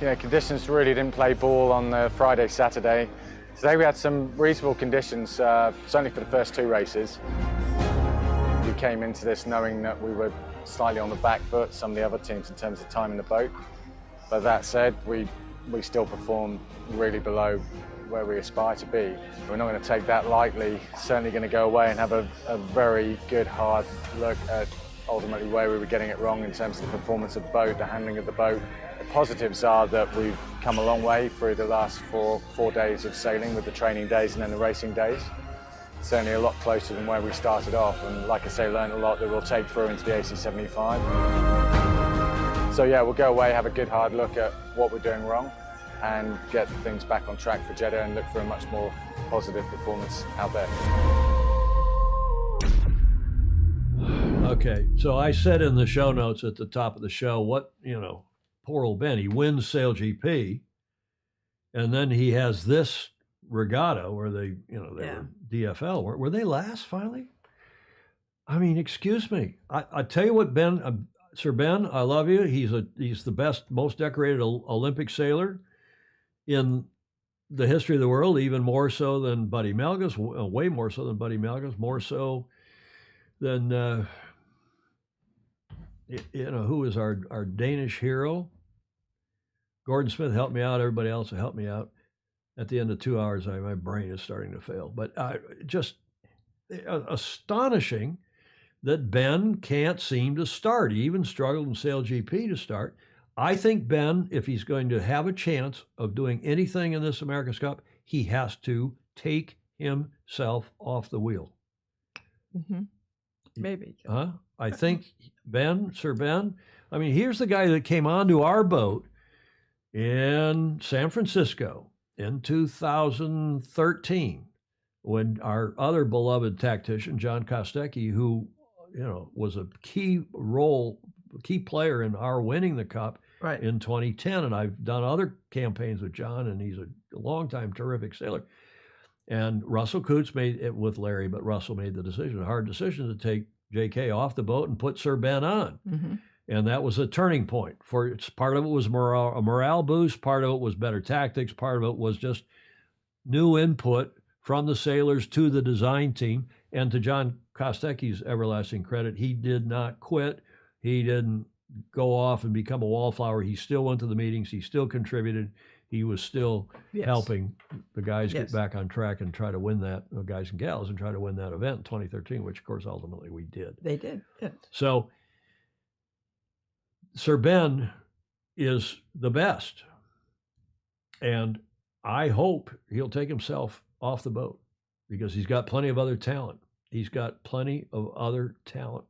T: Conditions really didn't play ball on the Friday, Saturday. Today we had some reasonable conditions, certainly for the first two races. We came into this knowing that we were slightly on the back foot, some of the other teams, in terms of time in the boat. But that said, we still performed really below where we aspire to be. We're not going to take that lightly. Certainly going to go away and have a very good, hard look at ultimately where we were getting it wrong in terms of the performance of the boat, the handling of the boat. The positives are that we've come a long way through the last four days of sailing, with the training days and then the racing days. Certainly a lot closer than where we started off, and like I say, learned a lot that we'll take through into the AC35. So yeah, we'll go away, have a good hard look at what we're doing wrong, and get things back on track for Jeddah and look for a much more positive performance out there.
A: Okay, so I said in the show notes at the top of the show, poor old Ben, he wins Sail GP, and then he has this regatta where they were DFL. Were they last finally? I mean, excuse me. I tell you what, Ben, Sir Ben, I love you. He's the best, most decorated Olympic sailor in the history of the world, even more so than Buddy Malgus, way more so than Buddy Malgus, more so than who is our Danish hero? Gordon Smith helped me out. Everybody else helped me out. At the end of 2 hours, my brain is starting to fail. But just astonishing that Ben can't seem to start. He even struggled in Sail GP to start. I think Ben, if he's going to have a chance of doing anything in this America's Cup, he has to take himself off the wheel.
B: Mm-hmm. Maybe.
A: Huh? I think Sir Ben, I mean, here's the guy that came onto our boat in San Francisco in 2013 when our other beloved tactician, John Kostecki, who, was a key player in our winning the Cup in 2010. And I've done other campaigns with John, and he's a longtime terrific sailor. And Russell Coutts made it with Larry, but Russell made the decision, a hard decision, to take JK off the boat and put Sir Ben on.
B: Mm-hmm.
A: And that was a turning point. Part of it was a morale boost, part of it was better tactics, part of it was just new input from the sailors to the design team. And to John Kostecki's everlasting credit, he did not quit. He didn't go off and become a wallflower. He still went to the meetings. He still contributed. He was still helping the guys get back on track and try to win that, guys and gals, and try to win that event in 2013, which, of course, ultimately we did.
B: They did. Yeah.
A: So Sir Ben is the best. And I hope he'll take himself off the boat because he's got plenty of other talent. He's got plenty of other talent.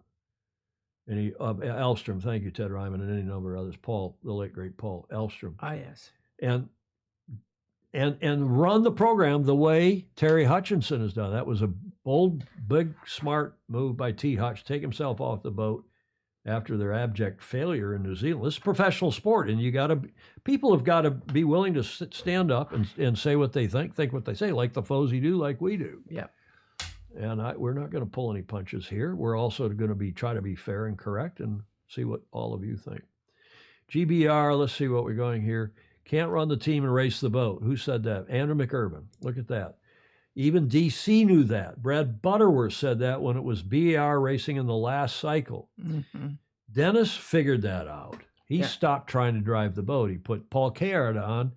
A: And Elstrom, thank you, Ted Ryman, and any number of others. Paul, the late, great Paul Elstrom.
B: Ah, yes.
A: And run the program the way Terry Hutchinson has done. That was a bold, big, smart move by T. Hutch, take himself off the boat after their abject failure in New Zealand. This is professional sport, and people have got to be willing to stand up and say what they think what they say, like the Fozy do, like we do.
B: Yeah.
A: And we're not going to pull any punches here. We're also going to try to be fair and correct and see what all of you think. GBR, let's see what we're going here. Can't run the team and race the boat. Who said that? Andrew McIrvin. Look at that. Even DC knew that. Brad Butterworth said that when it was BAR racing in the last cycle.
B: Mm-hmm.
A: Dennis figured that out. He stopped trying to drive the boat. He put Paul Caird on.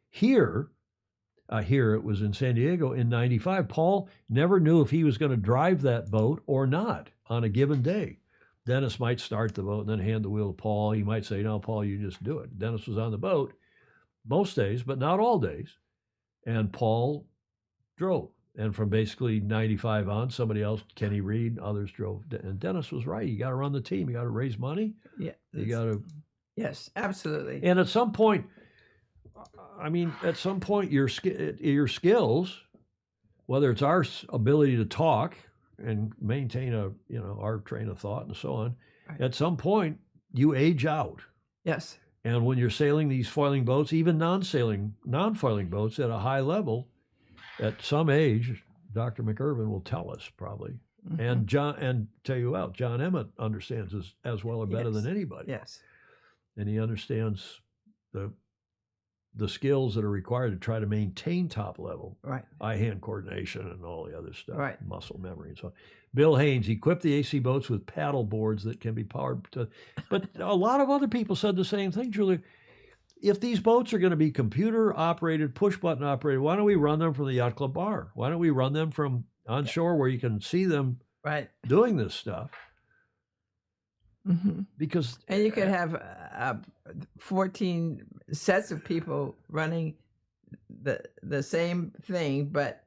A: Here it was in San Diego in 95. Paul never knew if he was going to drive that boat or not on a given day. Dennis might start the boat and then hand the wheel to Paul. He might say, no, Paul, you just do it. Dennis was on the boat most days, but not all days. And Paul drove. And from basically 95 on, somebody else, Kenny Reed, others drove. And Dennis was right. You got to run the team. You got to raise money.
B: Yeah.
A: You got to.
B: Yes, absolutely.
A: And at some point, your skills, whether it's our ability to talk and maintain our train of thought and so on, at some point you age out.
B: Yes.
A: And when you're sailing these foiling boats, even non-foiling boats at a high level, at some age, Dr. McIrvin will tell us probably. Mm-hmm. And tell you what, John Emmett understands this as well or better than anybody.
B: Yes.
A: And he understands the skills that are required to try to maintain top level.
B: Right.
A: Eye-hand coordination and all the other stuff.
B: Right.
A: Muscle memory and so on. Bill Haynes equipped the AC boats with paddle boards that can be powered but a lot of other people said the same thing, Julia. If these boats are going to be computer operated, push button operated, why don't we run them from the yacht club bar? Why don't we run them from on shore where you can see them doing this stuff?
B: Mm-hmm.
A: Because
B: and you could have 14 sets of people running the same thing, but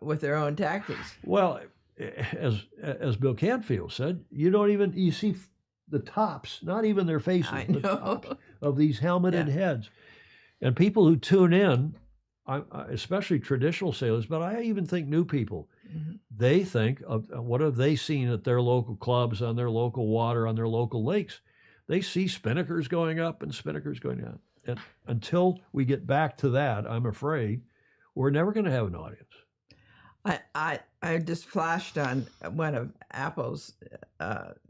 B: with their own tactics.
A: Well, as Bill Canfield said, you see the tops, not even their faces, the tops of these helmeted heads. And people who tune in, especially traditional sailors, but I even think new people, they think of what have they seen at their local clubs, on their local water, on their local lakes. They see spinnakers going up and spinnakers going down. And until we get back to that, I'm afraid we're never going to have an audience.
B: I just flashed on one of Apple's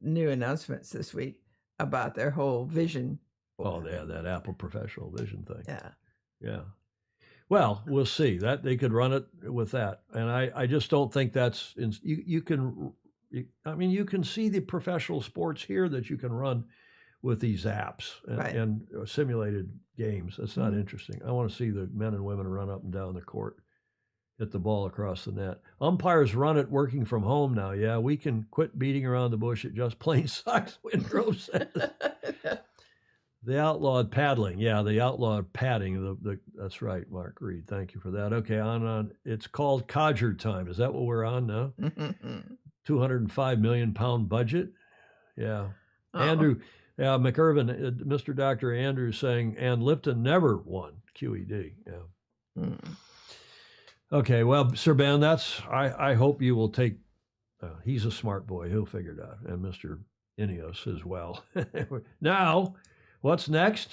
B: new announcements this week about their whole vision.
A: Oh, they have that Apple Professional Vision thing.
B: Yeah.
A: Yeah. Well, we'll see. That they could run it with that. And I just don't think that's you can see the professional sports here that you can run with these apps and simulated games. That's not interesting. I want to see the men and women run up and down the court, hit the ball across the net. Umpires run it working from home now. Yeah, we can quit beating around the bush. It just plain sucks, Windrove says. The outlawed paddling. Yeah, the outlawed padding. That's right, Mark Reed. Thank you for that. Okay, on. It's called Codger time. Is that what we're on now? 205 million pound budget. Yeah. Andrew, McIrvin, Mr. Dr. Andrews saying, and Lipton never won QED. Yeah. Okay, well, Sir Ben, I hope you will take, he's a smart boy. He'll figure it out. And Mr. Ineos as well. Now, what's next?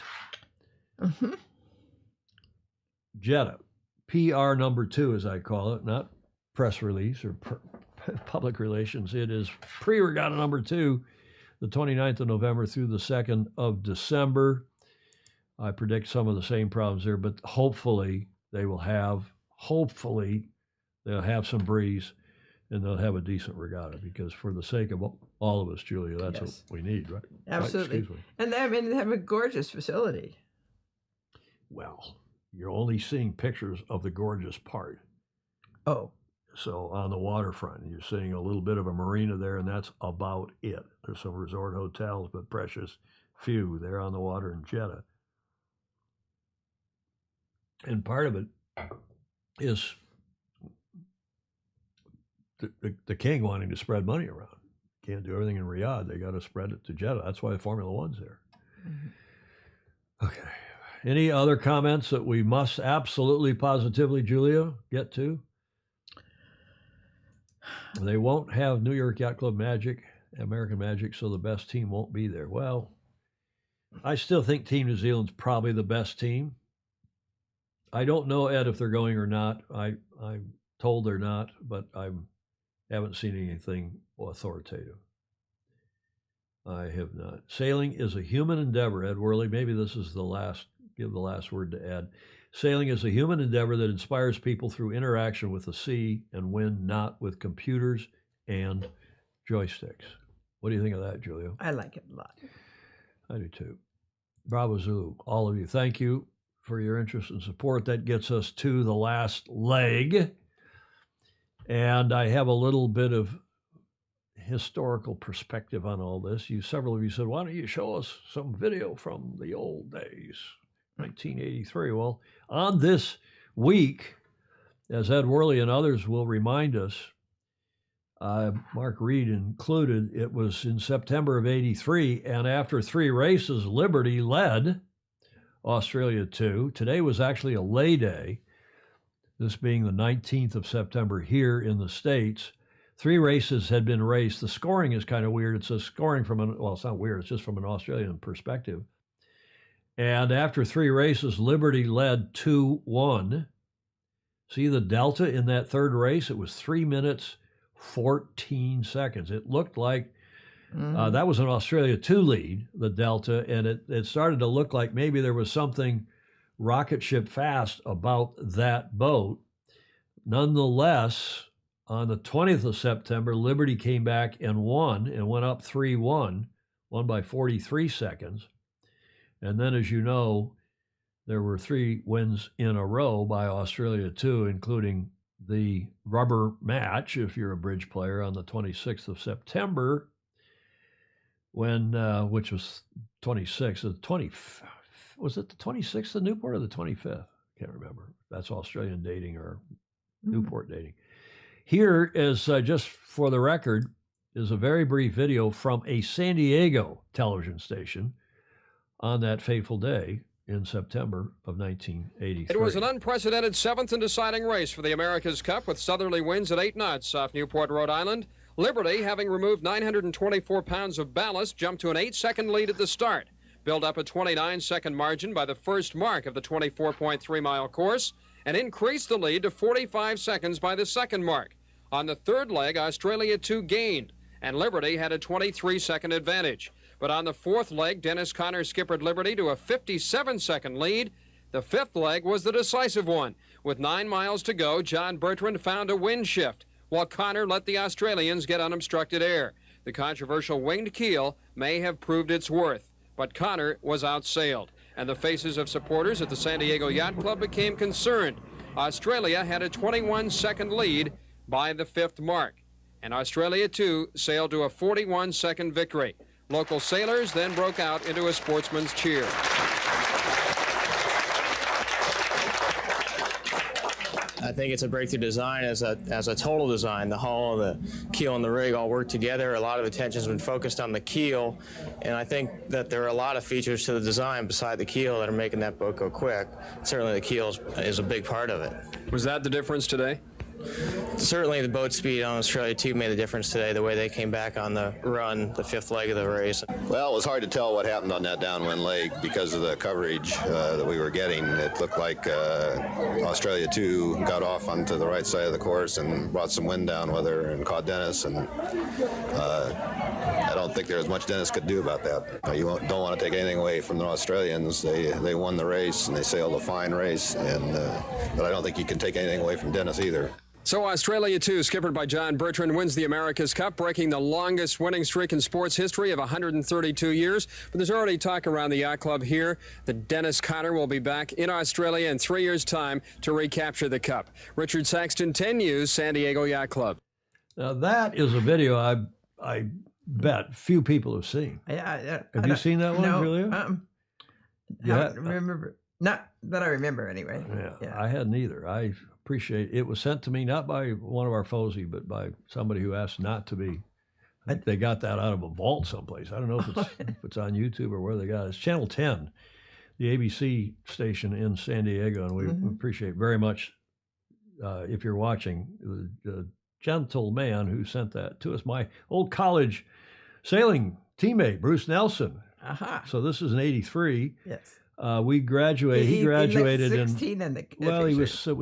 A: Jeddah, PR number 2, as I call it, not press release or public relations. It is pre-regatta number 2, the 29th of November through the 2nd of December. I predict some of the same problems there, but hopefully they'll have some breeze and they'll have a decent regatta, because for the sake of all of us, Julia, that's what we need, right?
B: Absolutely.
A: Excuse me.
B: And they have a gorgeous facility.
A: Well, you're only seeing pictures of the gorgeous part.
B: Oh.
A: So on the waterfront, you're seeing a little bit of a marina there, and that's about it. There's some resort hotels, but precious few there on the water in Jeddah. And part of it is the king wanting to spread money around. Can't do everything in Riyadh. They got to spread it to Jeddah. That's why Formula One's there. Okay. Any other comments that we must absolutely, positively, Julia, get to? They won't have New York Yacht Club Magic, American Magic, so the best team won't be there. Well, I still think Team New Zealand's probably the best team. I don't know, Ed, if they're going or not. I'm told they're not, but I haven't seen anything authoritative. I have not. Sailing is a human endeavor, Ed Worley. Maybe this is give the last word to Ed. Sailing is a human endeavor that inspires people through interaction with the sea and wind, not with computers and joysticks. What do you think of that, Julia?
B: I like it a lot.
A: I do too. Bravo Zulu, all of you. Thank you for your interest and support. That gets us to the last leg. And I have a little bit of historical perspective on all this. Several of you said, why don't you show us some video from the old days, 1983. Well, on this week, as Ed Worley and others will remind us, Mark Reed included, it was in September of 83, and after 3 races, Liberty led Australia 2. Today was actually a lay day, this being the 19th of September here in the States. 3 races had been raced. The scoring is kind of weird. It's a scoring it's not weird, it's just from an Australian perspective. And after 3 races, Liberty led 2-1. See the delta in that third race? It was 3 minutes, 14 seconds. It looked like that was an Australia 2 lead, the delta, and it started to look like maybe there was something rocket ship fast about that boat. Nonetheless, on the 20th of September, Liberty came back and won and went up 3-1, won by 43 seconds. And then, as you know, there were 3 wins in a row by Australia 2, including the rubber match, if you're a bridge player, on the 26th of September, when which was 26th. Was it the 26th of Newport or the 25th? Can't remember. That's Australian dating or Newport dating. Here is, just for the record, is a very brief video from a San Diego television station on that fateful day. in September of 1983.
G: It was an unprecedented seventh and deciding race for the America's Cup with southerly winds at 8 knots off Newport, Rhode Island. Liberty, having removed 924 pounds of ballast, jumped to an 8-second lead at the start, built up a 29-second margin by the first mark of the 24.3-mile course, and increased the lead to 45 seconds by the second mark. On the third leg, Australia 2 gained, and Liberty had a 23-second advantage. But on the fourth leg, Dennis Conner skippered Liberty to a 57-second lead. The fifth leg was the decisive one. With 9 miles to go, John Bertrand found a wind shift, while Conner let the Australians get unobstructed air. The controversial winged keel may have proved its worth, but Conner was outsailed, and the faces of supporters at the San Diego Yacht Club became concerned. Australia had a 21-second lead by the fifth mark, and Australia, too, sailed to a 41-second victory. Local sailors then broke out into a sportsman's cheer.
I: I think it's a breakthrough design as a total design. The hull, the keel, and the rig all work together. A lot of attention has been focused on the keel, and I think that there are a lot of features to the design beside the keel that are making that boat go quick. Certainly the keel is a big part of it.
G: Was that the difference today?
I: Certainly the boat speed on Australia 2 made a difference today, the way they came back on the run, the fifth leg of the race.
M: Well, it was hard to tell what happened on that downwind leg because of the coverage that we were getting. It looked like Australia 2 got off onto the right side of the course and brought some wind down with her and caught Dennis, and I don't think there was much Dennis could do about that. You don't want to take anything away from the Australians. They won the race and they sailed a fine race, and but I don't think you can take anything away from Dennis either.
G: So Australia 2, skippered by John Bertrand, wins the America's Cup, breaking the longest winning streak in sports history of 132 years. But there's already talk around the yacht club here that Dennis Conner will be back in Australia in 3 years' time to recapture the Cup. Richard Saxton, 10 News, San Diego Yacht Club.
A: Now that is a video I bet few people have seen.
B: Yeah,
A: have you seen that one,
B: no,
A: Julia?
B: I don't remember. Not that I remember, anyway.
A: Yeah, I hadn't either. I appreciate it. It was sent to me not by one of our FOSI, but by somebody who asked not to be. I think they got that out of a vault someplace. I don't know if it's on YouTube or where they got it. It's Channel 10, the ABC station in San Diego, and we appreciate very much if you're watching the gentleman who sent that to us. My old college sailing teammate, Bruce Nelson. So this is in '83.
B: Yes.
A: We graduated. He graduated
B: in 16 in the
A: well, he was so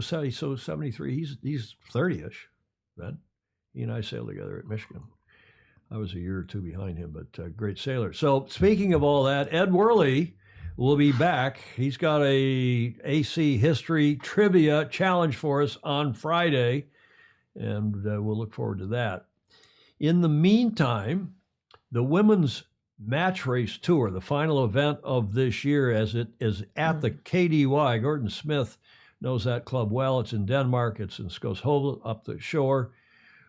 A: 73. He's 30ish then. He and I sailed together at Michigan. I was a year or two behind him, but great sailor. So speaking of all that, Ed Worley will be back. He's got a AC history trivia challenge for us on Friday, and we'll look forward to that. In the meantime, the women's match race tour, the final event of this year, as it is at the KDY. Gordon Smith knows that club well. It's in Denmark. It's in Skoshoved, up the shore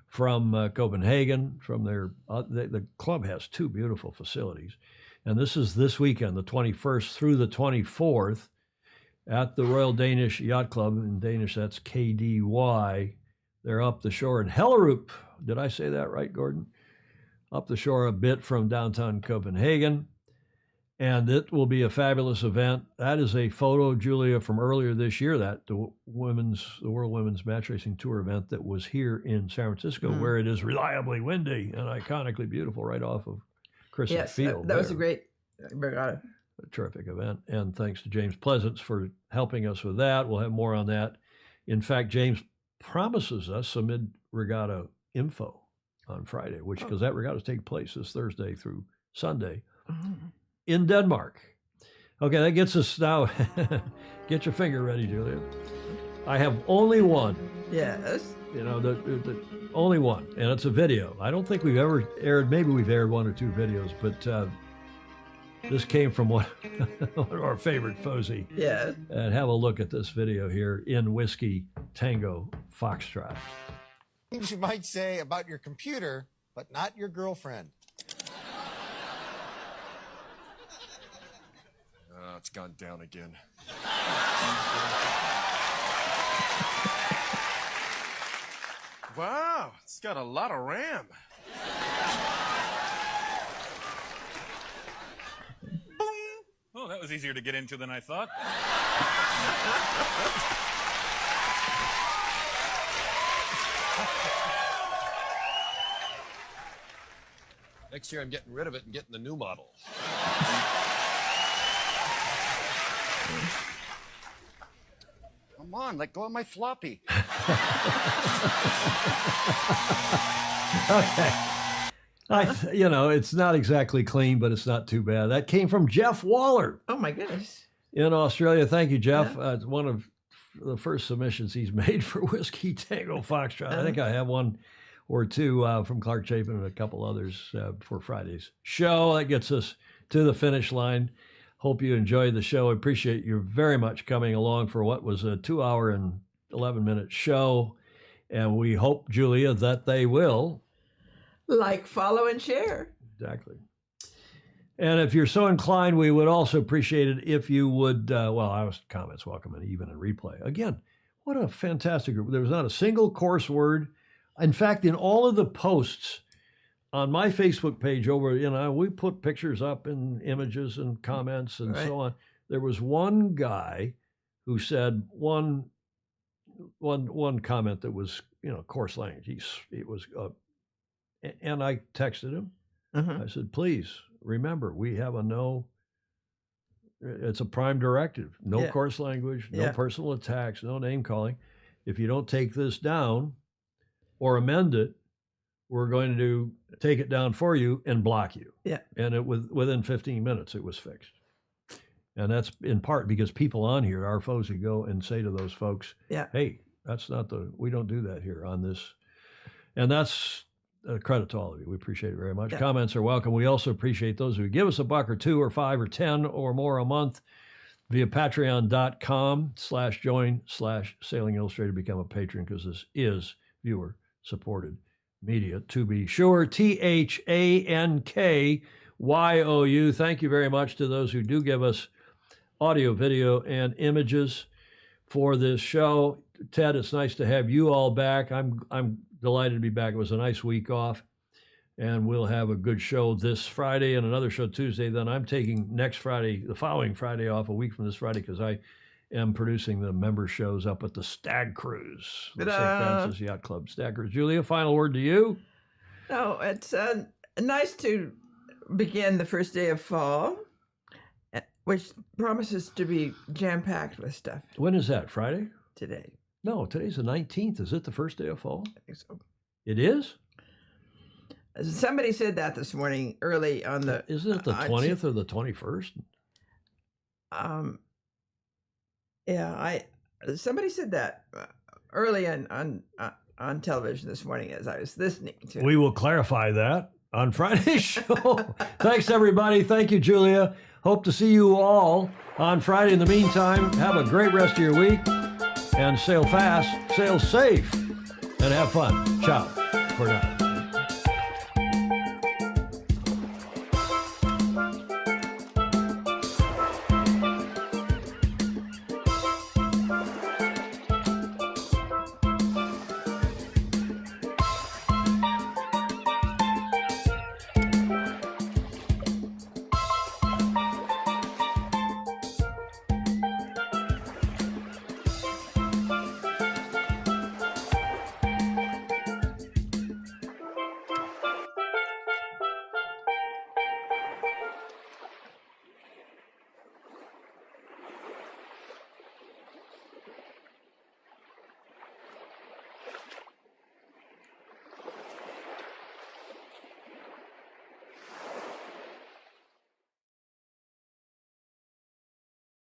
A: from Copenhagen. From their the club has two beautiful facilities, and this is this weekend, the 21st through the 24th, at the Royal Danish Yacht Club. In Danish, that's KDY. They're up the shore in Hellerup. Did I say that right, Gordon? Up the shore a bit from downtown Copenhagen, and it will be a fabulous event. That is a photo, Julia, from earlier this year, that the World Women's Match Racing Tour event that was here in San Francisco, where it is reliably windy and iconically beautiful right off of Crescent Field.
B: That was a great regatta.
A: A terrific event, and thanks to James Pleasance for helping us with that. We'll have more on that. In fact, James promises us some mid-regatta info on Friday, because that regatta is taking place this Thursday through Sunday in Denmark. Okay, that gets us now. Get your finger ready, Julia. I have only one.
B: Yes.
A: You know, the only one, and it's a video. I don't think we've ever aired. Maybe we've aired one or two videos, but this came from one of our favorite FOSI.
B: Yeah.
A: And have a look at this video here in Whiskey Tango Foxtrot.
X: Things you might say about your computer, but not your girlfriend.
Y: It's gone down again. Wow, it's got a lot of RAM.
Z: Oh,
L: was easier to get into than I thought.
N: Next year I'm getting rid of it and getting the new model.
X: Come on, let go of my floppy.
A: Okay. It's not exactly clean, but it's not too bad. That came from Jeff Waller
B: Oh my goodness.
A: in Australia. Thank you, Jeff. It's one of the first submissions he's made for Whiskey Tango Foxtrot. I think I have one or two from Clark Chapin and a couple others for Friday's show. That gets us to the finish line. Hope you enjoyed the show. I appreciate you very much coming along for what was a 2 hour and 11-minute show. And we hope, Julia, that they will.
B: Like, follow, and share.
A: Exactly. And if you're so inclined, we would also appreciate it if you would, comments welcome and even in replay. Again, what a fantastic group. There was not a single coarse word. In fact, in all of the posts on my Facebook page we put pictures up and images and comments and so on. There was one guy who said one comment that was, coarse language. It was, and I texted him. I said, please remember, we have it's a prime directive. No coarse language, no personal attacks, no name calling. If you don't take this down or amend it, we're going to take it down for you and block you. Yeah. And within 15 minutes, it was fixed. And that's in part because people on here, our foes, who go and say to those folks, hey, we don't do that here on this. And that's a credit to all of you. We appreciate it very much. Comments are welcome. We also appreciate those who give us $1 or $2 or $5 or $10 or more a month via patreon.com/join/Sailing Illustrated. Become a patron, because this is viewer supported media, to be sure. THANKYOU. Thank you very much to those who do give us audio, video, and images for this show. Ted, it's nice to have you all back. I'm delighted to be back. It was a nice week off, and we'll have a good show this Friday and another show Tuesday. Then I'm taking the following Friday off, a week from this Friday, because I am producing the member shows up at the Stag Cruise, the St. Francis Yacht Club Stag Cruise. Julia, final word to you.
B: No, it's nice to begin the first day of fall, which promises to be jam-packed with stuff.
A: When is that, Friday?
B: Today.
A: No, today's the 19th. Is it the first day of fall?
B: I think so.
A: It is?
B: Somebody said that this morning early on the...
A: Isn't it the 20th or the 21st?
B: Somebody said that early on television this morning as I was listening to it.
A: We will clarify that on Friday's show. Thanks, everybody. Thank you, Julia. Hope to see you all on Friday. In the meantime, have a great rest of your week, and sail fast, sail safe, and have fun. Ciao for now.